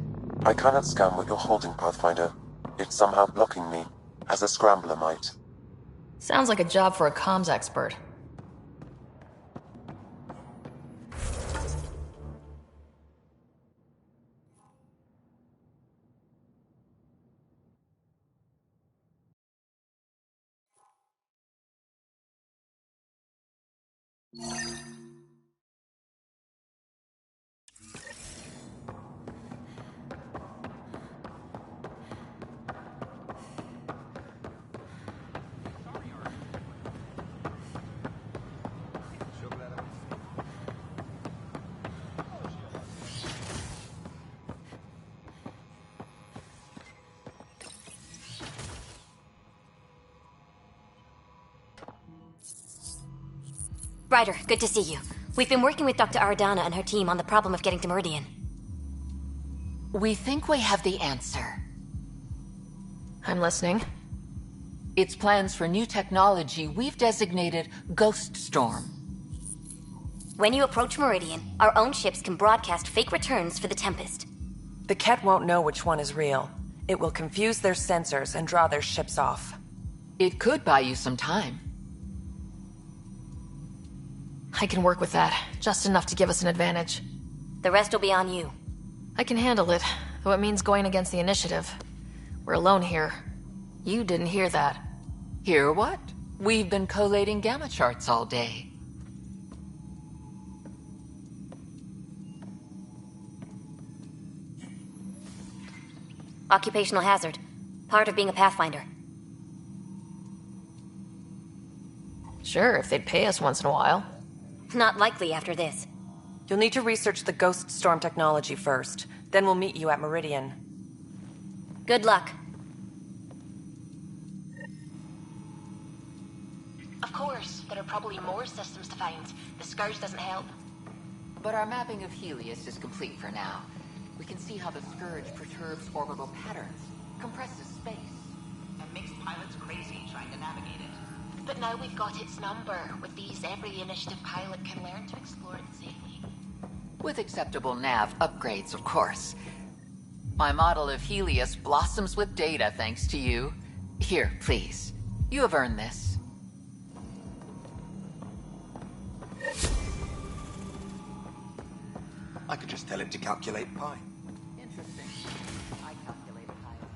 I cannot scan what you're holding, Pathfinder. It's somehow blocking me, as a scrambler might. Sounds like a job for a comms expert. Ryder, good to see you. We've been working with Dr. Ardana and her team on the problem of getting to Meridian. We think we have the answer. I'm listening. It's plans for new technology we've designated Ghost Storm. When you approach Meridian, our own ships can broadcast fake returns for the Tempest. The Ket won't know which one is real. It will confuse their sensors and draw their ships off. It could buy you some time. I can work with that, just enough to give us an advantage. The rest will be on you. I can handle it, though it means going against the initiative. We're alone here. You didn't hear that. Hear what? We've been collating gamma charts all day. Occupational hazard. Part of being a Pathfinder. Sure, if they'd pay us once in a while. Not likely after this. You'll need to research the Ghost Storm technology first. Then we'll meet you at Meridian. Good luck. Of course, there are probably more systems to find. The Scourge doesn't help. But our mapping of Helios is complete for now. We can see how the Scourge perturbs orbital patterns, compresses space, and makes pilots crazy trying to navigate it. But now we've got its number. With these, every initiative pilot can learn to explore it safely. With acceptable nav upgrades, of course. My model of Helios blossoms with data thanks to you. Here, please. You have earned this. I could just tell him to calculate pi. Interesting. I calculated pi.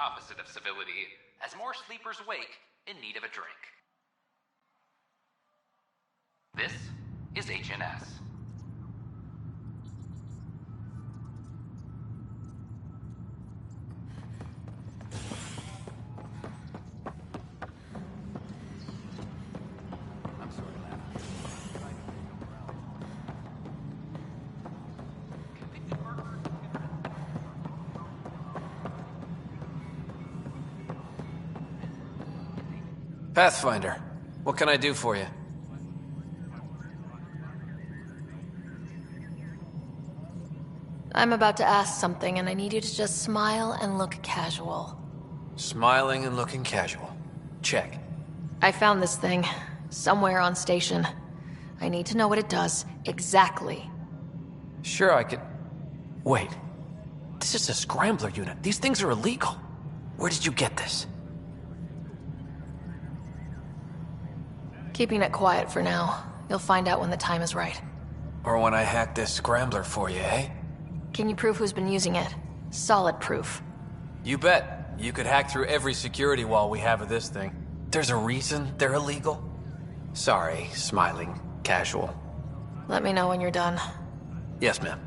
opposite of civility, as more sleepers wake in need of a drink. This is HNS. Pathfinder, what can I do for you? I'm about to ask something, and I need you to just smile and look casual. Smiling and looking casual. Check. I found this thing, somewhere on station. I need to know what it does, exactly. Sure, I could... Wait. This is a scrambler unit. These things are illegal. Where did you get this? Keeping it quiet for now. You'll find out when the time is right. Or when I hack this scrambler for you, eh? Can you prove who's been using it? Solid proof. You bet. You could hack through every security wall we have of this thing. There's a reason they're illegal. Sorry, smiling, casual. Let me know when you're done. Yes, ma'am.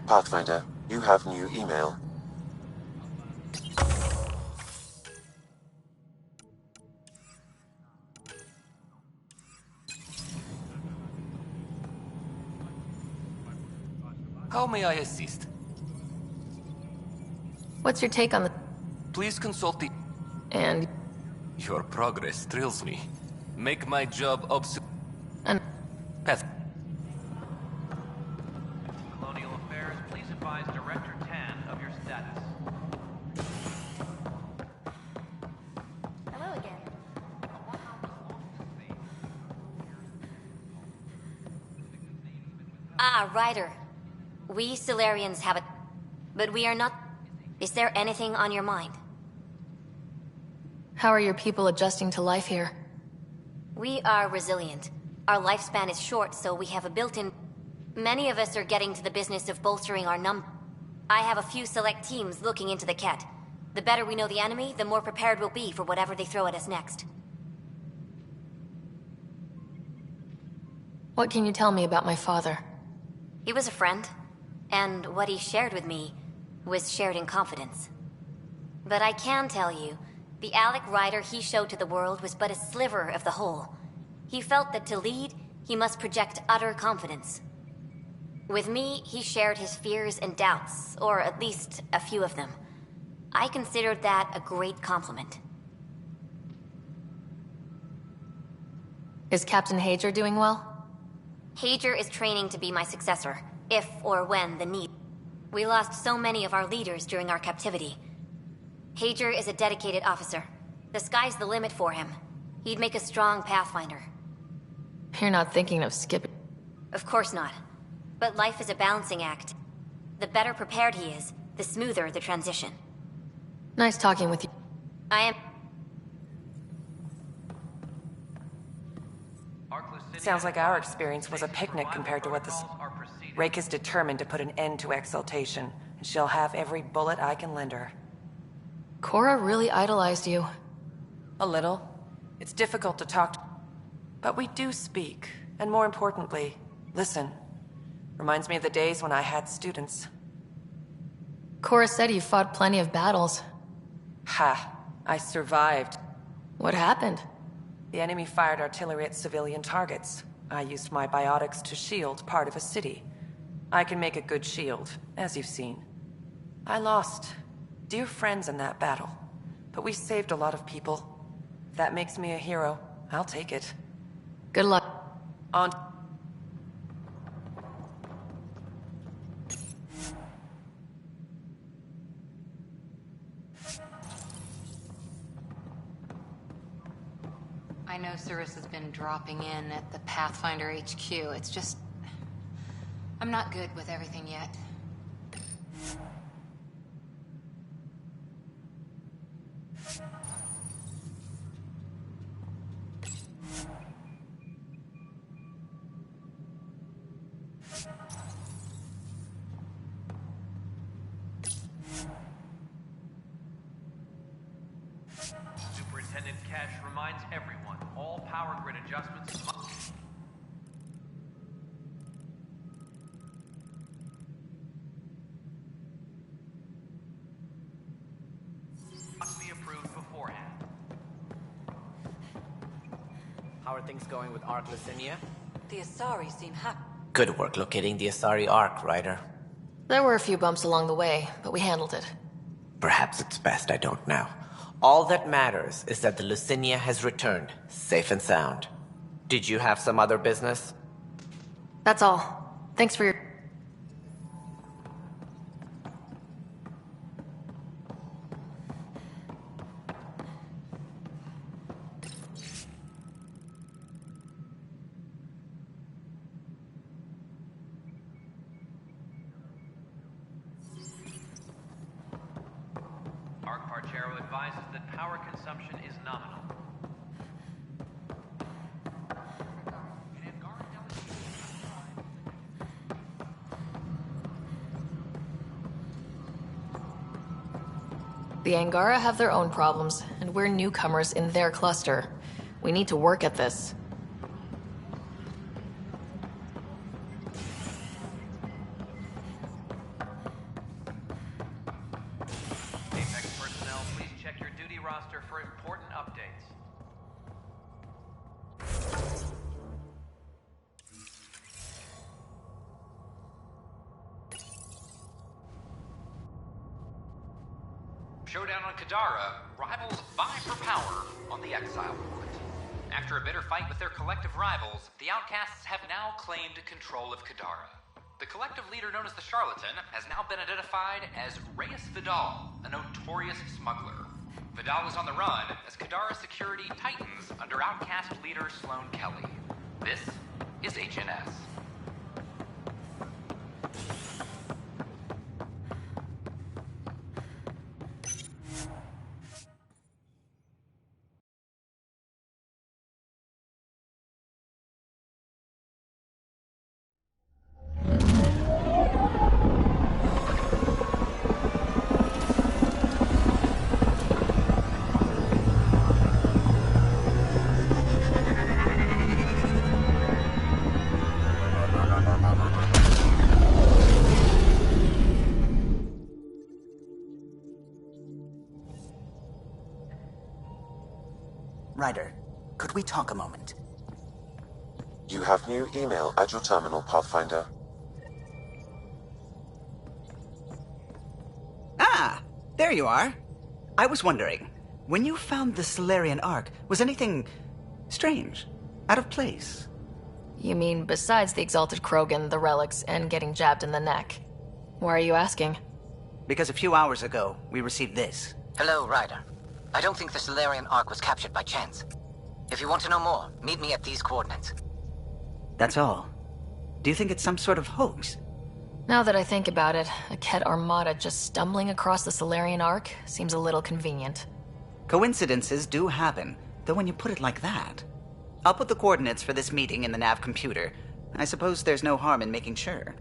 Pathfinder, you have new email. How may I assist? What's your take on the... Please consult the... And... Your progress thrills me. Make my job And... Path... Colonial Affairs, please advise Director Tan of your status. Hello again. Ah, Ryder. We Solarians have it, but we are not... Is there anything on your mind? How are your people adjusting to life here? We are resilient. Our lifespan is short, so we have a built-in... Many of us are getting to the business of bolstering our I have a few select teams looking into the Ket. The better we know the enemy, the more prepared we'll be for whatever they throw at us next. What can you tell me about my father? He was a friend. And what he shared with me was shared in confidence. But I can tell you, the Alec Ryder he showed to the world was but a sliver of the whole. He felt that to lead, he must project utter confidence. With me, he shared his fears and doubts, or at least a few of them. I considered that a great compliment. Is Captain Hager doing well? Hager is training to be my successor. If or when the need. We lost so many of our leaders during our captivity. Hager is a dedicated officer. The sky's the limit for him. He'd make a strong Pathfinder. You're not thinking of skipping... Of course not. But life is a balancing act. The better prepared he is, the smoother the transition. Nice talking with you. I am... Sounds like our experience was a picnic compared to what this... Rake is determined to put an end to exaltation, and she'll have every bullet I can lend her. Cora really idolized you. A little. It's difficult to talk to... But we do speak, and more importantly, listen. Reminds me of the days when I had students. Cora said you fought plenty of battles. Ha! I survived. What happened? The enemy fired artillery at civilian targets. I used my biotics to shield part of a city. I can make a good shield, as you've seen. I lost dear friends in that battle, but we saved a lot of people. If that makes me a hero, I'll take it. Good luck. On... I know Sarissa's been dropping in at the Pathfinder HQ. It's just... I'm not good with everything yet. Cache reminds everyone all power grid adjustments must be approved beforehand. How are things going with Ark Licinia? The Asari seem happy. Good work locating the Asari Ark, Ryder. There were a few bumps along the way, but we handled it. Perhaps it's best I don't know. All that matters is that the Licinia has returned, safe and sound. Did you have some other business? That's all. Thanks for your... Parchero advises that power consumption is nominal. The Angara have their own problems, and we're newcomers in their cluster. We need to work at this. For important updates. Showdown on Kadara. Rivals vie for power on the Exile World. After a bitter fight with their collective rivals, the Outcasts have now claimed control of Kadara. The collective leader known as the Charlatan has now been identified as Reyes Vidal, a notorious smuggler. Vidal is on the run as Kadara security tightens under Outcast leader Sloane Kelly. This is HNS. Ryder, could we talk a moment? You have new email at your terminal, Pathfinder. Ah, there you are. I was wondering, when you found the Solarian Ark, was anything strange, out of place? You mean besides the Exalted Krogan, the relics, and getting jabbed in the neck? Why are you asking? Because a few hours ago, we received this. Hello, Ryder. I don't think the Solarian Ark was captured by chance. If you want to know more, meet me at these coordinates. That's all. Do you think it's some sort of hoax? Now that I think about it, a Ket armada just stumbling across the Solarian Ark seems a little convenient. Coincidences do happen, though when you put it like that. I'll put the coordinates for this meeting in the nav computer. I suppose there's no harm in making sure.